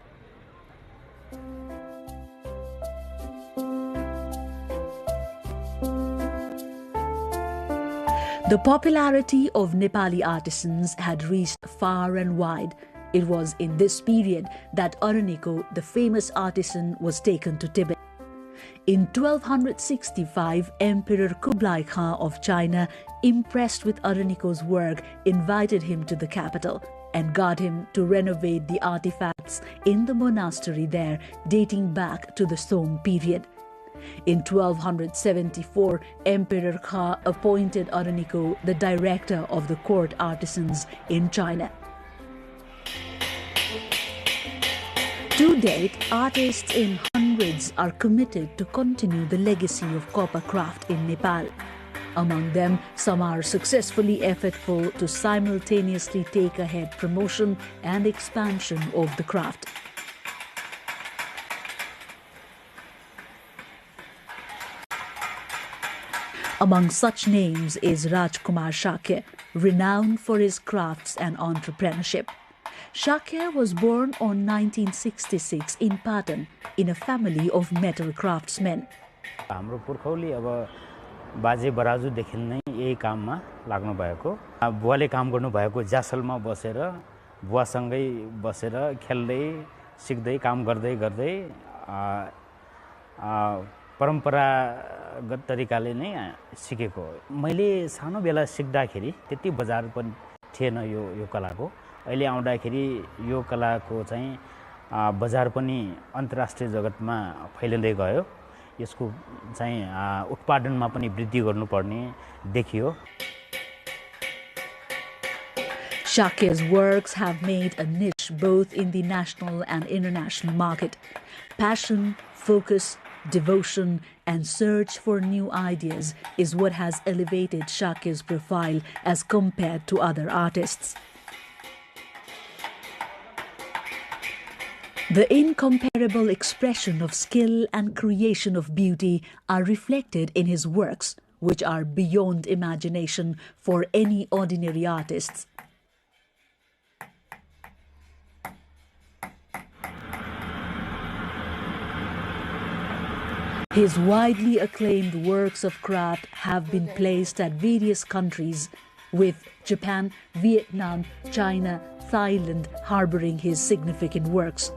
The popularity of Nepali artisans had reached far and wide. It was in this period that Araniko, the famous artisan, was taken to Tibet. In 1265, Emperor Kublai Khan of China, impressed with Araniko's work, invited him to the capital and got him to renovate the artifacts in the monastery there, dating back to the Song period. In 1274, Emperor Khan appointed Araniko the director of the court artisans in China. To date, artists in hundreds are committed to continue the legacy of copper craft in Nepal. Among them, some are successfully effortful to simultaneously take ahead promotion and expansion of the craft. Among such names is Rajkumar Shakya, renowned for his crafts and entrepreneurship. Shakya was born on 1966 in Patan in a family of metal craftsmen. हाम्रो पुर्खौली अब बाजे बराजुदेखि नै यही काममा लाग्नु भएको बुवाले काम गर्नु भएको जासलमा बसेर बुवासँगै बसेर खेल्दै सिक्दै काम गर्दै गर्दै परम्परागत तरिकाले नै सिकेको मैले सानो बेला सिक्दाखेरि त्यति बजार पनि थिएन यो कलाको अहिले आउँदाखेरि यो कलाको चाहिँ बजार पनि अन्तर्राष्ट्रिय जगतमा फैलिँदै गयो यसको चाहिँ उत्पादनमा पनि वृद्धि गर्नुपर्ने देखियो Shakya's works have made a niche both in the national and international market. Passion, focus, devotion and search for new ideas is what has elevated Shakya's profile as compared to other artists. The incomparable expression of skill and creation of beauty are reflected in his works, which are beyond imagination for any ordinary artists. His widely acclaimed works of craft have been placed at various countries, with Japan, Vietnam, China, Thailand harboring his significant works.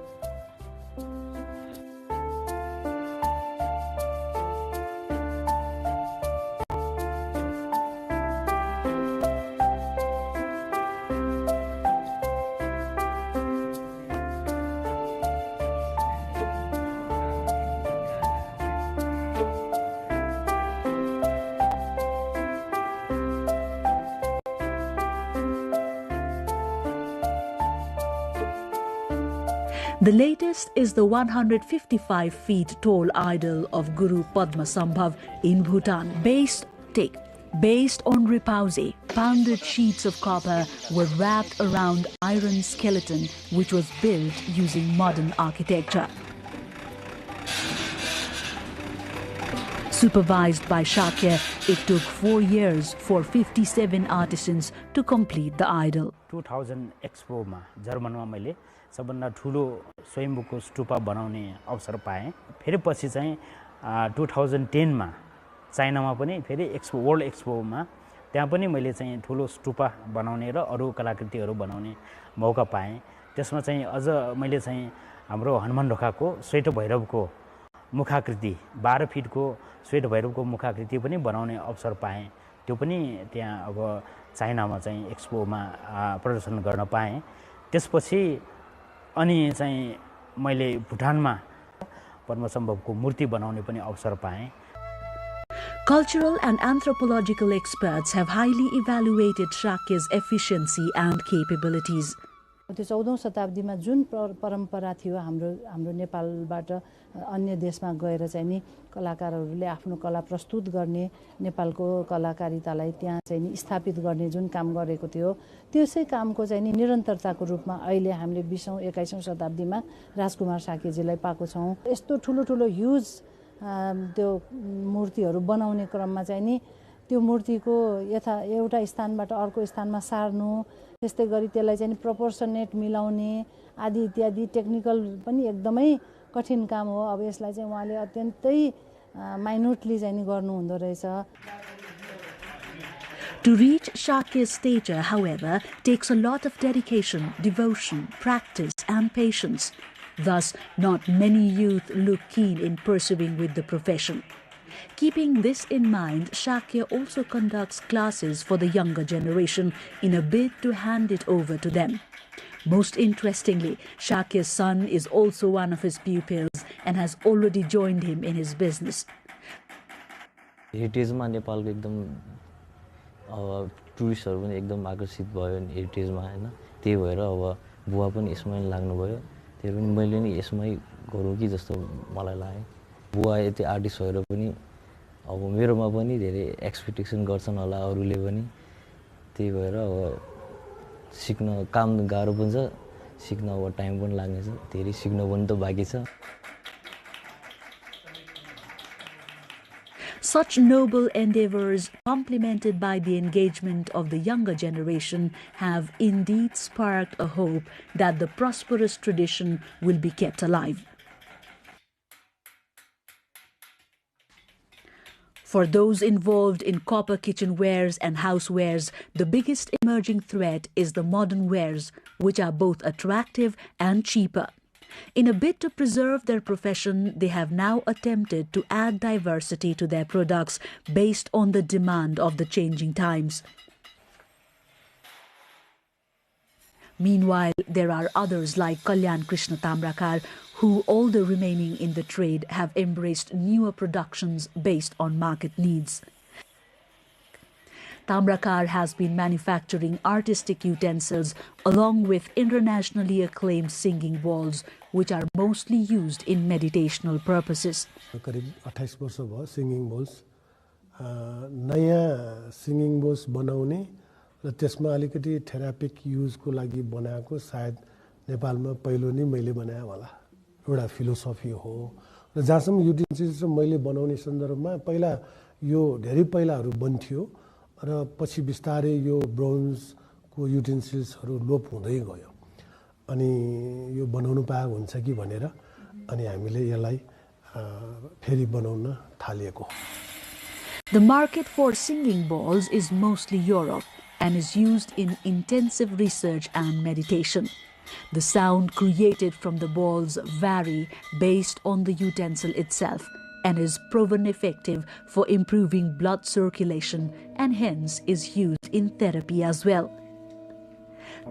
The latest is the 155 feet tall idol of Guru Padmasambhav in Bhutan. Based on ripausi, pounded sheets of copper were wrapped around iron skeleton which was built using modern architecture. Supervised by Shakya, it took 4 years for 57 artisans to complete the idol. 2000 Expo ma German ma मैले सबभन्दा ठुलो स्वयम्भूको स्तूपा बनाउने अवसर पाएँ फेरि पछि चाहिँ 2010 मा चाइनामा पनि फेरि वर्ल्ड एक्सपोमा त्यहाँ पनि मैले चाहिँ ठुलो स्तूपा बनाउने र अरु कलाकृतिहरू बनाउने मौका पाएँ त्यसमा चाहिँ अझ मैले चाहिँ हाम्रो हनुमान ढोकाको श्वेत भैरवको मुखाकृति 12 फिटको श्वेत भैरवको मुखाकृति पनि बनाउने अवसर पाएँ त्यो पनि त्यहाँ अब चाइनामा चाहिँ एक्सपोमा प्रदर्शन गर्न पाएँ त्यसपछि अनि चाहिँ मैले भुटानमा पद्मसम्भवको मूर्ति बनाउने पनि अवसर पाएँ Cultural and anthropological experts have highly evaluated Shakya's efficiency and capabilities. त्यो 14औं शताब्दीमा जुन परम्परा थियो हाम्रो नेपालबाट अन्य देशमा गएर चाहिँ नि कलाकारहरूले आफ्नो कला प्रस्तुत गर्ने नेपालको कलाकारितालाई त्यहाँ चाहिँ नि स्थापित गर्ने जुन काम गरेको थियो त्यसै कामको चाहिँ नि निरन्तरताको रूपमा अहिले हामीले 20औं 21औं शताब्दीमा राजकुमार शाक्यजीलाई पाएको छौं यस्तो ठुलो ठुलो ह्युज त्यो मूर्तिहरू बनाउने क्रममा चाहिँ नि त्यो मूर्तिको एउटा स्थानबाट अर्को स्थानमा सार्नु त्यस्तै गरी त्यसलाई चाहिँ प्रोपोर्सनेट मिलाउने आदि इत्यादि टेक्निकल पनि एकदमै कठिन काम हो अब यसलाई चाहिँ उहाँले अत्यन्तै माइन्युटली चाहिँ गर्नु हुँदो रहेछ To reach Shakya's stature, however, takes a lot of dedication, devotion, practice and patience. Thus, not many youth look keen in pursuing with the profession. Keeping this in mind, Shakya also conducts classes for the younger generation in a bid to hand it over to them. Most interestingly, Shakya's son is also one of his pupils and has already joined him in his business. हेरिटेजमा नेपालको एकदम टुरिस्टहरु पनि एकदम आकर्षित भयो हेरिटेजमा हैन त्यही भएर अब बुवा पनि यसमै लाग्नुभयो त्यही पनि मैले नि यसमै गरौँ कि जस्तो मलाई लाग्यो बुवा यति आर्टिस्ट भएर पनि अब मेरोमा पनि धेरै एक्सपेक्टेसन गर्छन् होला अरूले पनि त्यही भएर अब सिक्न काम गाह्रो पनि छ सिक्न अब टाइम पनि लाग्नेछ धेरै सिक्न पनि त बाँकी छ Such noble endeavors, complemented by the engagement of the younger generation, have indeed sparked a hope that the prosperous tradition will be kept alive. For those involved in copper kitchenwares and housewares, the biggest emerging threat is the modern wares, which are both attractive and cheaper. In a bid to preserve their profession, they have now attempted to add diversity to their products based on the demand of the changing times. Meanwhile, there are others like Kalyan Krishna Tamrakar, who, although remaining in the trade, have embraced newer productions based on market needs. Tamrakar has been manufacturing artistic utensils along with internationally acclaimed singing bowls, which are mostly used in meditational purposes. करीब 28 वर्ष भयो singing balls नयाँ singing balls बनाउने र त्यसमा अलिकति थेरापिक युजको लागि बनाएको सायद नेपालमा पहिलो नै मैले बनाए होला एउटा फिलोसफी हो र जहाँसम्म युटेन्सिल्स मैले बनाउने सन्दर्भमा पहिला यो धेरै पहिलाहरू बन्थ्यो र पछि बिस्तारै यो ब्रोन्जको युटेन्सिल्सहरू लोप हुँदै गयो अनि यो बनाउनु पाएको हुन्छ कि भनेर अनि हामीले यसलाई फेरि बनाउन थालिएको. The market for singing bowls is mostly Europe and is used in intensive research and meditation. The sound created from the balls vary based on the utensil itself and is proven effective for improving blood circulation and hence is used in therapy as well.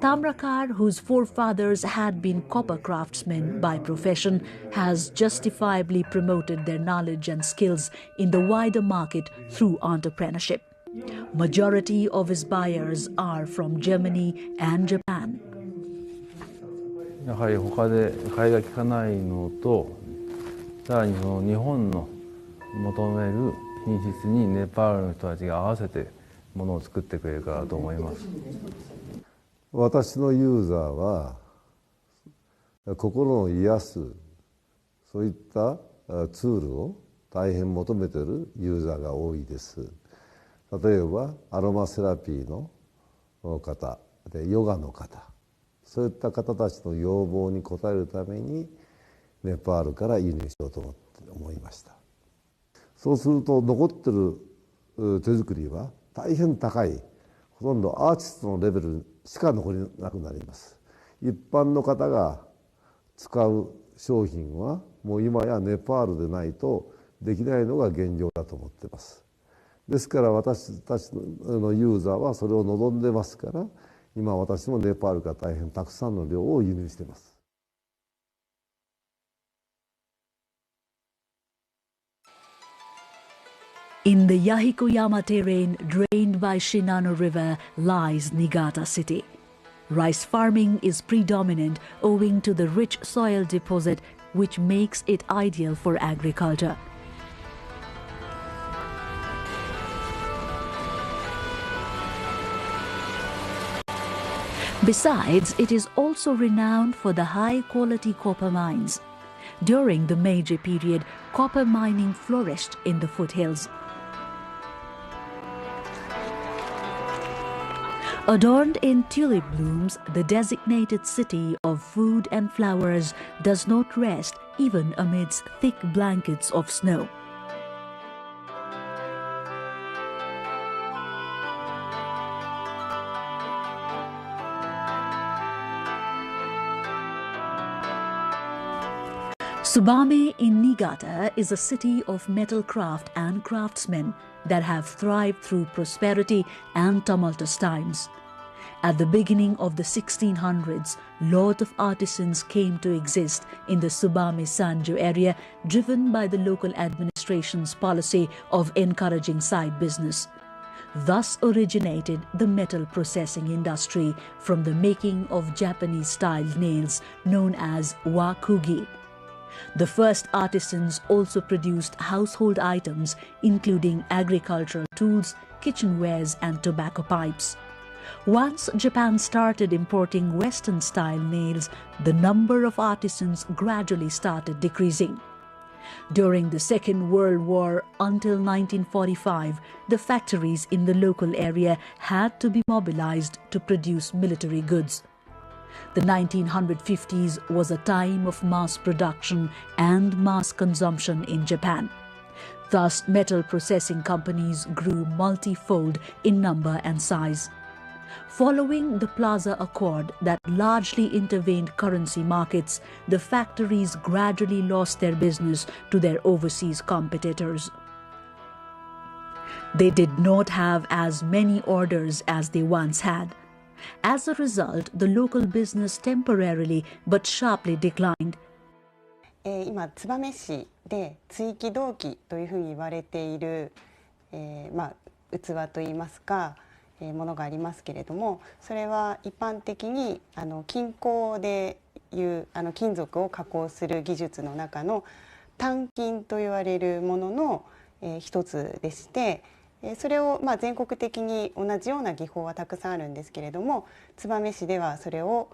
Tamrakar, whose forefathers had been copper craftsmen by profession, has justifiably promoted their knowledge and skills in the wider market through entrepreneurship. Majority of his buyers are from Germany and Japan. やはり他で買いが利かないのと、さらにその日本の求める品質にネパールの人たちが合わせてものを作ってくれるからと思います。私のユーザーは心を癒すそういったツールを大変求めているユーザーが多いです。例えばアロマセラピーの方でヨガの方、そういった方たちの要望に応えるためにネパールから輸入しようと思いました。そうすると残ってる手作りは大変高い、ほとんどアーティストのレベルしか残りなくなります。一般の方が使う商品はもう今やネパールでないとできないのが現状だと思っています。ですから私たちのユーザーはそれを望んでますから、今私もネパールから大変たくさんの量を輸入しています。In the Yahikoyama terrain drained by Shinano River lies Niigata city. Rice farming is predominant owing to the rich soil deposit which makes it ideal for agriculture. Besides, it is also renowned for the high-quality copper mines. During the Meiji period, copper mining flourished in the foothills. Adorned in tulip blooms, the designated city of food and flowers does not rest even amidst thick blankets of snow. Subame in Niigata is a city of metal craft and craftsmen that have thrived through prosperity and tumultuous times. At the beginning of the 1600s, lot of artisans came to exist in the Subame-Sanjo area, driven by the local administration's policy of encouraging side business. Thus originated the metal processing industry from the making of Japanese-style nails known as wakugi. The first artisans also produced household items including agricultural tools, kitchenwares and tobacco pipes. Once Japan started importing Western-style nails, the number of artisans gradually started decreasing. During the Second World War until 1945, the factories in the local area had to be mobilized to produce military goods. The 1950s was a time of mass production and mass consumption in Japan. Thus, metal processing companies grew multifold in number and size. Following the Plaza Accord that largely intervened currency markets, the factories gradually lost their business to their overseas competitors. They did not have as many orders as they once had. As a result, the local business temporarily but sharply declined. 今、燕市で追記銅器というふうに言われている、器といいますか、ものがありますけれども、それは一般的に金工でいう金属を加工する技術の中の単金と言われるものの一つでして、それを全国的に同じような技法はたくさんあるんですけれども、燕市ではそれを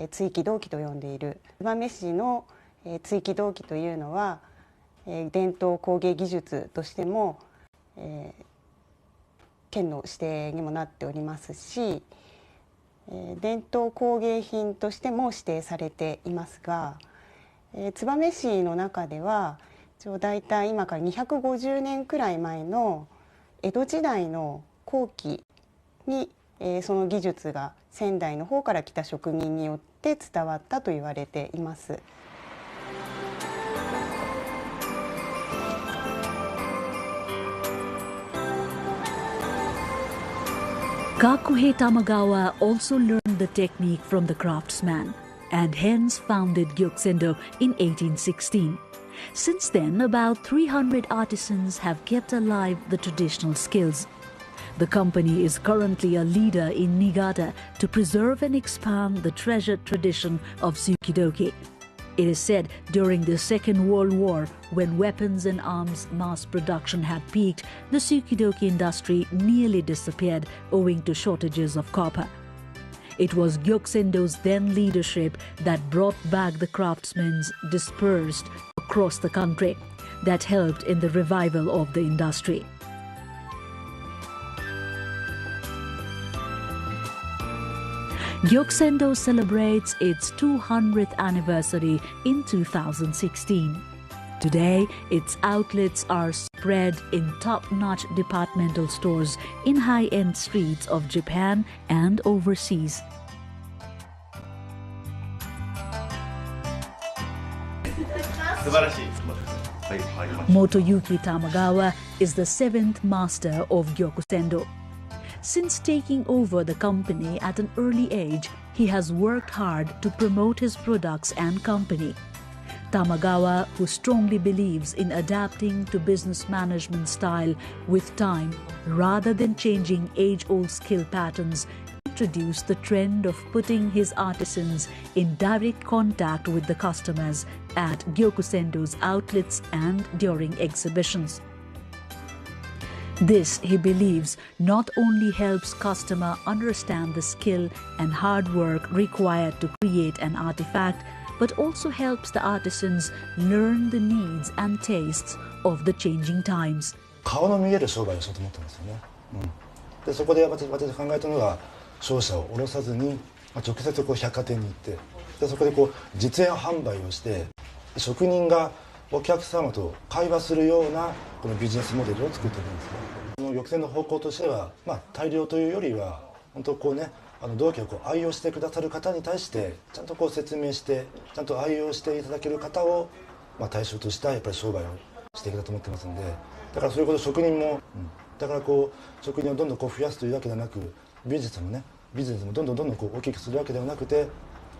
追記銅器と呼んでいる。燕市の追記銅器というのは伝統工芸技術としても県の指定にもなっておりますし、伝統工芸品としても指定されていますが、燕市の中では大体今から250年くらい前の江戸時代の後期にその技術が仙台の方から来た職人によって伝わったと言われています。Kakuhei Tamagawa also learned the technique from the craftsman and hence founded Gyokusendo in 1816. Since then, about 300 artisans have kept alive the traditional skills. The company is currently a leader in Niigata to preserve and expand the treasured tradition of Tsukidoki. It is said during the Second World War, when weapons and arms mass production had peaked, the Tsukidoki industry nearly disappeared owing to shortages of copper. It was Gyokusendo's then leadership that brought back the craftsmen dispersed across the country, that helped in the revival of the industry. Gyokusendo celebrates its 200th anniversary in 2016. Today, its outlets are spread in top-notch departmental stores in high-end streets of Japan and overseas. Motoyuki Tamagawa is the 7th master of Gyokusendo. Since taking over the company at an early age, he has worked hard to promote his products and company. Tamagawa, who strongly believes in adapting to business management style with time rather than changing age-old skill patterns, introduced the trend of putting his artisans in direct contact with the customers at Gyokusendo's outlets and during exhibitions. This, he believes, not only helps customer understand the skill and hard work required to create an artifact, but also helps the artisans learn the needs and tastes of the changing times. 顔の見える商売をしようと思ってますよね。でそこで私が考えたのが商社を下ろさずに直接百貨店に行ってでそこで実演販売をして職人がお客様と会話するようなこのビジネスモデルを作っているんですね。この玉泉の方向としては、大量というよりは本当銅器を愛用してくださる方に対してちゃんと説明してちゃんと愛用していただける方を対象としたやっぱり商売をしていきたいと思ってますんで、だからそういうこと職人も、だから職人をどんどん増やすというわけではなくビジネスもどんどん大きくするわけではなくて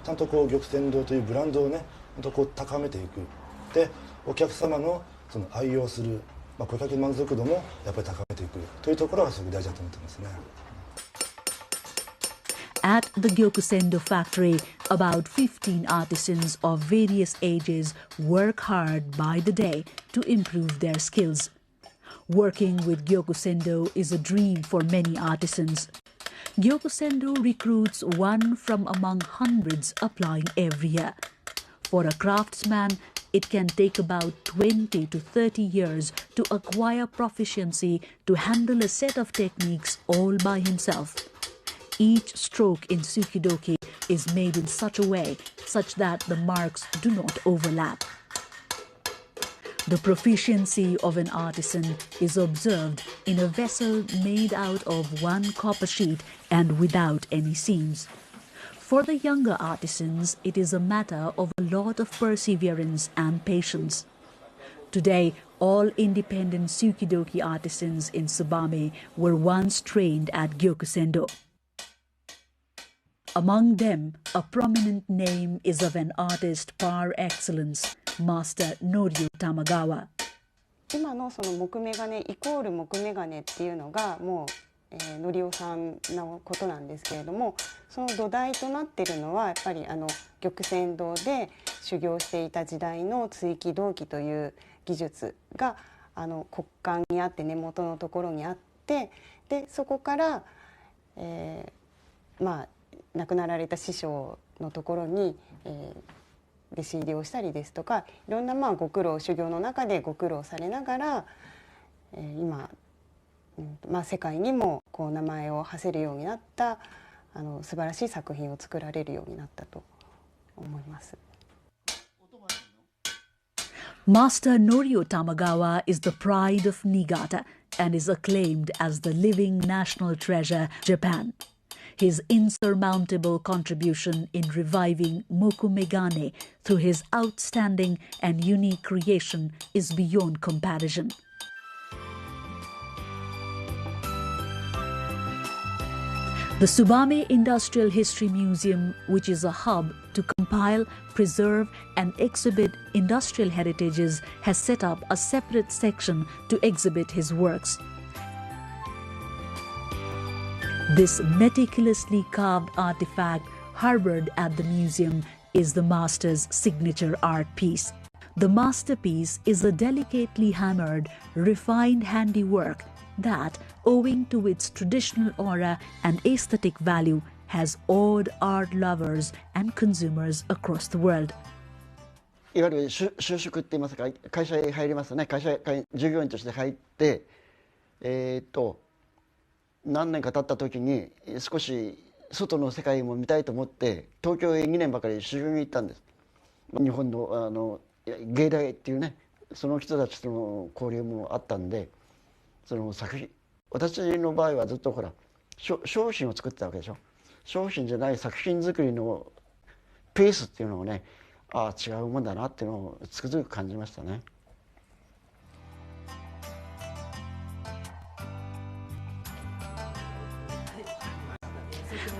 ちゃんと玉泉堂というブランドをね本当高めていく。でお客様のその愛用する、顧客満足度もやっぱり高めていくというところがすごく大事だと思ってますね。At the Gyokusendo factory, about 15 artisans of various ages work hard by the day to improve their skills. Working with Gyokusendo is a dream for many artisans. Gyokusendo recruits one from among hundreds applying every year. For a craftsman, it can take about 20 to 30 years to acquire proficiency to handle a set of techniques all by himself. Each stroke in tsukidoki is made in such a way such that the marks do not overlap. The proficiency of an artisan is observed in a vessel made out of one copper sheet and without any seams. For the younger artisans, it is a matter of a lot of perseverance and patience. Today, all independent tsukidoki artisans in Tsubame were once trained at Gyokusendo. Among them, a prominent name is of an artist par excellence, Master Norio Tamagawa. 今のその木目金イコール木目金っていうのがもう、のりおさんのことなんですけれども、その土台となっているのはやっぱり玉泉堂で修行していた時代の追記銅器という技術が骨幹にあって根元のところにあって、でそこから、まあ亡くなられた師匠のところに、弟子入りをしたりですとか、いろんなご苦労修行の中でご苦労されながら、今、世界にもこう名前を馳せるようになった素晴らしい作品を作られるようになったと思います。Master Norio Tamagawa is the pride of Niigata and is acclaimed as the living national treasure Japan. His insurmountable contribution in reviving Moku Megane through his outstanding and unique creation is beyond comparison. The Tsubame Industrial History Museum, which is a hub to compile, preserve and exhibit industrial heritages, has set up a separate section to exhibit his works. This meticulously carved artifact harbored at the museum is the master's signature art piece. The masterpiece is a delicately hammered, refined handiwork that, owing to its traditional aura and aesthetic value, has awed art lovers and consumers across the world. いわゆる就職って言いますか、会社へ入りますね。会社従業員として入って、何年か経った時に少し外の世界も見たいと思って東京へ2年ばかり修行に行ったんです。日本の芸大っていうね、その人たちとの交流もあったんで、その作品、私の場合はずっとほら商品を作ってたわけでしょ。商品じゃない作品作りのペースっていうのをね、ああ違うもんだなっていうのをつくづく感じましたね。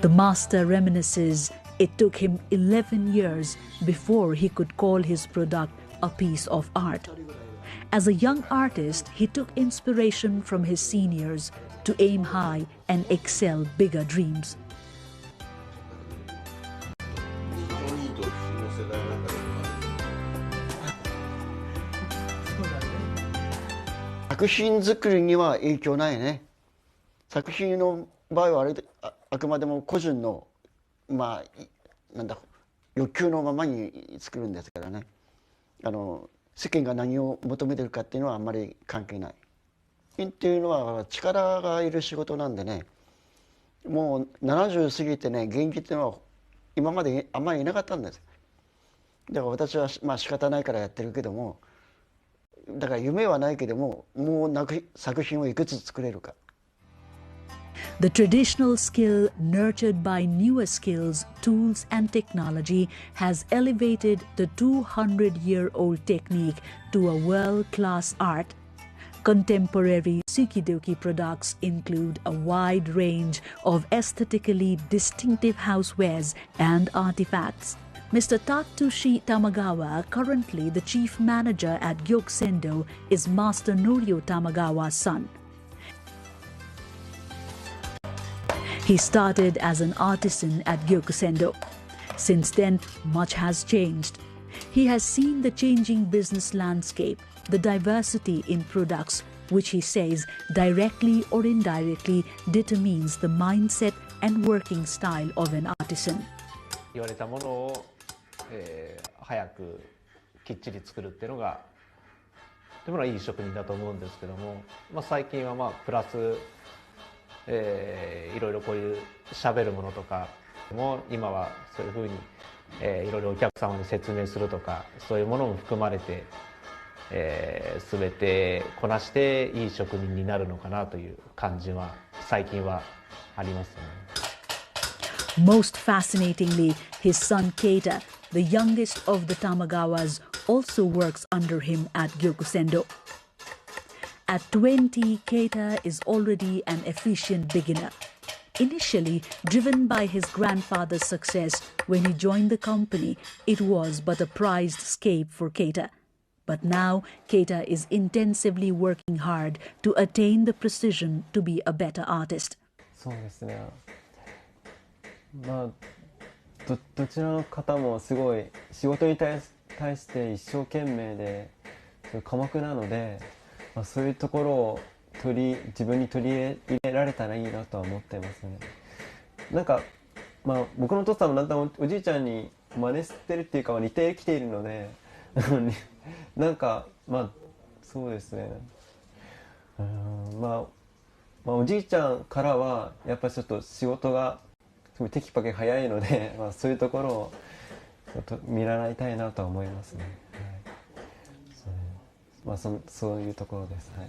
The master reminisces it took him 11 years before he could call his product a piece of art. As a young artist, he took inspiration from his seniors to aim high and excel bigger dreams.「作品作りには影響ないね。作品の場合はあくまでも個人のなんだ欲求のままに作るんですからね。世間が何を求めてるかっていうのはあんまり関係ない。っていうのは力がいる仕事なんでね。もう70過ぎてね、現役っていうのは今まであんまりいなかったんです。だから私は仕方ないからやってるけども、だから夢はないけども、もう作品をいくつ作れるか。The traditional skill nurtured by newer skills, tools and technology has elevated the 200-year-old technique to a world-class art. Contemporary tsukidoki products include a wide range of aesthetically distinctive housewares and artifacts. Mr. Tatsushi Tamagawa, currently the chief manager at Gyokusendo, is Master Norio Tamagawa's son. He started as an artisan at Gyokusendo. Since then, much has changed. He has seen the changing business landscape, the diversity in products, which he says directly or indirectly determines the mindset and working style of an artisan. 言われたものを、早くきっちり作るっていうのがとてもいい職人だと思うんですけども、最近はプラス、いろいろこういう喋るものとかも今はそういうふうに、いろいろお客様に説明するとかそういうものも含まれて、全てこなしていい職人になるのかなという感じは最近はありますね。Most fascinatingly, his son Keita, the youngest of the Tamagawas, also works under him at Gyokusendo. At 20, Keita is already an efficient beginner. Initially, driven by his grandfather's success when he joined the company, it was but a prized escape for Keita. But now, Keita is intensively working hard to attain the precision to be a better artist. そうですね。どちらの方もすごい仕事に対して一生懸命で寡黙なので、そういうところを自分に取り入れられたらいいなとは思ってますね。なんか、僕のお父さんもなんだおじいちゃんに真似してるっていうか似てきているのでなんかそうですね。おじいちゃんからはやっぱりちょっと仕事がテキパキ早いので、そういうところをちょっと見習いたいなとは思いますね。はい、そういうところです。はい。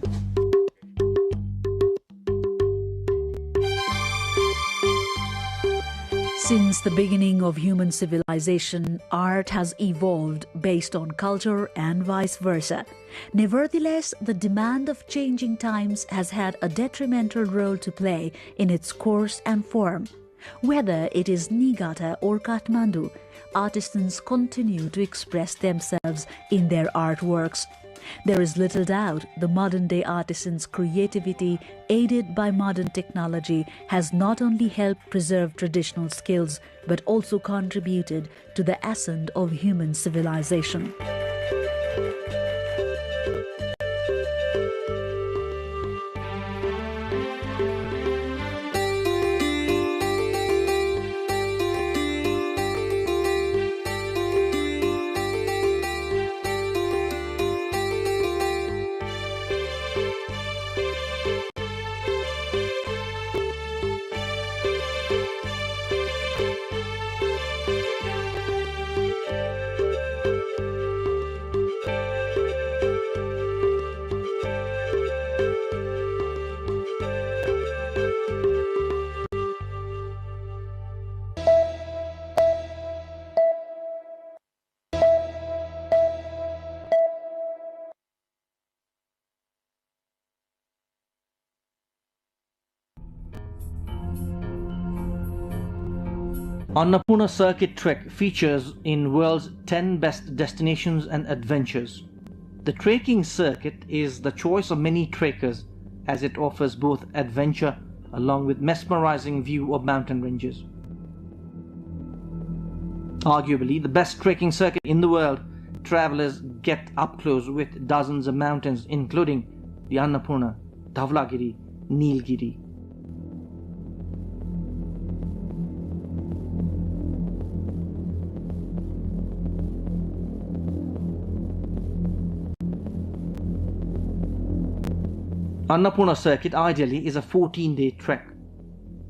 Since the beginning of human civilization, art has evolved based on culture and vice versa. Nevertheless, the demand of changing times has had a detrimental role to play in its course and form. Whether it is Niigata or Kathmandu, artisans continue to express themselves in their artworks. There is little doubt the modern-day artisans' creativity, aided by modern technology, has not only helped preserve traditional skills, but also contributed to the ascent of human civilization. Annapurna Circuit Trek features in world's 10 best destinations and adventures. The trekking circuit is the choice of many trekkers as it offers both adventure along with mesmerizing view of mountain ranges. Arguably the best trekking circuit in the world, travelers get up close with dozens of mountains including the Annapurna, Dhaulagiri, Nilgiri. Annapurna circuit ideally is a 14-day trek.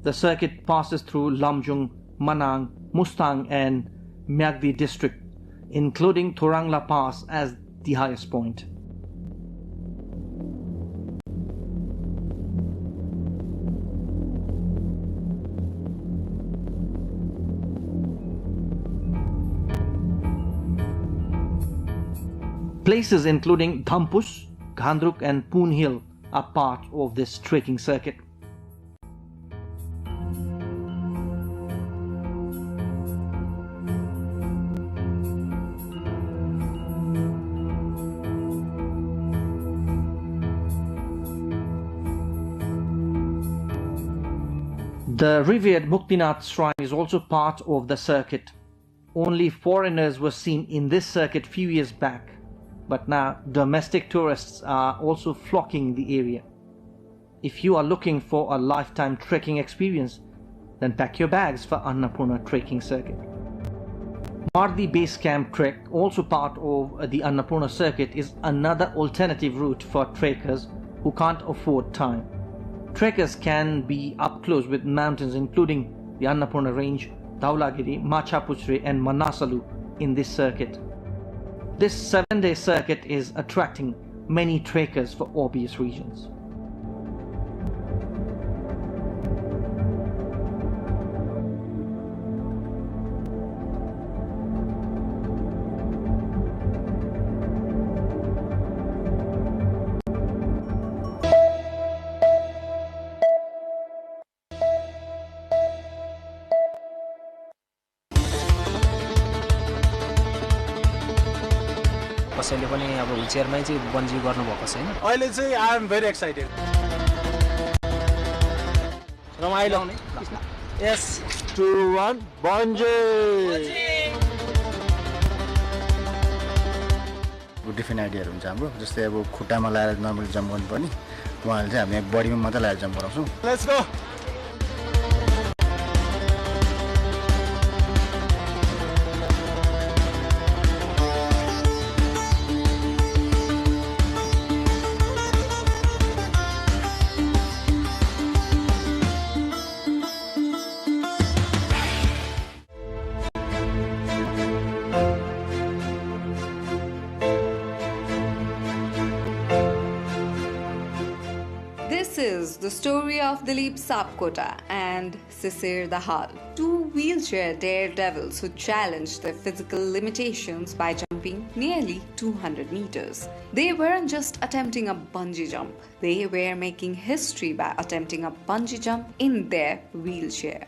The circuit passes through Lamjung, Manang, Mustang and Myagdi district, including Thorangla Pass as the highest point. Places including Thampus, Ghandruk and Poon Hill are part of this trekking circuit. The revered Muktinath shrine is also part of the circuit. Only foreigners were seen in this circuit few years back, but now domestic tourists are also flocking the area. If you are looking for a lifetime trekking experience, then pack your bags for Annapurna trekking circuit. Mardi Base Camp Trek, also part of the Annapurna circuit, is another alternative route for trekkers who can't afford time. Trekkers can be up close with mountains including the Annapurna Range, Dhaulagiri, Machapuchre and Manasalu in this circuit. This 7-day circuit is attracting many trekkers for obvious reasons. कसैले पनि अब व्हीलचेयरमै चाहिँ bungee गर्नुभएको छैन। अहिले चाहिँ I am very excited. रमाइलो yes 2 1 bungee. Different आइडियाहरू हुन्छ हाम्रो, जस्तै अब खुट्टामा लगाएर नर्मली जम्प गर्नुपर्ने, उहाँहरूले चाहिँ हामी बडीमा मात्रै लगाएर जम्प गराउँछौँ। Let's go. This is the story of Dilip Sapkota and Sisir Dahal, two wheelchair daredevils who challenged their physical limitations by jumping nearly 200 meters. They weren't just attempting a bungee jump, they were making history by attempting a bungee jump in their wheelchair.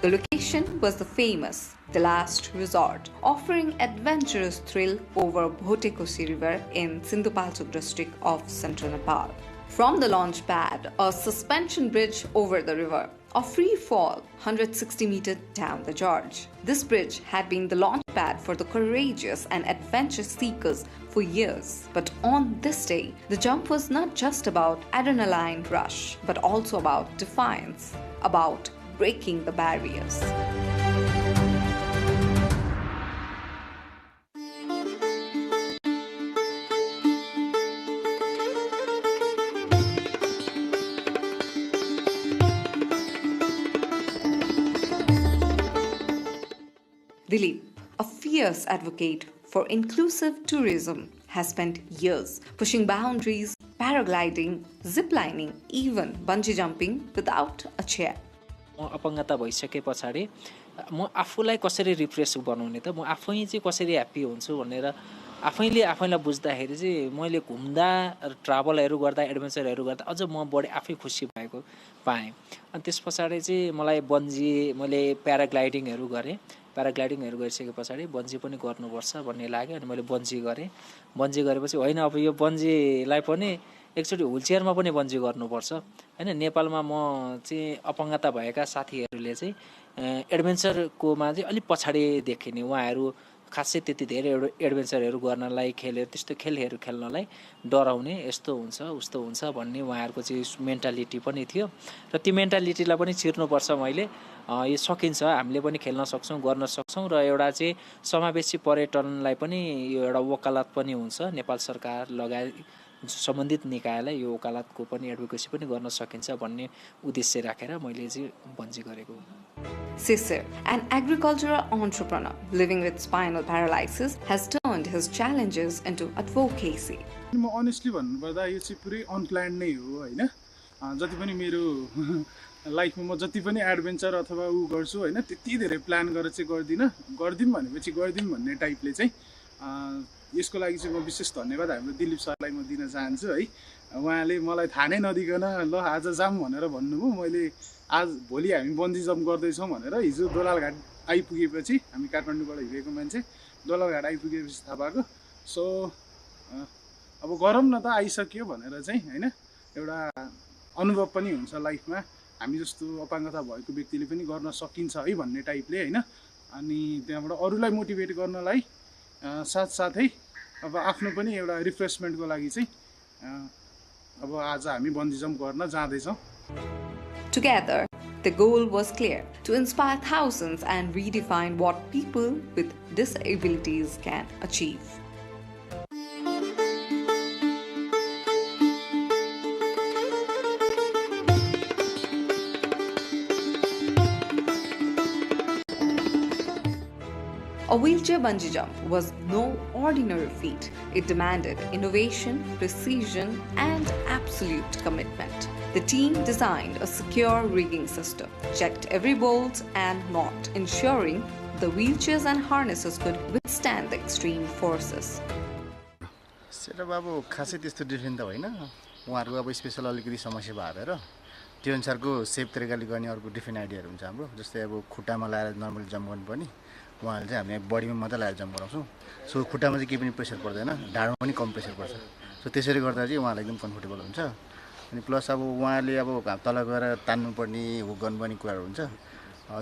The location was the famous The Last Resort, offering adventurous thrill over Bhotekosi River in Sindhupalchok district of central Nepal. From the launch pad, a suspension bridge over the river, a free fall 160 meters down the gorge. This bridge had been the launch pad for the courageous and adventure seekers for years. But on this day, the jump was not just about adrenaline rush, but also about defiance, about breaking the barriers. Dilip, a fierce advocate for inclusive tourism, has spent years pushing boundaries, paragliding, ziplining, even bungee jumping without a chair. म अपङ्गता भइसके पछाडि म आफूलाई कसरी refresh बनाउने त, म आफै चाहिँ कसरी ह्याप्पी हुन्छु भनेर आफैले आफैलाई बुझ्दाखेरि चाहिँ मैले घुम्दा ट्राभलहरू गर्दा एडभेन्चरहरू गर्दा अझ म बढी आफै खुसी भएको पाएँ। अनि त्यस पछाडि चाहिँ मलाई मैले प्याराग्लाइडिङहरू गरेँ। प्याराग्लाइडिङहरू गरिसके पछाडि बन्जी पनि गर्नुपर्छ भन्ने लाग्यो अनि मैले बन्जी गरेँ। बन्जी गरेपछि होइन अब यो बन्जीलाई पनि एकचोटि व्हीलचेयरमा पनि बन्जी गर्नुपर्छ हैन। नेपालमा म चाहिँ अपङ्गता भएका साथीहरूले चाहिँ एडभेन्चरकोमा चाहिँ अलिक पछाडि देखिने, उहाँहरू खासै त्यति धेरै एडभेन्चरहरू गर्नलाई त्यस्तो खेलहरू खेल्नलाई डराउने, यस्तो हुन्छ उस्तो हुन्छ भन्ने उहाँहरूको चाहिँ मेन्टालिटी पनि थियो र त्यो मेन्टालिटीलाई पनि चिर्नुपर्छ। मैले यो सकिन्छ, हामीले पनि खेल्न सक्छौँ, गर्न सक्छौँ र एउटा चाहिँ समावेशी पर्यटनलाई पनि यो एउटा वकालत पनि हुन्छ। नेपाल सरकार लगायत सम्बन्धित निकायलाई यो वकालतको पनि एडभोकेसी पनि गर्न सकिन्छ भन्ने उद्देश्य राखेर मैले चाहिँ बन्जी गरेको। Sisir, an agricultural entrepreneur living with spinal paralysis, has turned his challenges into advocacy. म अनेस्टली भन्नुपर्दा यो चाहिँ पुरै अनप्लान्ड नै हो हैन। जति पनि मेरो लाइफमा म जति पनि एडभेन्चर अथवा उ गर्छु हैन, त्यति धेरै प्लान गरेर चाहिँ गर्दिम भनेपछि गर्दिम भन्ने टाइपले चाहिँ यसको लागि चाहिँ म विशेष धन्यवाद हाम्रो दिलीप सरलाई म दिन चाहन्छु है। उहाँले मलाई थाहा नै नदिकन ल आज जाम भनेर भन्नुभयो। मैले आज भोलि हामी बन्जी जम्प गर्दैछौँ भनेर हिजो दोलालघाट आइपुगेपछि, हामी काठमाडौँबाट हिँडेको मान्छे दोलालघाट आइपुगेपछि थाहा पाएको। सो अब गरौँ न त, आइसक्यो भनेर चाहिँ हैन एउटा अनुभव पनि हुन्छ लाइफमा। हामी जस्तो अपाङ्गता भएको व्यक्तिले पनि गर्न सकिन्छ है भन्ने टाइपले हैन। अनि त्यहाँबाट अरूलाई मोटिभेट गर्नलाई साथसाथै अब आफ्नो पनि एउटा रिफ्रेसमेन्टको लागि चाहिँ अब आज हामी बन्जी जम्प गर्न जाँदैछौँ। Together, the goal was clear: to inspire thousands and redefine what people with disabilities can achieve. A wheelchair bungee jump was no ordinary feat. It demanded innovation, precision, and absolute commitment. The team designed a secure rigging system, checked every bolt and knot, ensuring the wheelchairs and harnesses could withstand the extreme forces. Setup अब खासै त्यस्तो different त होइन, उहाँहरूको अब special अलिकति समस्या भएर त्यो अनुसारको सेफ तरिकाले गर्ने अर्को डिफ्रेन्ट आइडियाहरू हुन्छ हाम्रो। जस्तै अब खुट्टामा लगाएर नर्मली जम्प गर्नुपर्ने, उहाँहरूले चाहिँ हामी बडीमा मात्रै लगाएर जम्प गराउँछौँ। सो खुट्टामा चाहिँ केही पनि प्रेसर पर्दैन, ढाडमा पनि कम प्रेसर पर्छ। सो त्यसरी गर्दा चाहिँ उहाँलाई एकदम कम्फर्टेबल हुन्छ। अनि प्लस अब उहाँले अब तल गएर तान्नुपर्ने हुक गर्नुपर्ने कुराहरू हुन्छ,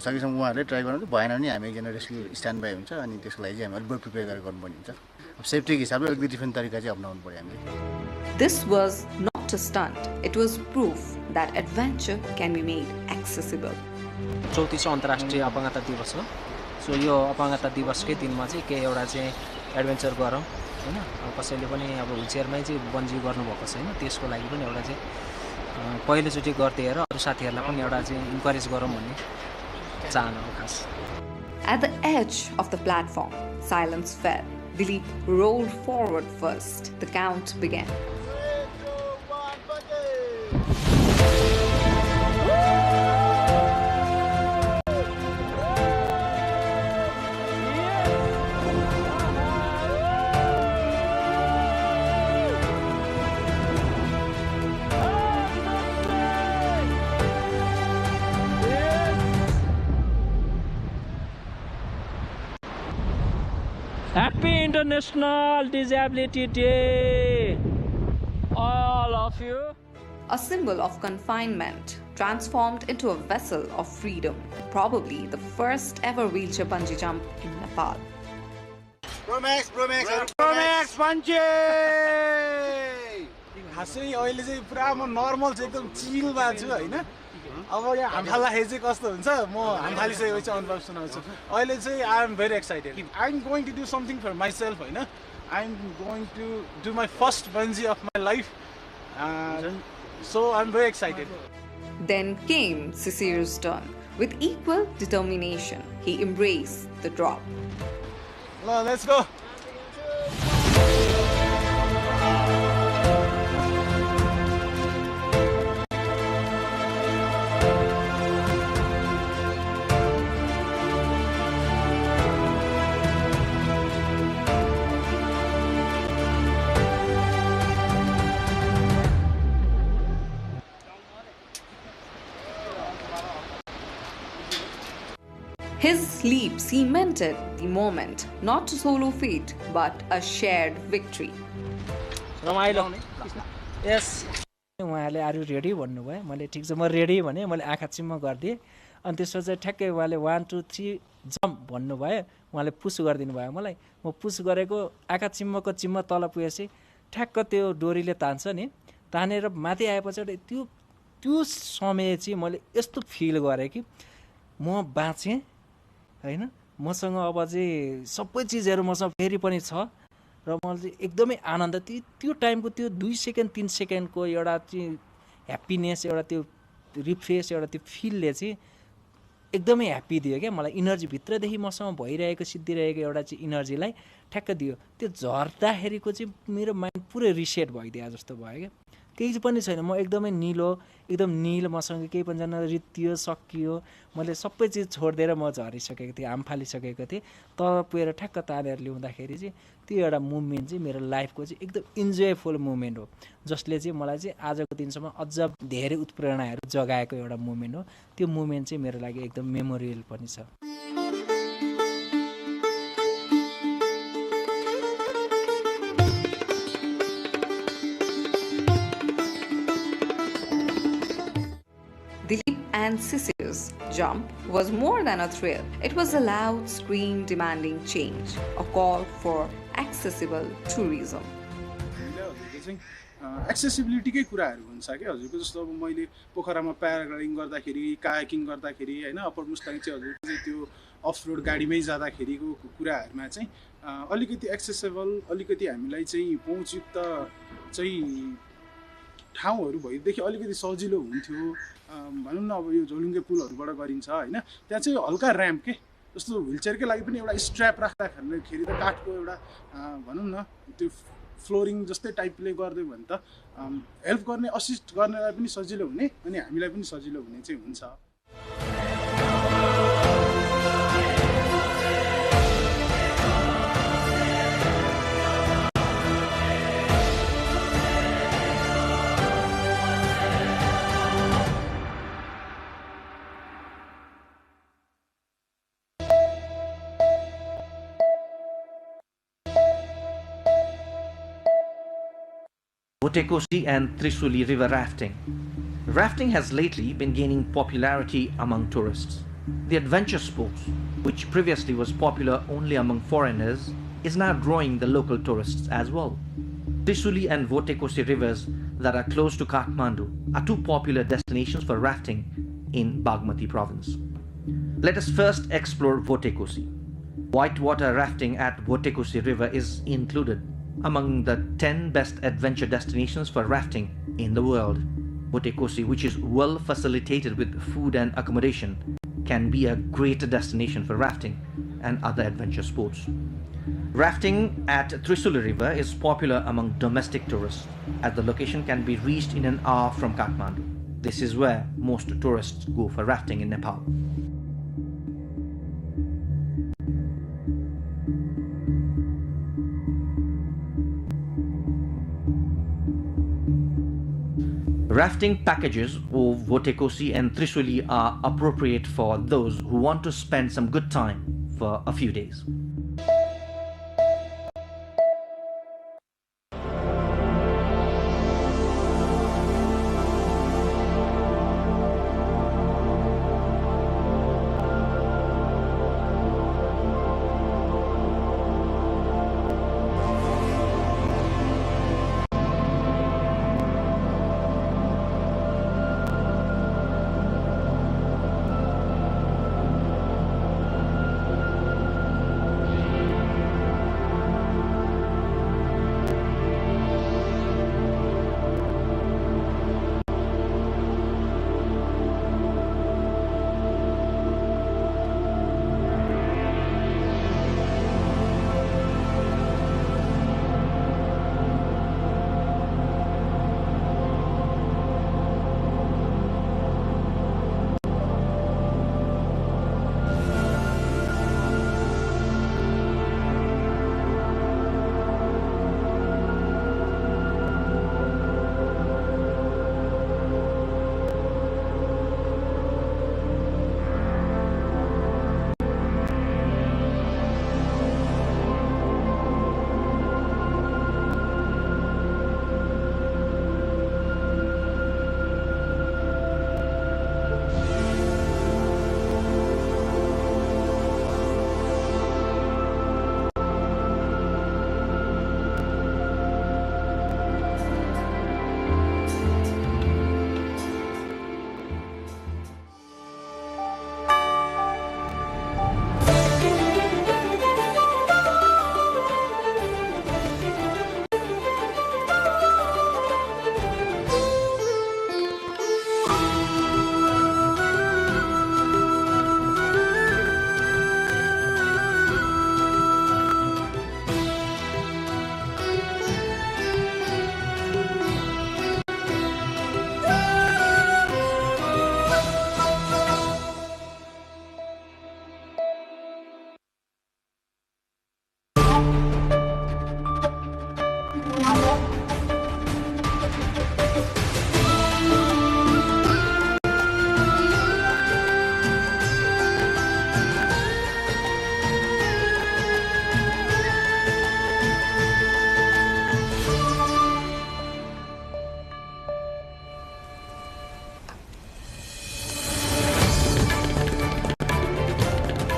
सकेसम्म उहाँहरूले ट्राई गर्नु भएन भने हामी एकजना रेस्क्यु स्ट्यान्ड बाई हुन्छ। अनि त्यसको लागि चाहिँ हामी अलिक बढी प्रिपेयर गरेर गर्नुपर्ने हुन्छ। अब सेफ्टीको हिसाबले अलिकति डिफ्रेन्ट तरिका चाहिँ अपनाउनु पर्यो हामीले। This was not a stunt. It was proof that adventure can be made accessible. 34औं अन्तर्राष्ट्रिय अपाङ्गता दिवस हो। सो यो अपाङ्गता दिवसकै दिनमा चाहिँ के एउटा चाहिँ एडभेन्चर गरौँ हैन। अब कसैले पनि अब व्हीलचेयरमै चाहिँ बन्जी गर्नुभएको छैन, त्यसको लागि पनि एउटा चाहिँ पहिलोचोटि गर्दै हेर अरू साथीहरूलाई पनि एउटा चाहिँ इन्करेज गरौँ भन्ने चाहना हो खास। At the edge of the platform, silence fell. Dilip rolled forward first. The count began. Happy International Disability Day, all of you. A symbol of confinement transformed into a vessel of freedom, probably the first ever wheelchair bungee jump in Nepal. Promax bungee! खासै अहिले चाहिँ पुरा म normal चाहिँ एकदम चिलमा छु हैन। अब यहाँ हामफाल्दाखेरि चाहिँ कस्तो हुन्छ, म हामफालिसकेपछि अनुभव सुनाउँछु। अहिले चाहिँ I am very excited. I am going to do something for myself हैन। I am going to do my first bungee of my life. So I am very excited. Then came Sisir's turn. With equal determination, he embraced the drop. Well, let's go. His leap cemented the moment, not a solo feat, but a shared victory. Yes. उहाँले are you ready भन्नुभयो। मैले ठिक छ म ready भने मैले आँखा चिम्म गरिदिएँ। अनि त्यसपछि ठ्याक्कै उहाँले 1 2 3 जम्प भन्नुभयो। उहाँले पुस गरिदिनु भयो मलाई। म पुस गरेको आँखा चिम्मको चिम्म तल पुगेपछि ठ्याक्क त्यो डोरीले तान्छ नि, तानेर माथि आएपछि त्यो समय चाहिँ मैले यस्तो फिल गरेँ कि म बाँचेँ हैन। मसँग अब चाहिँ सबै चिजहरू मसँग फेरि पनि छ र मलाई चाहिँ एकदमै आनन्द त्यो टाइमको त्यो 2 सेकेन्ड 3 सेकेन्डको एउटा चाहिँ ह्याप्पिनेस, एउटा त्यो रिफ्रेस, एउटा त्यो फिलले चाहिँ एकदमै ह्याप्पी दियो क्या मलाई। इनर्जी भित्रदेखि मसँग भइरहेको सिद्धिरहेको एउटा चाहिँ इनर्जीलाई ठ्याक्क दियो। त्यो झर्दाखेरिको चाहिँ मेरो माइन्ड पुरै रिसेट भइदियो जस्तो भयो क्या। केही पनि छैन, म एकदमै एकदम निल, मसँग केही पनि छैन, रित्तियो सकियो। मैले सबै चिज छोडिदिएर म झरिसकेको थिएँ, हाम फालिसकेको थिएँ। तर पुगेर ठ्याक्क तानेर ल्याउँदाखेरि चाहिँ त्यो एउटा मुभमेन्ट चाहिँ मेरो लाइफको चाहिँ एकदम इन्जोयफुल मुभमेन्ट हो, जसले चाहिँ मलाई चाहिँ आजको दिनसम्म अझ धेरै उत्प्रेरणाहरू जगाएको एउटा मुभमेन्ट हो। त्यो मुभमेन्ट चाहिँ मेरो लागि एकदम मेमोरियल पनि छ। Dilip and Sisir's jump was more than a thrill. It was a loud, scream-demanding change, a call for accessible tourism. एक्सेसिबिलिटीकै कुराहरू हुन्छ कि हजुरको जस्तो अब मैले पोखरामा प्याराग्लाइडिङ गर्दाखेरि कायाकिङ गर्दाखेरि होइन अप्पर मुस्ताङ चाहिँ हजुरको चाहिँ त्यो अफ रोड गाडीमै जाँदाखेरिको कुराहरूमा चाहिँ अलिकति एक्सेसेबल अलिकति हामीलाई चाहिँ पहुँचयुक्त चाहिँ ठाउँहरू भएदेखि अलिकति सजिलो हुन्थ्यो भनौँ न अब यो झोलुङ्गे पुलहरूबाट गरिन्छ होइन त्यहाँ चाहिँ हल्का ऱ्याम्प के जस्तो व्हिलचेयरकै लागि पनि एउटा स्ट्र्याप राख्दाखेरि त काठको एउटा भनौँ न त्यो फ्लोरिङ जस्तै टाइपले गरिदियो भने त हेल्प गर्ने असिस्ट गर्नेलाई पनि सजिलो हुने अनि हामीलाई पनि सजिलो हुने चाहिँ हुन्छ। Votekosi and Trisuli river rafting. Rafting has lately been gaining popularity among tourists. The adventure sport, which previously was popular only among foreigners, is now drawing the local tourists as well. Trisuli and Votekosi rivers that are close to Kathmandu are two popular destinations for rafting in Bagmati province. Let us first explore Votekosi. Whitewater rafting at Votekosi river is included among the 10 best adventure destinations for rafting in the world. Votekosi, which is well facilitated with food and accommodation, can be a great destination for rafting and other adventure sports. Rafting at Trisuli river is popular among domestic tourists, as the location can be reached in an hour from Kathmandu. This is where most tourists go for rafting in Nepal. Rafting packages of Votekosi and Trisuli are appropriate for those who want to spend some good time for a few days.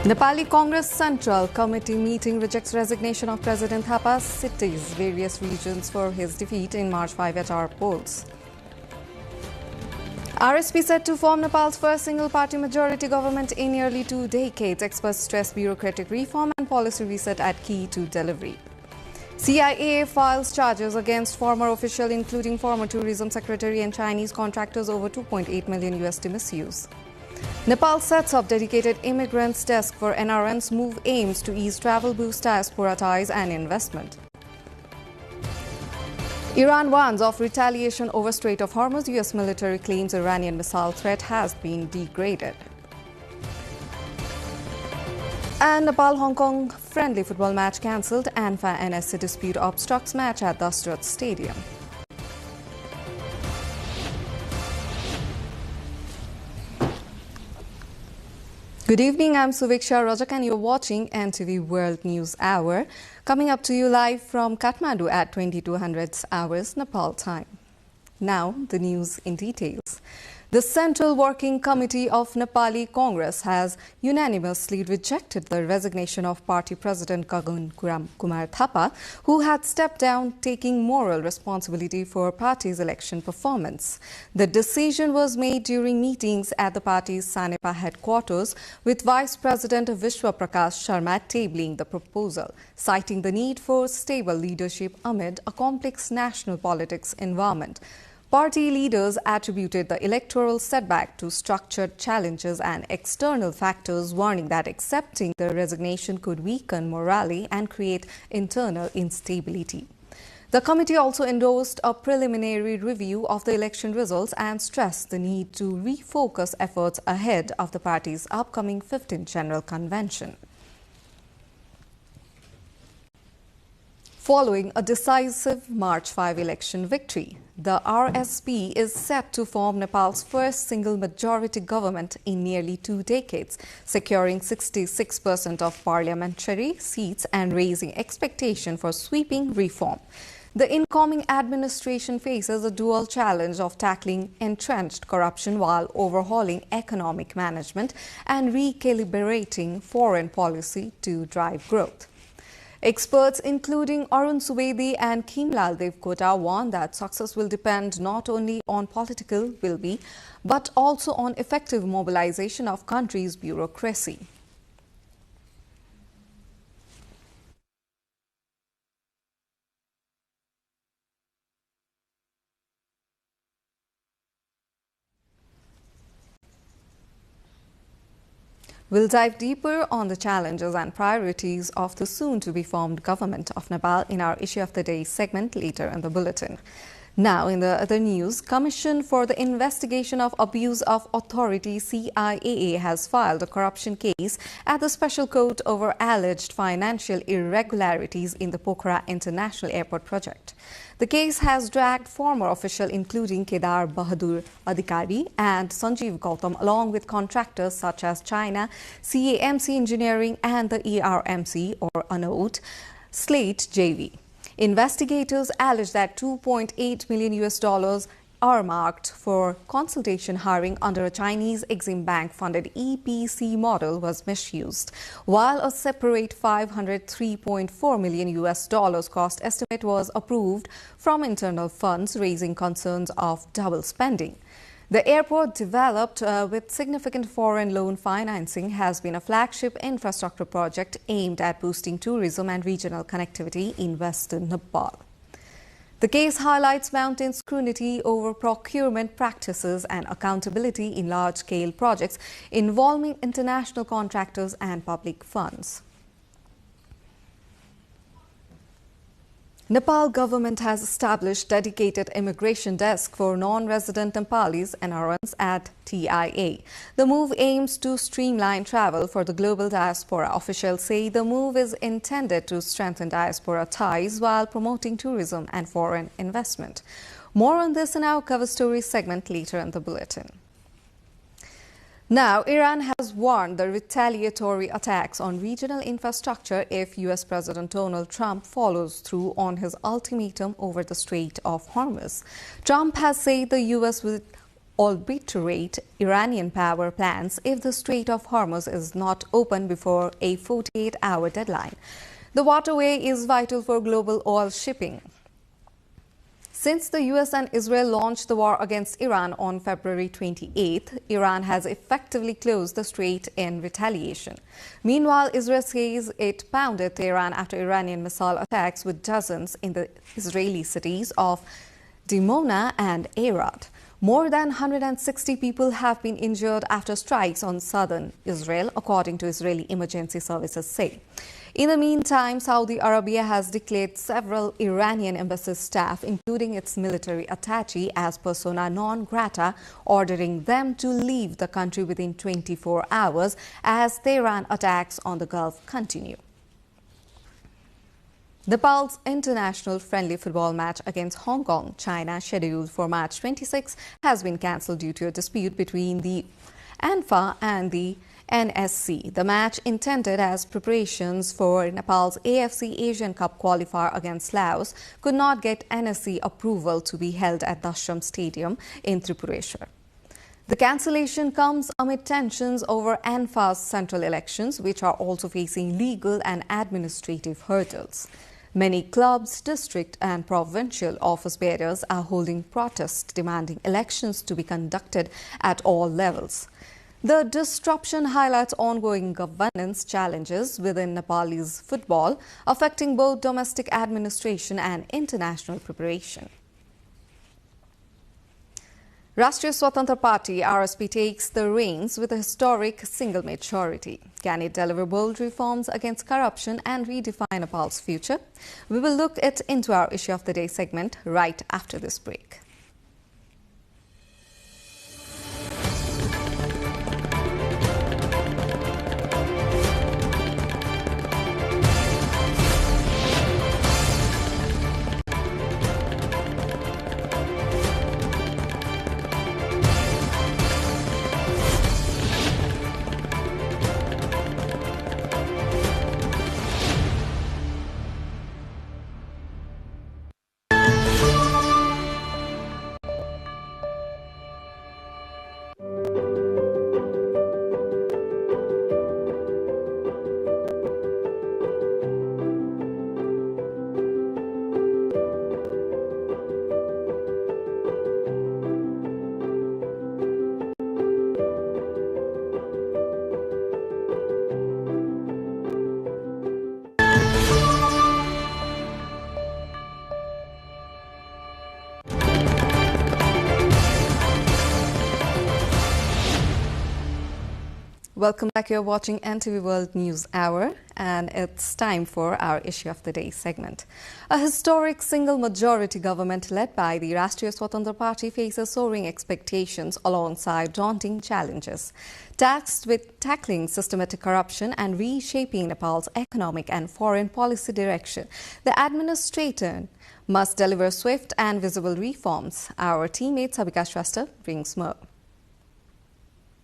Nepali Congress Central Committee meeting rejects resignation of President Thapa, cites various regions for his defeat in March 5 HR polls. RSP set to form Nepal's first single-party majority government in nearly 2 decades. Experts stress bureaucratic reform and policy reset at key to delivery. CIA files charges against former officials, including former tourism secretary and Chinese contractors, over $2.8 million USD misuse. Nepal sets up dedicated immigrants desk for NRNs. Move aims to ease travel, boost diaspora ties and investment. Iran warns of retaliation over Strait of Hormuz. US military claims Iranian missile threat has been degraded. And Nepal-Hong Kong friendly football match cancelled. ANFA-NSC dispute obstructs match at Dasrat Stadium. Good evening, I'm Suviksha Rajak and you're watching NTV World News Hour, coming up to you live from Kathmandu at 2200 hours Nepal time. Now, the news in details. The Central Working Committee of Nepali Congress has unanimously rejected the resignation of party president Gagan Kumar Thapa, who had stepped down, taking moral responsibility for party's election performance. The decision was made during meetings at the party's Sanepa headquarters, with Vice President Vishwa Prakash Sharma tabling the proposal, citing the need for stable leadership amid a complex national politics environment. Party leaders attributed the electoral setback to structured challenges and external factors, warning that accepting the resignation could weaken morale and create internal instability. The committee also endorsed a preliminary review of the election results and stressed the need to refocus efforts ahead of the party's upcoming 15th General Convention. Following a decisive March 5 election victory, the RSP is set to form Nepal's first single-majority government in nearly 2 decades, securing 66% of parliamentary seats and raising expectation for sweeping reform. The incoming administration faces a dual challenge of tackling entrenched corruption while overhauling economic management and recalibrating foreign policy to drive growth. Experts including Arun Subedi and Kimlal Devkota warn that success will depend not only on political will-be, but also on effective mobilization of country's bureaucracy. We'll dive deeper on the challenges and priorities of the soon-to-be-formed government of Nepal in our Issue of the Day segment later in the bulletin. Now, in the other news, Commission for the Investigation of Abuse of Authority (CIAA) has filed a corruption case at the Special Court over alleged financial irregularities in the Pokhara International Airport project. The case has dragged former officials including Kedar Bahadur Adhikari and Sanjeev Gautam, along with contractors such as China, CAMC Engineering and the ERMC or Anaut Slate JV. Investigators allege that $2.8 million are marked for consultation hiring under a Chinese Exim Bank funded EPC model was misused, while a separate $503.4 million cost estimate was approved from internal funds, raising concerns of double spending. The airport, developed with significant foreign loan financing, has been a flagship infrastructure project aimed at boosting tourism and regional connectivity in western Nepal. The case highlights mounting scrutiny over procurement practices and accountability in large-scale projects involving international contractors and public funds. Nepal government has established dedicated immigration desk for non-resident Nepalis NRNs at TIA. The move aims to streamline travel for the global diaspora. Officials say the move is intended to strengthen diaspora ties while promoting tourism and foreign investment. More on this in our cover story segment later in the bulletin. Now, Iran has warned the retaliatory attacks on regional infrastructure if U.S. President Donald Trump follows through on his ultimatum over the Strait of Hormuz. Trump has said the U.S. will obliterate Iranian power plants if the Strait of Hormuz is not open before a 48-hour deadline. The waterway is vital for global oil shipping. Since the US and Israel launched the war against Iran on February 28th, Iran has effectively closed the strait in retaliation. Meanwhile, Israel says it pounded Tehran after Iranian missile attacks with dozens in the Israeli cities of Dimona and Arad. More than 160 people have been injured after strikes on southern Israel, according to Israeli emergency services say. In the meantime, Saudi Arabia has declared several Iranian embassy staff, including its military attaché, as persona non grata, ordering them to leave the country within 24 hours as Tehran attacks on the Gulf continue. Nepal's international friendly football match against Hong Kong, China, scheduled for March 26, has been cancelled due to a dispute between the ANFA and the NSC. The match, intended as preparations for Nepal's AFC Asian Cup qualifier against Laos, could not get NSC approval to be held at Dashram Stadium in Tripureshwar. The cancellation comes amid tensions over ANFA's central elections, which are also facing legal and administrative hurdles. Many clubs, district and provincial office bearers are holding protests demanding elections to be conducted at all levels. The disruption highlights ongoing governance challenges within Nepalese football, affecting both domestic administration and international preparation. Rashtriya Swatantra Party (RSP) takes the reins with a historic single majority. Can it deliver bold reforms against corruption and redefine Nepal's future? We will look into our issue of the day segment right after this break. Welcome back. You're watching NTV World News Hour, and it's time for our issue of the day segment. A historic single majority government led by the Rashtriya Swatantra Party faces soaring expectations alongside daunting challenges. Tasked with tackling systematic corruption and reshaping Nepal's economic and foreign policy direction, the administration must deliver swift and visible reforms. Our teammate Sabika Shrestha brings more.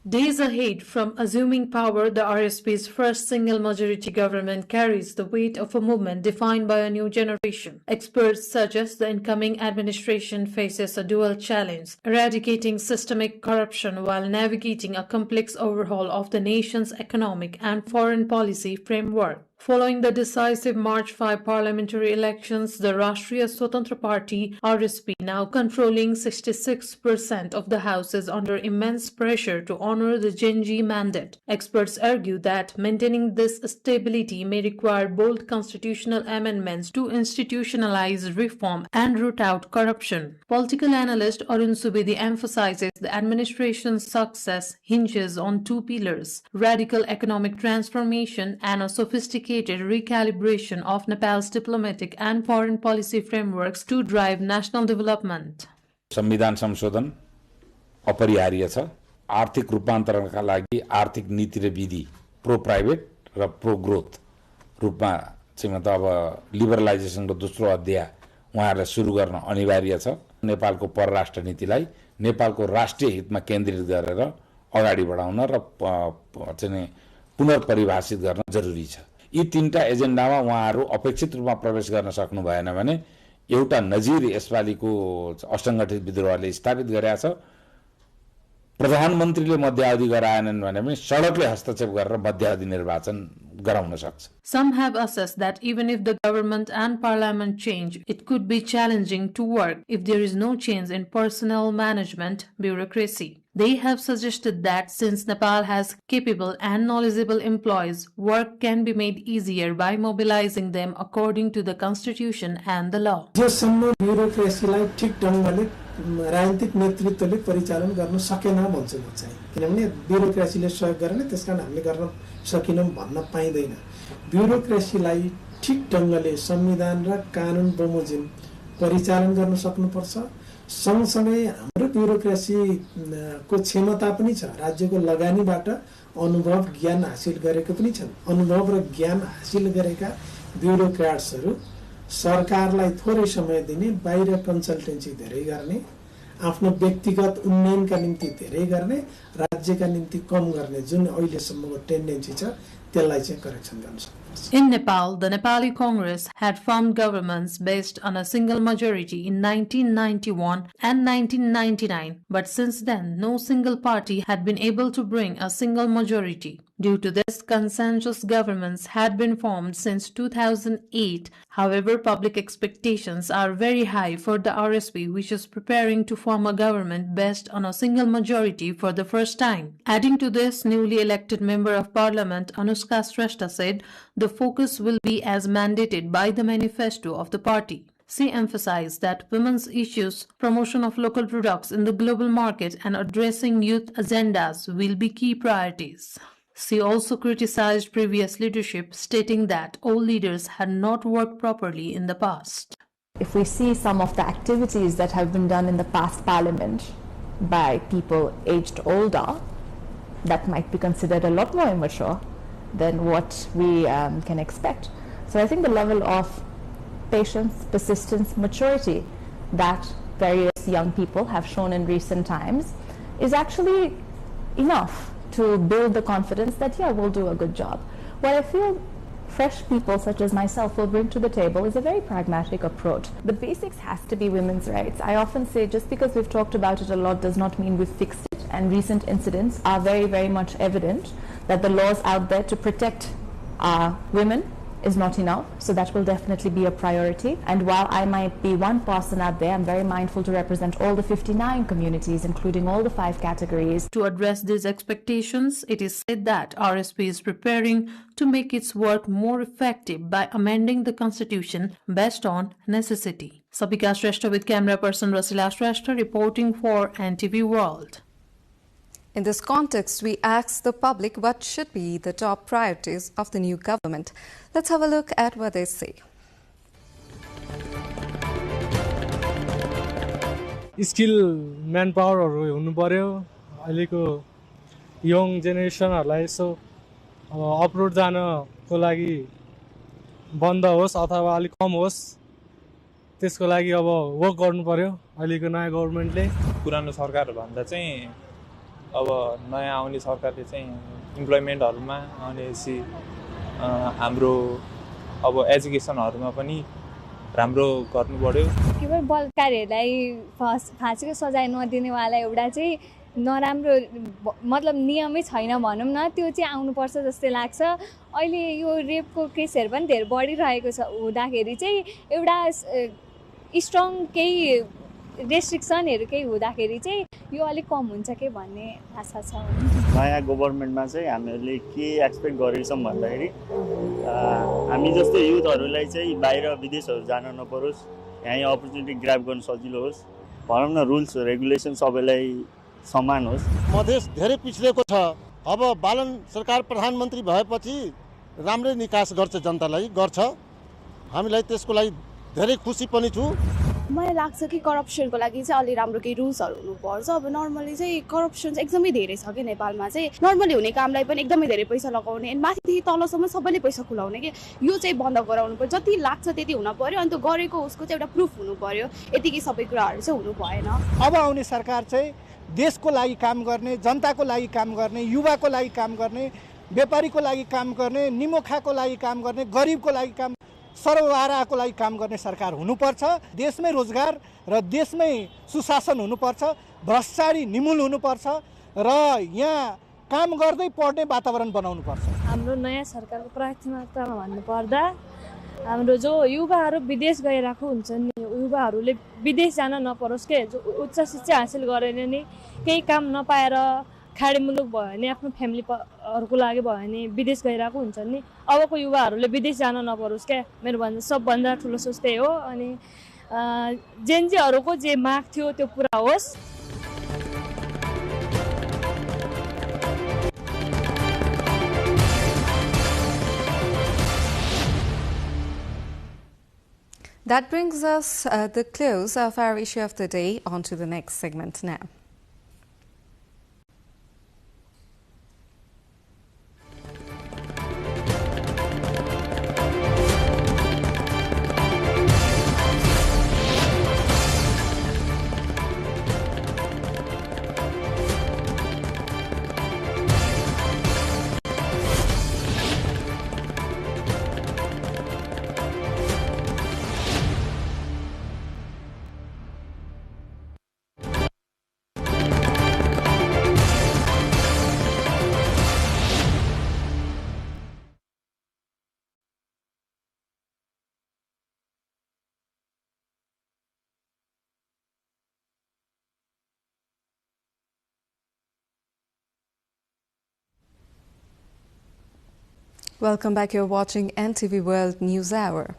Days ahead from assuming power, the RSP's first single-majority government carries the weight of a movement defined by a new generation. Experts suggest the incoming administration faces a dual challenge: eradicating systemic corruption while navigating a complex overhaul of the nation's economic and foreign policy framework. Following the decisive March 5 parliamentary elections, the Rashtriya Swatantra Party (RSP), now controlling 66% of the House, is under immense pressure to honor the Gen Z mandate. Experts argue that maintaining this stability may require bold constitutional amendments to institutionalize reform and root out corruption. Political analyst Arun Subedi emphasizes the administration's success hinges on two pillars: radical economic transformation and a sophisticated recalibration of Nepal's diplomatic and foreign policy frameworks to drive national development. संविधान संशोधन अपरिहार्य छ। आर्थिक रूपान्तरणका लागि आर्थिक नीति र विधि pro private र pro growth रूपमा चाहिँ मतलब अब लिबरलाइजेसनको दोस्रो अध्याय उहाँहरूलाई सुरु गर्न अनिवार्य छ। नेपालको परराष्ट्र नीतिलाई नेपालको राष्ट्रिय हितमा केन्द्रित गरेर अगाडि बढाउन र चाहिँ पुनर्परिभाषित गर्न जरुरी छ। यी तीनटा एजेन्डामा उहाँहरू अपेक्षित रूपमा प्रवेश गर्न सक्नु भएन भने एउटा नजिर यसपालिको असंगठित विद्रोहले स्थापित गरेका छ प्रधानमन्त्रीले मध्यावधि गराएनन् भने पनि सडकले हस्तक्षेप गरेर मध्यावधि निर्वाचन गराउन सक्छ। Some have assessed that even if the government and parliament change, it could be challenging to work if there is no change in personnel management bureaucracy. They have suggested that since Nepal has capable and knowledgeable employees, work can be made easier by mobilizing them according to the constitution and the law. जसम्म ब्युरोक्रेसीलाई ठिक ढङ्गले राजनीतिक नेतृत्वले परिचालन गर्न सकेन भन्छु म चाहिँ, किनभने ब्युरोक्रेसीले सहयोग गरेन त्यसकारण हामीले गर्न सकिनौं भन्न पाइदैन। ब्युरोक्रेसीलाई ठिक ढङ्गले संविधान र कानुन बमोजिम परिचालन गर्न सक्नुपर्छ। सँगसँगै हाम्रो ब्युरोक्रेसी को क्षमता पनि छ, राज्यको लगानीबाट अनुभव ज्ञान हासिल गरेको पनि छन्। अनुभव र ज्ञान हासिल गरेका ब्युरोक्राट्सहरू सरकारलाई थोरै समय दिने, बाहिर कन्सल्टेन्सी धेरै गर्ने, आफ्नो व्यक्तिगत उन्नयनका निम्ति धेरै गर्ने, राज्यका निम्ति कम गर्ने जुन अहिलेसम्मको टेन्डेन्सी छ त्यसलाई चाहिँ करेक्सन गर्न सक्छ। In Nepal, the Nepali Congress had formed governments based on a single majority in 1991 and 1999, but since then, no single party had been able to bring a single majority. Due to this, consensus governments had been formed since 2008. However, public expectations are very high for the RSP, which is preparing to form a government based on a single majority for the first time. Adding to this, newly elected Member of Parliament Anushka Shrestha said the focus will be as mandated by the manifesto of the party. She emphasized that women's issues, promotion of local products in the global market, and addressing youth agendas will be key priorities. She also criticized previous leadership, stating that all leaders had not worked properly in the past. If we see some of the activities that have been done in the past parliament by people aged older, that might be considered a lot more immature than what we can expect. So I think the level of patience, persistence, maturity that various young people have shown in recent times is actually enough to build the confidence that, yeah, we'll do a good job. What I feel fresh people such as myself will bring to the table is a very pragmatic approach. The basics has to be women's rights. I often say just because we've talked about it a lot does not mean we've fixed it, and recent incidents are very, very much evident that the laws out there to protect women is not enough, so that will definitely be a priority. And while I might be one person out there, I'm very mindful to represent all the 59 communities, including all the 5 categories. To address these expectations, it is said that RSP is preparing to make its work more effective by amending the constitution based on necessity. Sabika Shrestha with camera person Rasila Shrestha reporting for NTV World. In this context, we asked the public what should be the top priorities of the new government. Let's have a look at what they say. Skill म्यान पावरहरू हुनु पर्यो। अहिलेको young जेनेरेसनहरूलाई यसो अपरोड जानको लागि बन्द होस् अथवा अलिक कम होस्, त्यसको लागि अब वर्क गर्नु पर्यो अहिलेको नयाँ गभर्नमेन्टले। पुरानो सरकारभन्दा चाहिँ अब नयाँ आउने सरकारले चाहिँ इम्प्लोइमेन्टहरुमा अनि हाम्रो अब एजुकेसनहरुमा पनि राम्रो गर्नु पर्यो। केवल बलात्कारहरूलाई फाँसीको सजाय नदिनेवाला एउटा चाहिँ नराम्रो मतलब नियमै छैन भनौं न, त्यो चाहिँ आउनुपर्छ जस्तै लाग्छ। अहिले यो रेपको केसहरु पनि धेरै बढिरहेको छ हुँदाखेरि चाहिँ एउटा स्ट्रङ केही रेस्ट्रिक्सनहरु केही हुँदाखेरि चाहिँ यो अलि कम हुन्छ के भन्ने आशा छ। नयाँ गभर्नमेन्टमा चाहिँ हामीले के एक्सपेक्ट गरेको छौं भन्दाखेरि हामी जस्तै युथहरुलाई चाहिँ बाहिर विदेशहरु जान नपरोस्, यही अपर्चुनिटी ग्र्याब गर्न सजिलो होस्, भनौं न रुल्स रेगुलेसन सबैलाई समान होस्। मधेस धेरै पिछडेको छ, अब बालन सरकार प्रधानमन्त्री भएपछि राम्रै निकास गर्छ, जनतालाई गर्छ। हामीलाई त्यसको लागि धेरै खुसी पनि छु। मलाई लाग्छ कि करप्सनको लागि चाहिँ अलि राम्रो केही रुल्सहरु हुनुपर्छ। अब नर्मली चाहिँ करप्सन एकदमै धेरै छ के नेपालमा चाहिँ, नर्मली हुने कामलाई पनि एकदमै धेरै पैसा लगाउने अनि माथिदेखि तलसम्म सबैले पैसा खुलाउने के, यो चाहिँ बन्द गराउनु पर्यो। जति लाग्छ त्यति हुन पर्यो, अनि त्यो गरेको उसको चाहिँ एउटा प्रुफ हुनु पर्यो। यतिकै सबै कुराहरु चाहिँ हुनु भएन। अब आउने सरकार चाहिँ देशको लागि काम गर्ने, जनताको लागि काम गर्ने, युवाको लागि काम गर्ने, व्यापारीको लागि काम गर्ने, निमोखाको लागि काम गर्ने, गरिबको लागि काम, सर्वहाराको लागि काम गर्ने सरकार हुनुपर्छ। देशमै रोजगार र देशमै सुशासन हुनुपर्छ, भ्रष्टाचारी निमूल हुनुपर्छ र यहाँ काम गर्दै पढ्ने वातावरण बनाउनुपर्छ। हाम्रो नयाँ सरकारको प्राथमिकतामा भन्नुपर्दा हाम्रो जो युवाहरू विदेश गइरहेको हुन्छन् नि, युवाहरूले विदेश जान नपरोस् के, जो उच्च शिक्षा हासिल गरेर नि केही काम नपाएर खाडी मुलुक भयो भने आफ्नो फ्यामिलीहरूको लागि भयो भने विदेश गइरहेको हुन्छन् नि, अबको युवाहरूले विदेश जान नपरोस् क्या, मेरो भन्दा सबभन्दा ठुलो सोच त्यही हो। अनि जेनजीहरूको जे माग थियो त्यो पुरा होस्। That brings us the close of our issue of the day. On to the next segment now. Welcome back. You're watching NTV World News Hour.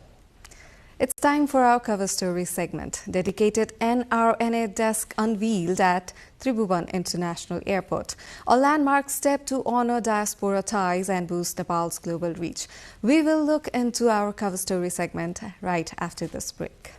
It's time for our cover story segment. Dedicated NRNA desk unveiled at Tribhuvan International Airport, a landmark step to honor diaspora ties and boost Nepal's global reach. We will look into our cover story segment right after this break.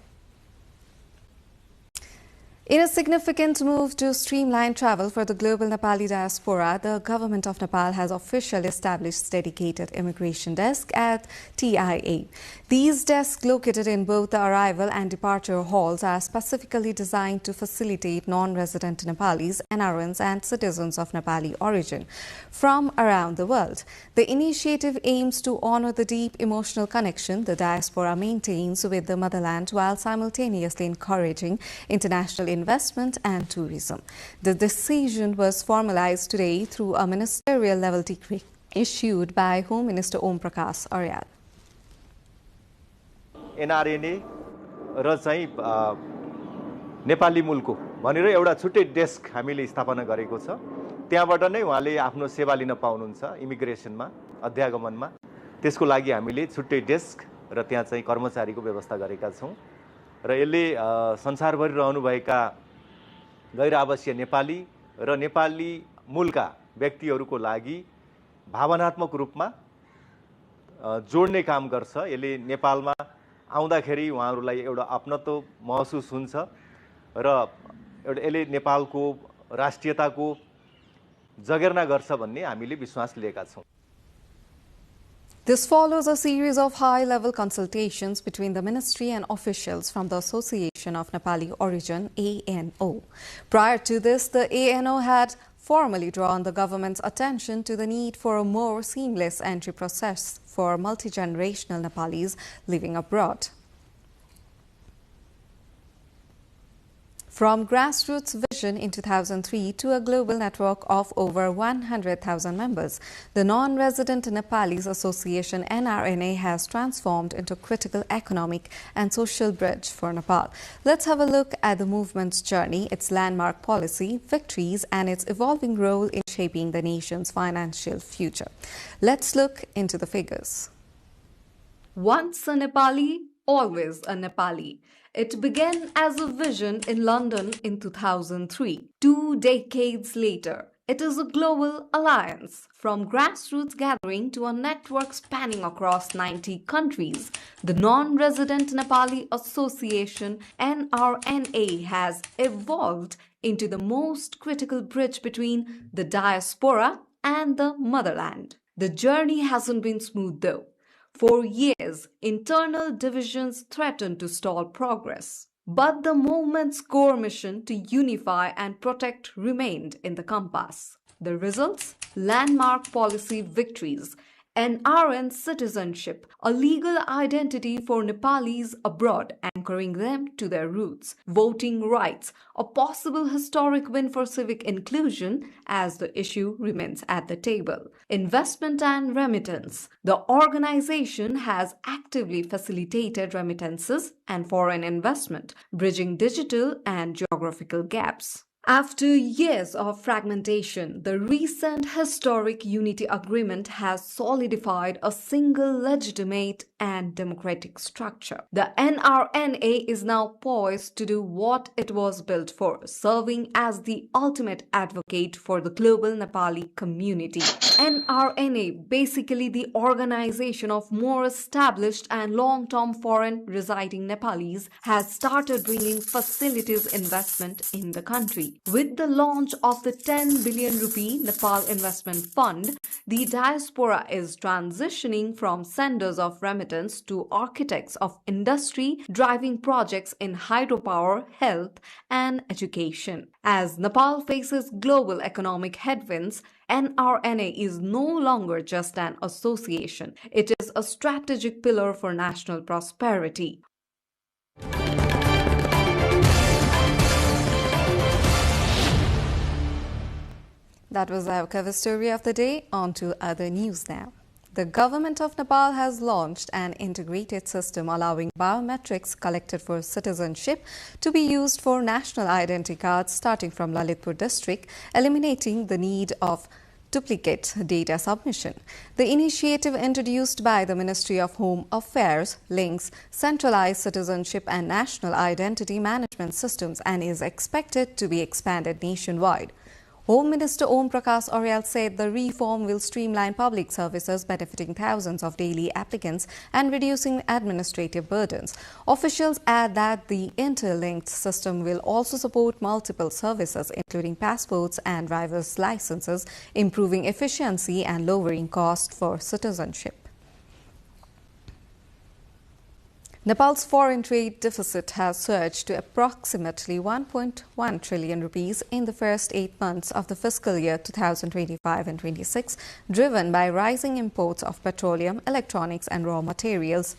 In a significant move to streamline travel for the global Nepali diaspora, the government of Nepal has officially established dedicated immigration desk at TIA. These desks, located in both the arrival and departure halls, are specifically designed to facilitate non-resident Nepalis, NRNs and citizens of Nepali origin from around the world. The initiative aims to honor the deep emotional connection the diaspora maintains with the motherland while simultaneously encouraging international investment and tourism. The decision was formalized today through a ministerial level decree issued by Home Minister Om Prakash Aryal. NRNA र चाहिँ नेपाली मुलको भनेर एउटा छुट्टै desk हामीले स्थापना गरेको छ। त्यहाँबाट नै उहाँले आफ्नो सेवा लिन पाउनुहुन्छ इमिग्रेसनमा, अध्यागमनमा। त्यसको लागि हामीले छुट्टै डेस्क र त्यहाँ चाहिँ कर्मचारीको व्यवस्था गरेका छौं। र यसले संसारभरि रहनुभएका गैर आवासीय नेपाली र नेपाली मूलका व्यक्तिहरूको लागि भावनात्मक रूपमा जोड्ने काम गर्छ। यसले नेपालमा आउँदाखेरि उहाँहरूलाई एउटा अपनत्व महसुस हुन्छ र यसले नेपालको राष्ट्रियताको जगेर्ना गर्छ भन्ने हामीले विश्वास लिएका छौं। This follows a series of high-level consultations between the ministry and officials from the Association of Nepali Origin, ANO. Prior to this, the ANO had formally drawn the government's attention to the need for a more seamless entry process for multi-generational Nepalis living abroad. From grassroots vision in 2003 to a global network of over 100,000 members, the Non-Resident Nepalis Association NRNA has transformed into a critical economic and social bridge for Nepal. Let's have a look at the movement's journey, its landmark policy, victories, and its evolving role in shaping the nation's financial future. Let's look into the figures. Once a Nepali, always a Nepali. It began as a vision in London in 2003. 2 decades later, it is a global alliance. From grassroots gathering to a network spanning across 90 countries, the Non-Resident Nepali Association NRNA has evolved into the most critical bridge between the diaspora and the motherland. The journey hasn't been smooth though. For years, internal divisions threatened to stall progress. But the movement's core mission to unify and protect remained in the compass. The results? Landmark policy victories. NRN citizenship, a legal identity for Nepalis abroad, anchoring them to their roots. Voting rights, a possible historic win for civic inclusion as the issue remains at the table. Investment and remittance. The organization has actively facilitated remittances and foreign investment, bridging digital and geographical gaps. After years of fragmentation, the recent historic unity agreement has solidified a single legitimate and democratic structure. The NRNA is now poised to do what it was built for, serving as the ultimate advocate for the global Nepali community. NRNA, basically the organization of more established and long-term foreign residing Nepalis, has started bringing facilities investment in the country. With the launch of the 10 billion rupee Nepal Investment Fund, the diaspora is transitioning from senders of remittance to architects of industry, driving projects in hydropower, health, and education. As Nepal faces global economic headwinds, NRNA is no longer just an association. It is a strategic pillar for national prosperity. That was our cover story of the day. On to other news now. The government of Nepal has launched an integrated system allowing biometrics collected for citizenship to be used for national identity cards starting from Lalitpur district, eliminating the need of duplicate data submission. The initiative, introduced by the Ministry of Home Affairs, links centralized citizenship and national identity management systems and is expected to be expanded nationwide. Home Minister Om Prakash Aryal said the reform will streamline public services, benefiting thousands of daily applicants and reducing administrative burdens. Officials add that the interlinked system will also support multiple services, including passports and driver's licenses, improving efficiency and lowering costs for citizenship. Nepal's foreign trade deficit has surged to approximately 1.1 trillion rupees in the first 8 months of the fiscal year 2025 and 26, driven by rising imports of petroleum, electronics and raw materials.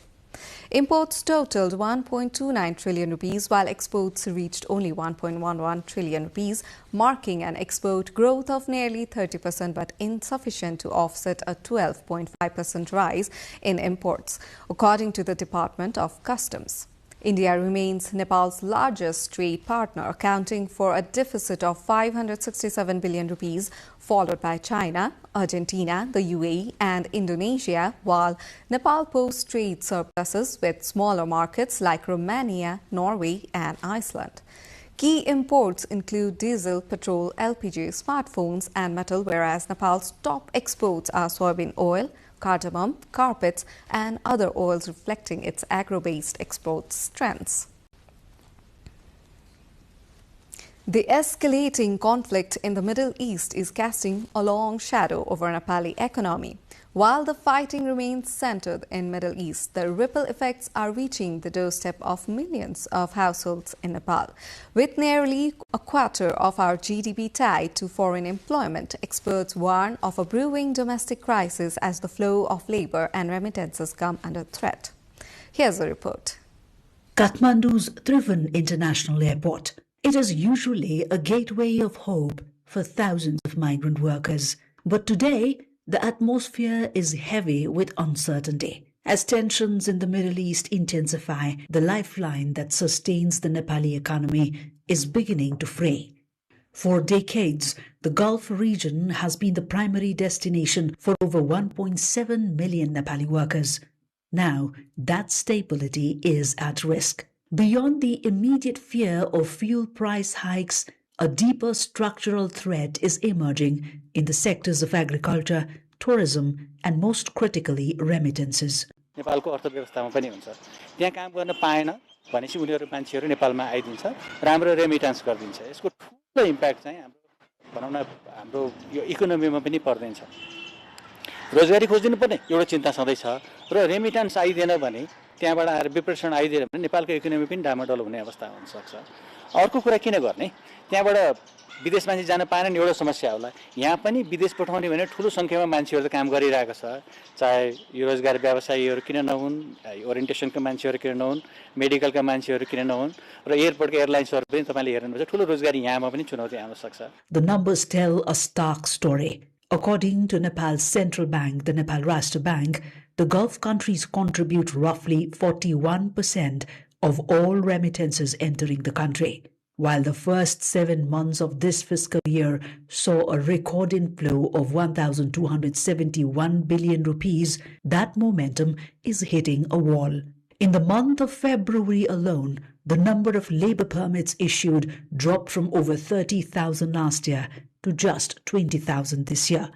Imports totaled 1.29 trillion rupees, while exports reached only 1.11 trillion rupees, marking an export growth of nearly 30% but insufficient to offset a 12.5% rise in imports, according to the Department of Customs. India remains Nepal's largest trade partner, accounting for a deficit of 567 billion rupees, followed by China, Argentina, the UAE and Indonesia, while Nepal posts trade surpluses with smaller markets like Romania, Norway and Iceland. Key imports include diesel, petrol, LPG, smartphones and metal, whereas Nepal's top exports are soybean oil, cardamom, carpets and other oils, reflecting its agro-based export strengths. The escalating conflict in the Middle East is casting a long shadow over Nepali economy. While the fighting remains centered in Middle East, the ripple effects are reaching the doorstep of millions of households in Nepal. With nearly a quarter of our GDP tied to foreign employment, experts warn of a brewing domestic crisis as the flow of labor and remittances come under threat. Here's a report. Kathmandu's Trivandrum International Airport. It is usually a gateway of hope for thousands of migrant workers. But today, the atmosphere is heavy with uncertainty. As tensions in the Middle East intensify, the lifeline that sustains the Nepali economy is beginning to fray. For decades, the Gulf region has been the primary destination for over 1.7 million Nepali workers. Now, that stability is at risk. Beyond the immediate fear of fuel price hikes, a deeper structural threat is emerging in the sectors of agriculture, tourism, and most critically, remittances. नेपालको अर्थव्यवस्थामा पनि हुन्छ त्यहाँ काम गर्न पाएन भनेपछि उनीहरु मान्छेहरु नेपालमा आइदिन्छ राम्रो रेमिटेन्स गर्दिन्छ यसको ठूलो इम्प्याक्ट चाहिँ हाम्रो यो इकोनोमीमा पनि पर्दैन छ रोजगारी खोज्दिनु पर्ने एउटा चिन्ता सधैं छ र रेमिटेन्स आइदिएन भने त्यहाँबाट आएर विप्रेषण आइदियो भने नेपालको इकोनोमी पनि डामाडोल हुने अवस्था हुनसक्छ। अर्को कुरा किन गर्ने, त्यहाँबाट विदेश मान्छे जान पाएन नि एउटा समस्या होला। यहाँ पनि विदेश पठाउने भने ठुलो सङ्ख्यामा मान्छेहरू त काम गरिरहेको छ, चाहे यो रोजगार व्यवसायीहरू किन नहुन्, ओरिएन्टेसनका मान्छेहरू किन नहुन्, मेडिकलका मान्छेहरू किन नहुन्, र एयरपोर्टका एयरलाइन्सहरू पनि तपाईँले हेर्नुपर्छ, ठुलो रोजगारी यहाँमा पनि चुनौती आउन सक्छ। The numbers tell a stark story. According to Nepal's central bank, the Nepal Rashtra Bank, the Gulf countries contribute roughly 41% of all remittances entering the country. While the first 7 months of this fiscal year saw a record inflow of 1,271 billion rupees, that momentum is hitting a wall. In the month of February alone, the number of labor permits issued dropped from over 30,000 last year to just 20,000 this year,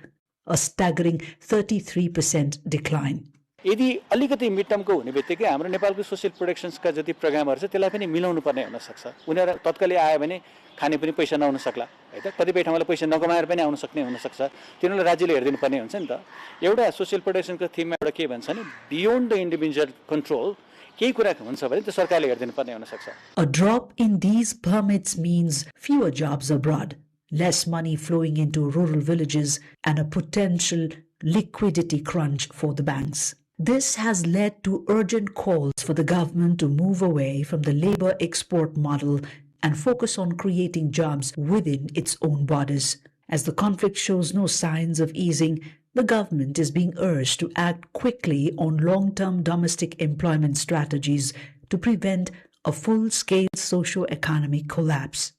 a staggering 33% decline. यदि अलिकति mid टर्मको हुने बित्तिकै हाम्रो नेपालको social प्रोटेक्सन्सका जति प्रोग्रामहरू छ त्यसलाई पनि मिलाउनु पर्ने हुन सक्छ। उनीहरू तत्कालै आयो भने खाने पनि पैसा नहुन सक्ला है त, कतिपय ठाउँलाई पैसा नकमाएर पनि आउन सक्ने हुन सक्छ, तिनीहरूलाई राज्यले हेरिदिनु पर्ने हुन्छ नि त। एउटा सोसियल प्रोटेक्सनको थिममा एउटा के भन्छ नि, बियोन्ड द इन्डिभिजुअल कन्ट्रोल केही कुरा हुन्छ भने त्यो सरकारले हेरिदिनु पर्ने हुन सक्छ। A drop in these permits means fewer jobs abroad, less money flowing into rural villages, and a potential liquidity crunch for the banks. This has led to urgent calls for the government to move away from the labor export model and focus on creating jobs within its own borders. As the conflict shows no signs of easing, the government is being urged to act quickly on long-term domestic employment strategies to prevent a full-scale socio-economic collapse.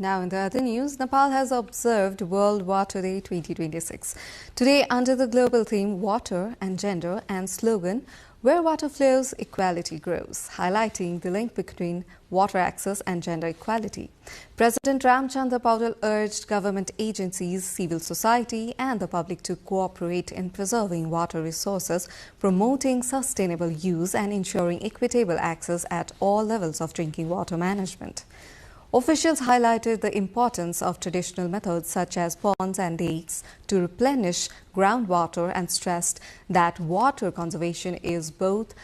Now in the other news, Nepal has observed World Water Day 2026. Today, under the global theme Water and Gender and slogan, Where Water Flows, Equality Grows, highlighting the link between water access and gender equality. President Ramchandra Paudel urged government agencies, civil society and the public to cooperate in preserving water resources, promoting sustainable use and ensuring equitable access at all levels of drinking water management. Officials highlighted the importance of traditional methods such as ponds and lakes to replenish groundwater and stressed that water conservation is both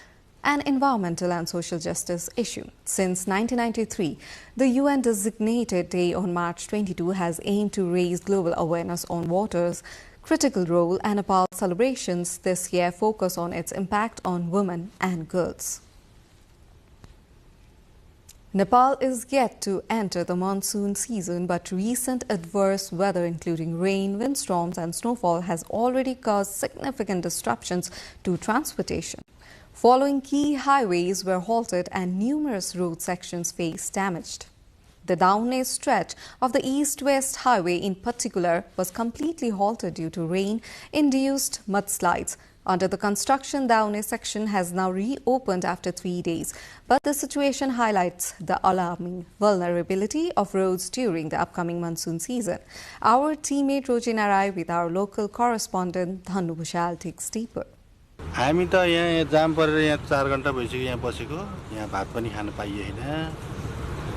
an environmental and social justice issue. Since 1993, the UN designated day on March 22 has aimed to raise global awareness on water's critical role, and Nepal celebrations this year focus on its impact on women and girls. Nepal is yet to enter the monsoon season, but recent adverse weather, including rain, windstorms and snowfall, has already caused significant disruptions to transportation. Following key highways were halted and numerous road sections faced damage. The Daune stretch of the east-west highway in particular was completely halted due to rain-induced mudslides. Under the construction, Daune section has now reopened after 3 days, but the situation highlights the alarming vulnerability of roads during the upcoming monsoon season. Our teammate Rojin arrived with our local correspondent Dhanu Bhushal takes deeper. हामी त यहाँ जाम परेर यहाँ 4 घण्टा भइसक्यो यहाँ बसेको, यहाँ भात पनि खान पाइएन,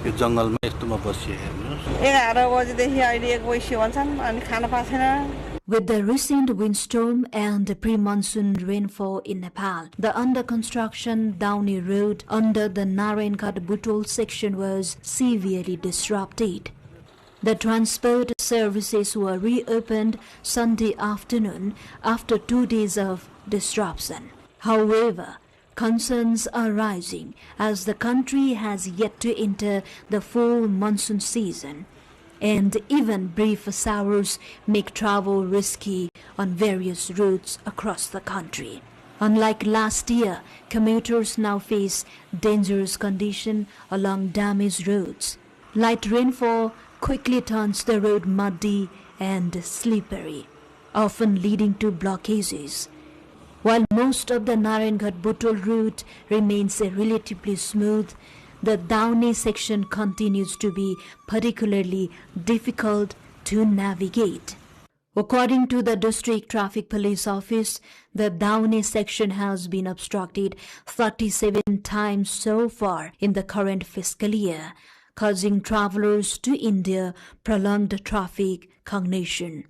यो जंगलमा यस्तोमा बसिए हेर्नुस्। 11 बजेदेखि अहिले 1 बजे भन्छन् अनि Khan पाछैन। With the recent windstorm and pre-monsoon rainfall in Nepal, the under-construction Daune Road under the Narayankot Butol section was severely disrupted. The transport services were reopened Sunday afternoon after 2 days of disruption. However, concerns are rising as the country has yet to enter the full monsoon season, and even brief showers make travel risky on various routes across the country. Unlike last year, commuters now face dangerous conditions along damaged roads. Light rainfall quickly turns the road muddy and slippery, often leading to blockages. While most of the Narayankot Butol route remains relatively smooth, the Daune section continues to be particularly difficult to navigate. According to the District Traffic Police Office, the Daune section has been obstructed 37 times so far in the current fiscal year, causing travelers to India prolonged traffic congestion.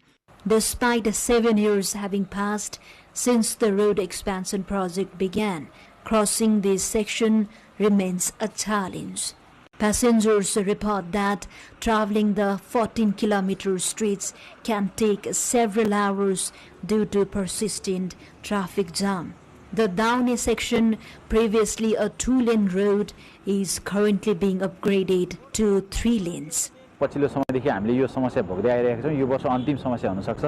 Despite 7 years having passed since the road expansion project began, crossing this section remains a challenge. Passengers report that traveling the 14-kilometer streets can take several hours due to persistent traffic jam. The Daune section, previously a 2-lane road, is currently being upgraded to 3 lanes. पछिल्लो समयदेखि हामीले यो समस्या भोग्दै आइरहेका छौं। यो वर्ष अन्तिम समस्या हुन सक्छ।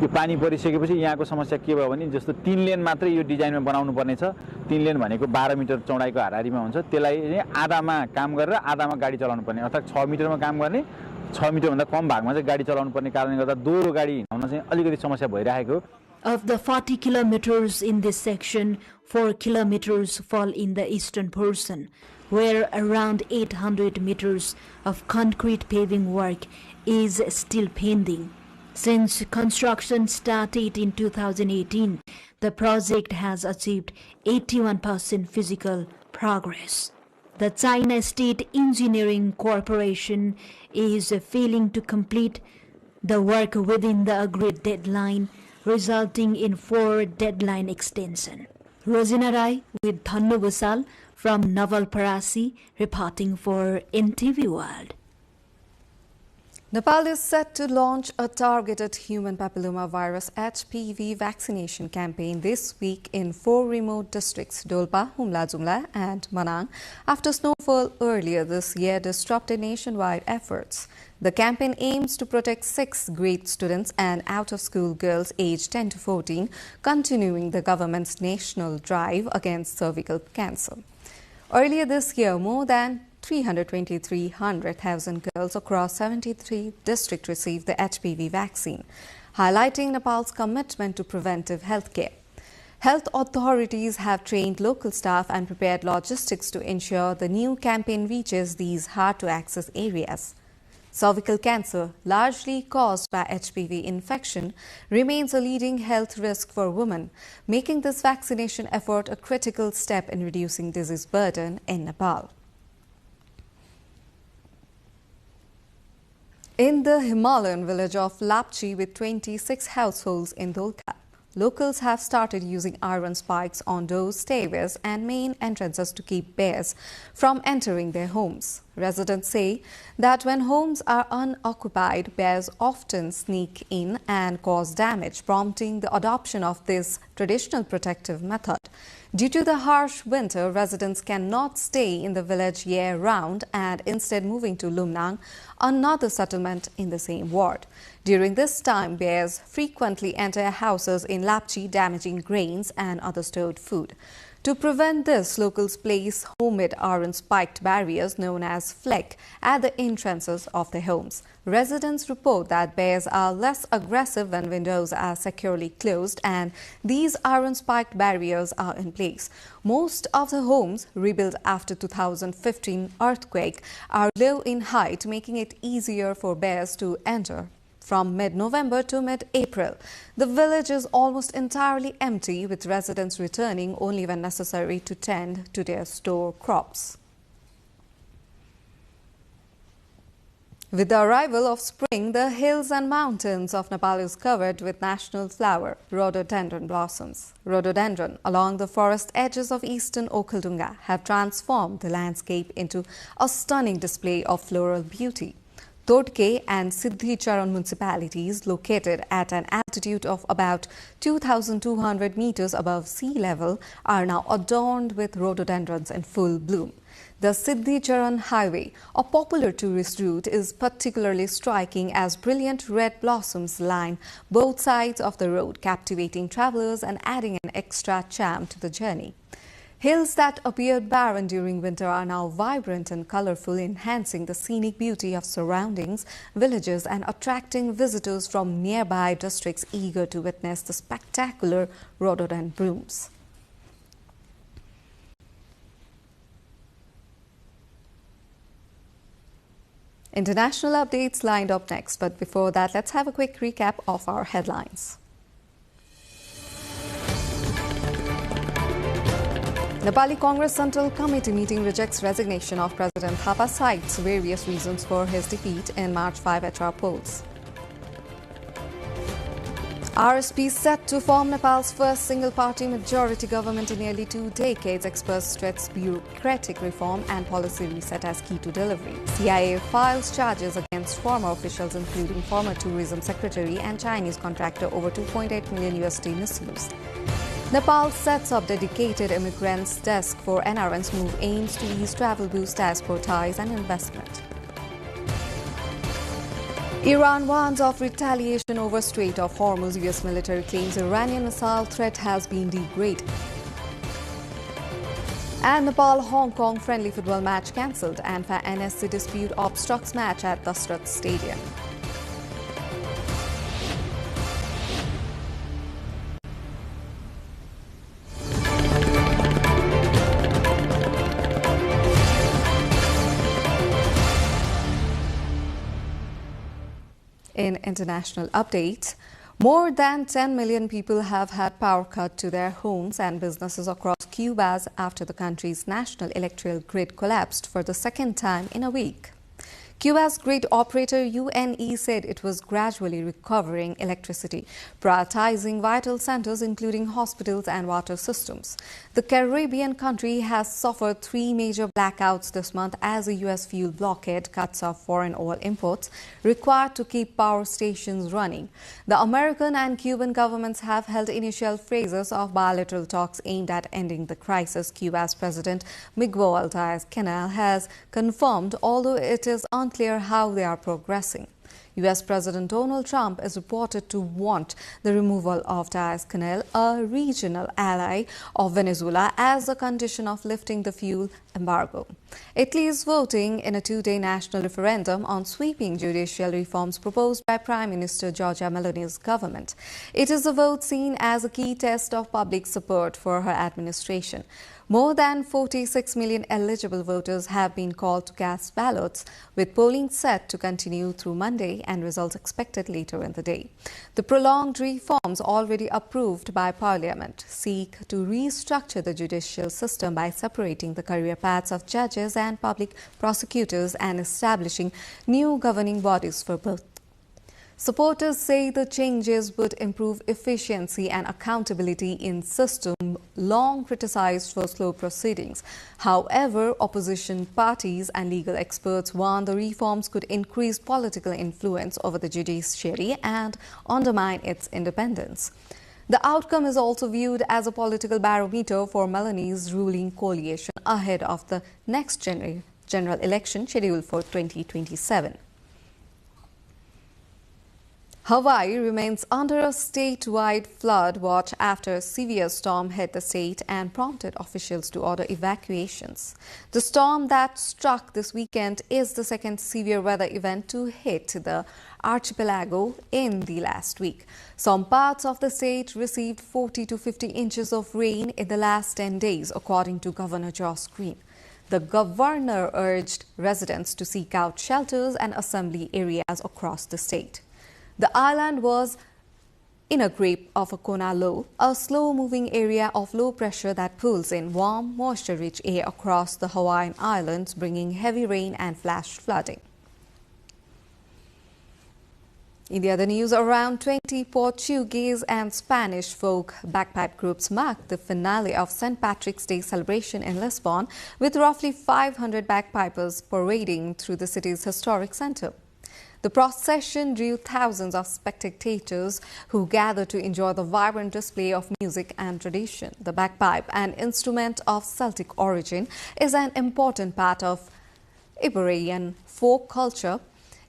यो पानी परिसकेपछि यहाँको समस्या के भयो भने जस्तो 3 लेन मात्रै यो डिजाइनमा बनाउनु पर्ने छ। 3 लेन भनेको 12 मिटर चौडाइको हाराहारीमा हुन्छ। त्यसलाई आधामा काम गरेर आधामा गाडी चलाउनु पर्ने, अर्थात 6 मिटरमा काम गर्ने, 6 मिटर भन्दा कम भागमा चाहिँ गाडी चलाउनु पर्ने कारणले गर्दा दोहोरो गाडी हिँड्न चाहिँ अलिकति समस्या भइरहेको। Of the 40 kilometers in this section, 4 kilometers fall in the eastern portion, where around 800 meters of concrete paving work is still pending. Since construction started in 2018, the project has achieved 81% physical progress. The China State Engineering Corporation is failing to complete the work within the agreed deadline, resulting in 4 deadline extension. Rosina Rai with Thannu Busal from Navalparasi, reporting for NTV World. Nepal is set to launch a targeted human papillomavirus HPV vaccination campaign this week in 4 remote districts, Dolpa, Humla Jumla and Manang, after snowfall earlier this year disrupted nationwide efforts. The campaign aims to protect 6th grade students and out-of-school girls aged 10 to 14, continuing the government's national drive against cervical cancer. Earlier this year, more than 323,000 girls across 73 districts received the HPV vaccine, highlighting Nepal's commitment to preventive health care. Health authorities have trained local staff and prepared logistics to ensure the new campaign reaches these hard-to-access areas. Cervical cancer, largely caused by HPV infection, remains a leading health risk for women, making this vaccination effort a critical step in reducing disease burden in Nepal. In the Himalayan village of Lapchi with 26 households in Dolka, locals have started using iron spikes on doors, stairways and main entrances to keep bears from entering their homes. Residents say that when homes are unoccupied, bears often sneak in and cause damage, prompting the adoption of this traditional protective method. Due to the harsh winter, residents cannot stay in the village year-round and instead moving to Lumnang, another settlement in the same ward. During this time, bears frequently enter houses in Lapchi, damaging grains and other stored food. To prevent this, locals place homemade iron-spiked barriers known as fleck at the entrances of their homes. Residents report that bears are less aggressive when windows are securely closed and these iron-spiked barriers are in place. Most of the homes, rebuilt after 2015 earthquake, are low in height, making it easier for bears to enter. From mid-November to mid-April, the village is almost entirely empty, with residents returning only when necessary to tend to their store crops. With the arrival of spring, the hills and mountains of Nepal is covered with national flower, rhododendron blossoms. Rhododendron along the forest edges of eastern Okhaldunga have transformed the landscape into a stunning display of floral beauty. Todke and Siddhicharan municipalities, located at an altitude of about 2,200 meters above sea level, are now adorned with rhododendrons in full bloom. The Siddhicharan Highway, a popular tourist route, is particularly striking as brilliant red blossoms line both sides of the road, captivating travelers and adding an extra charm to the journey. Hills that appeared barren during winter are now vibrant and colorful, enhancing the scenic beauty of surroundings, villages and attracting visitors from nearby districts eager to witness the spectacular rhododendron blooms. International updates lined up next, but before that, let's have a quick recap of our headlines. Nepali Congress Central Committee meeting rejects resignation of President Thapa, cites various reasons for his defeat in March 5 HR polls. RSP set to form Nepal's first single-party majority government in nearly 2 decades. Experts stress bureaucratic reform and policy reset as key to delivery. CIA files charges against former officials, including former tourism secretary and Chinese contractor, over $2.8 million USD misuse. Nepal sets up dedicated immigrants desk for NRN's move aims to ease travel, boost diaspora ties and investment. Iran warns of retaliation over Strait of Hormuz. US military claims Iranian missile threat has been degraded. And Nepal-Hong Kong friendly football match cancelled. ANFA NSC dispute obstructs match at Dasrat Stadium. In international updates, more than 10 million people have had power cut to their homes and businesses across Cuba after the country's national electrical grid collapsed for the second time in a week. Cuba's grid operator UNE said it was gradually recovering electricity, prioritizing vital centers including hospitals and water systems. The Caribbean country has suffered 3 major blackouts this month as a U.S. fuel blockade cuts off foreign oil imports required to keep power stations running. The American and Cuban governments have held initial phases of bilateral talks aimed at ending the crisis. Cuba's President Miguel Diaz-Canel has confirmed, although it is unclear how they are progressing. U.S. President Donald Trump is reported to want the removal of Diaz-Canel, a regional ally of Venezuela, as a condition of lifting the fuel embargo. Italy is voting in a 2-day national referendum on sweeping judicial reforms proposed by Prime Minister Giorgia Meloni's government. It is a vote seen as a key test of public support for her administration. More than 46 million eligible voters have been called to cast ballots, with polling set to continue through Monday and results expected later in the day. The prolonged reforms already approved by Parliament seek to restructure the judicial system by separating the career paths of judges and public prosecutors and establishing new governing bodies for both. Supporters say the changes would improve efficiency and accountability in system long criticized for slow proceedings. However, opposition parties and legal experts warn the reforms could increase political influence over the judiciary and undermine its independence. The outcome is also viewed as a political barometer for Meloni's ruling coalition ahead of the next general election scheduled for 2027. Hawaii remains under a statewide flood watch after a severe storm hit the state and prompted officials to order evacuations. The storm that struck this weekend is the second severe weather event to hit the archipelago in the last week. Some parts of the state received 40 to 50 inches of rain in the last 10 days, according to Governor Josh Green. The governor urged residents to seek out shelters and assembly areas across the state. The island was in a grip of a Kona low, a slow-moving area of low pressure that pulls in warm, moisture-rich air across the Hawaiian Islands, bringing heavy rain and flash flooding. In the other news, around 20 Portuguese and Spanish folk bagpipe groups marked the finale of St. Patrick's Day celebration in Lisbon, with roughly 500 bagpipers parading through the city's historic centre. The procession drew thousands of spectators who gathered to enjoy the vibrant display of music and tradition. The bagpipe, an instrument of Celtic origin, is an important part of Iberian folk culture,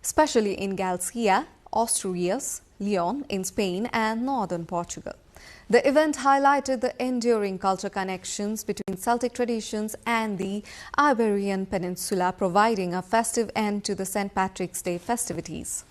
especially in Galicia, Asturias, Leon in Spain and northern Portugal. The event highlighted the enduring cultural connections between Celtic traditions and the Iberian Peninsula, providing a festive end to the St. Patrick's Day festivities.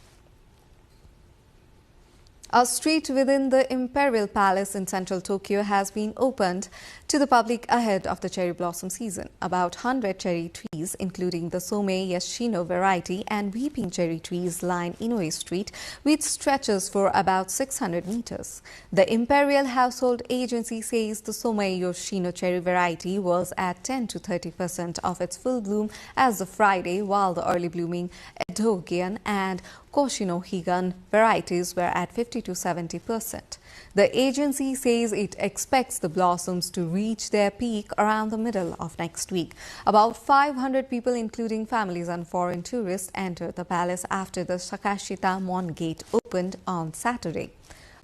A street within the Imperial Palace in central Tokyo has been opened to the public ahead of the cherry blossom season. About 100 cherry trees, including the Somei Yoshino variety and weeping cherry trees, line Inoue Street, which stretches for about 600 meters. The Imperial Household Agency says the Somei Yoshino cherry variety was at 10 to 30% of its full bloom as of Friday, while the early blooming Edogian and Koshinohigan varieties were at 50 to 70%. The agency says it expects the blossoms to reach their peak around the middle of next week. About 500 people, including families and foreign tourists, entered the palace after the Sakashita Mon Gate opened on Saturday.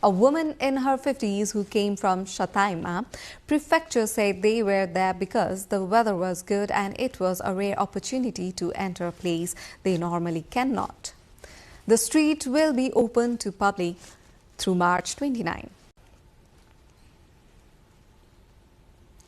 A woman in her 50s who came from Shataima Prefecture said they were there because the weather was good and it was a rare opportunity to enter a place they normally cannot. The street will be open to public through March 29.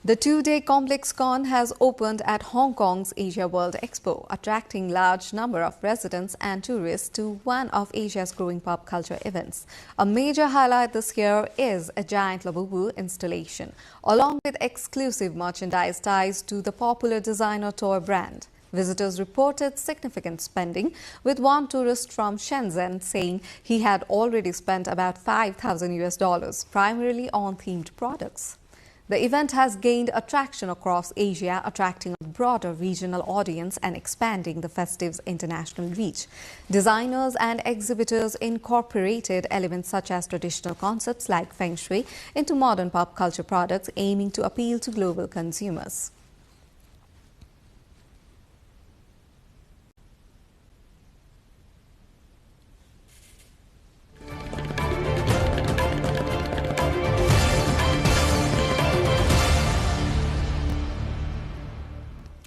The two-day Complex Con has opened at Hong Kong's Asia World Expo, attracting large number of residents and tourists to one of Asia's growing pop culture events. A major highlight this year is a giant Labubu installation, along with exclusive merchandise ties to the popular designer toy brand. Visitors reported significant spending, with one tourist from Shenzhen saying he had already spent about $5,000 primarily on themed products. The event has gained attraction across Asia, attracting a broader regional audience and expanding the festive's international reach. Designers and exhibitors incorporated elements such as traditional concepts like Feng Shui into modern pop culture products, aiming to appeal to global consumers.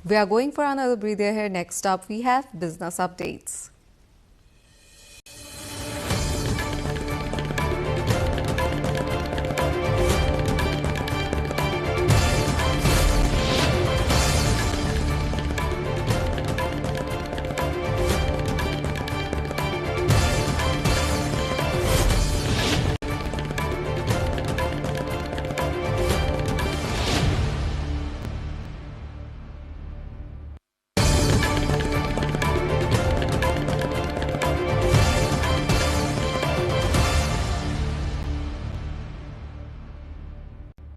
We are going for another breather here. Next up, we have business updates.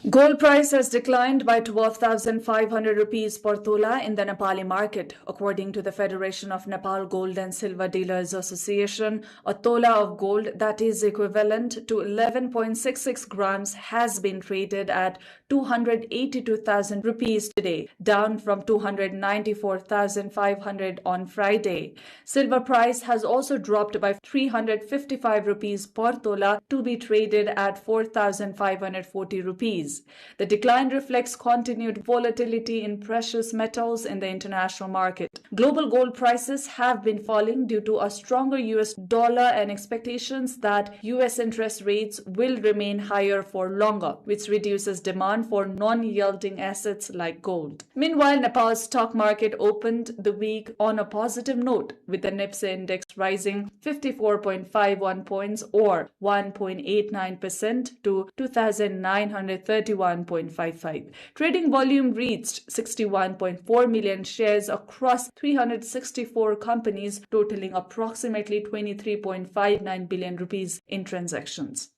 Gold price has declined by 12,500 rupees per tola in the Nepali market. According to the Federation of Nepal Gold and Silver Dealers Association, a tola of gold that is equivalent to 11.66 grams has been traded at 282,000 rupees today, down from 294,500 on Friday. Silver price has also dropped by 355 rupees per tola to be traded at 4,540 rupees. The decline reflects continued volatility in precious metals in the international market. Global gold prices have been falling due to a stronger US dollar and expectations that US interest rates will remain higher for longer, which reduces demand for non-yielding assets like gold. Meanwhile, Nepal's stock market opened the week on a positive note, with the NIPSE index rising 54.51 points or 1.89% to 2,931.55. Trading volume reached 61.4 million shares across 364 companies, totaling approximately 23.59 billion rupees in transactions.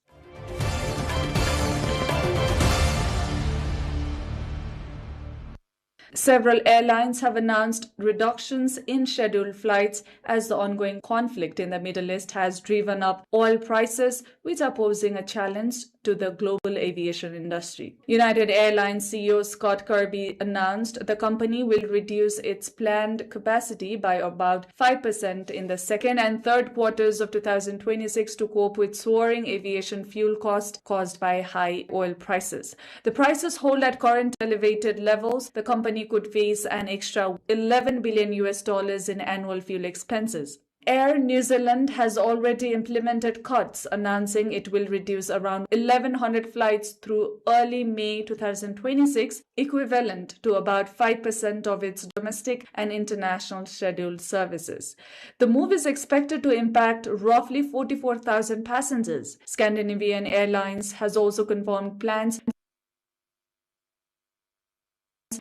Several airlines have announced reductions in scheduled flights as the ongoing conflict in the Middle East has driven up oil prices, which are posing a challenge to the global aviation industry. United Airlines CEO Scott Kirby announced the company will reduce its planned capacity by about 5% in the second and third quarters of 2026 to cope with soaring aviation fuel costs caused by high oil prices. The prices hold at current elevated levels. The company could face an extra $11 billion in annual fuel expenses. Air New Zealand has already implemented cuts, announcing it will reduce around 1,100 flights through early May 2026, equivalent to about 5% of its domestic and international scheduled services. The move is expected to impact roughly 44,000 passengers. Scandinavian Airlines has also confirmed plans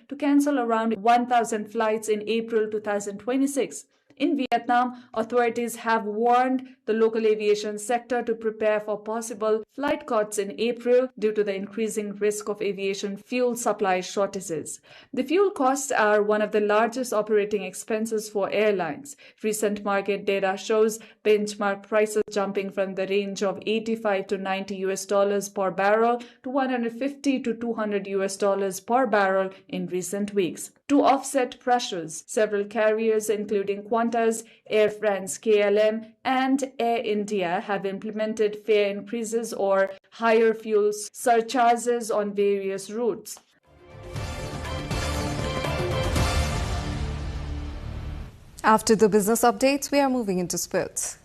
to cancel around 1,000 flights in April 2026. In Vietnam, authorities have warned the local aviation sector to prepare for possible flight cuts in April due to the increasing risk of aviation fuel supply shortages. The fuel costs are one of the largest operating expenses for airlines. Recent market data shows benchmark prices jumping from the range of 85 to 90 US dollars per barrel to 150 to 200 US dollars per barrel in recent weeks. To offset pressures, several carriers, including Qantas, Air France KLM, and Air India, have implemented fare increases or higher fuel surcharges on various routes. After the business updates, we are moving into sports.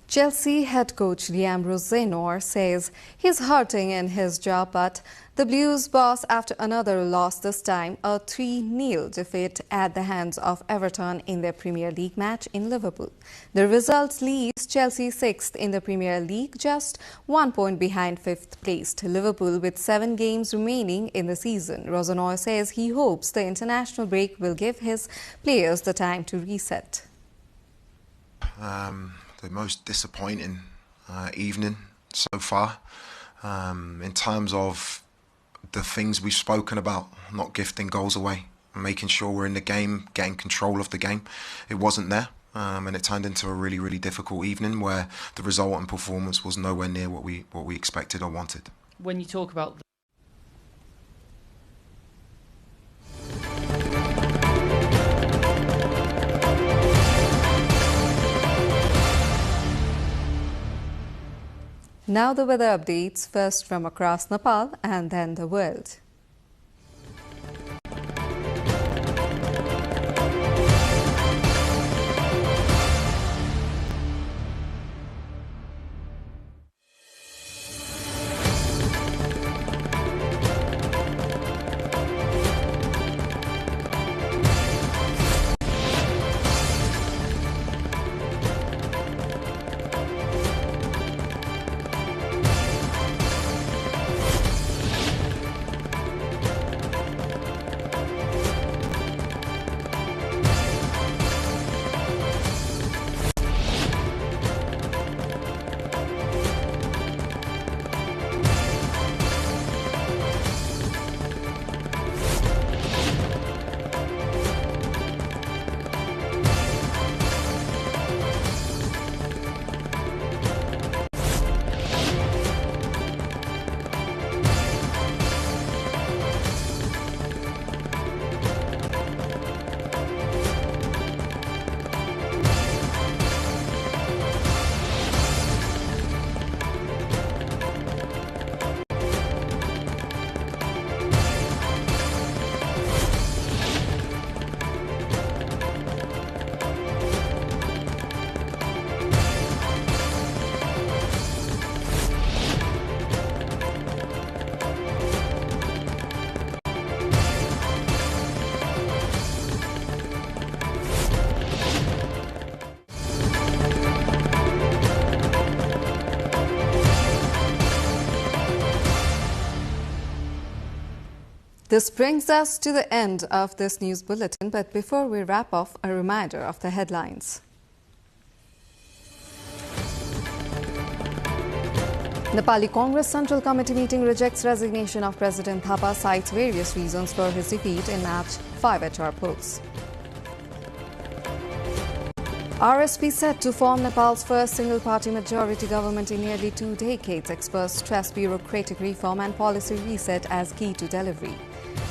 Chelsea head coach Liam Rosenor says he's hurting in his job, but the Blues boss after another loss, this time a 3-0 defeat at the hands of Everton in their Premier League match in Liverpool. The result leaves Chelsea 6th in the Premier League, just 1 point behind 5th placed Liverpool with 7 games remaining in the season. Rosenor says he hopes the international break will give his players the time to reset. The most disappointing evening so far in terms of the things we've spoken about, not gifting goals away, making sure we're in the game, getting control of the game. It wasn't there, and it turned into a really, really difficult evening where the result and performance was nowhere near what we expected or wanted. When you talk about Now the weather updates, first from across Nepal and then the world. This brings us to the end of this news bulletin, but before we wrap up, a reminder of the headlines. Nepali Congress Central Committee meeting rejects resignation of President Thapa, cites various reasons for his defeat in match 5 HR polls. RSP set to form Nepal's first single-party majority government in nearly 2 decades. Experts stress bureaucratic reform and policy reset as key to delivery.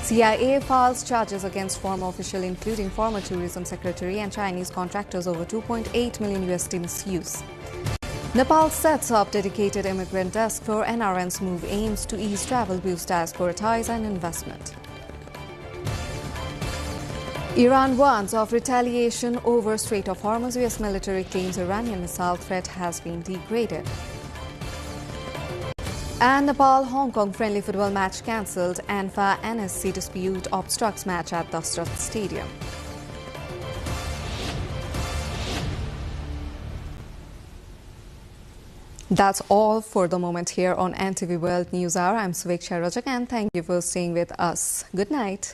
CIA files charges against former officials, including former tourism secretary and Chinese contractors, over $2.8 million USD misuse. Nepal sets up dedicated immigrant desk for NRN's move aims to ease travel, boost diaspora ties and investment. Iran warns of retaliation over Strait of Hormuz. US military claims Iranian missile threat has been degraded. And Nepal-Hong Kong friendly football match cancelled. ANFA-NSC dispute obstructs match at Dasrat Stadium. That's all for the moment here on NTV World News Hour. I'm Suveksha Rajak and thank you for staying with us. Good night.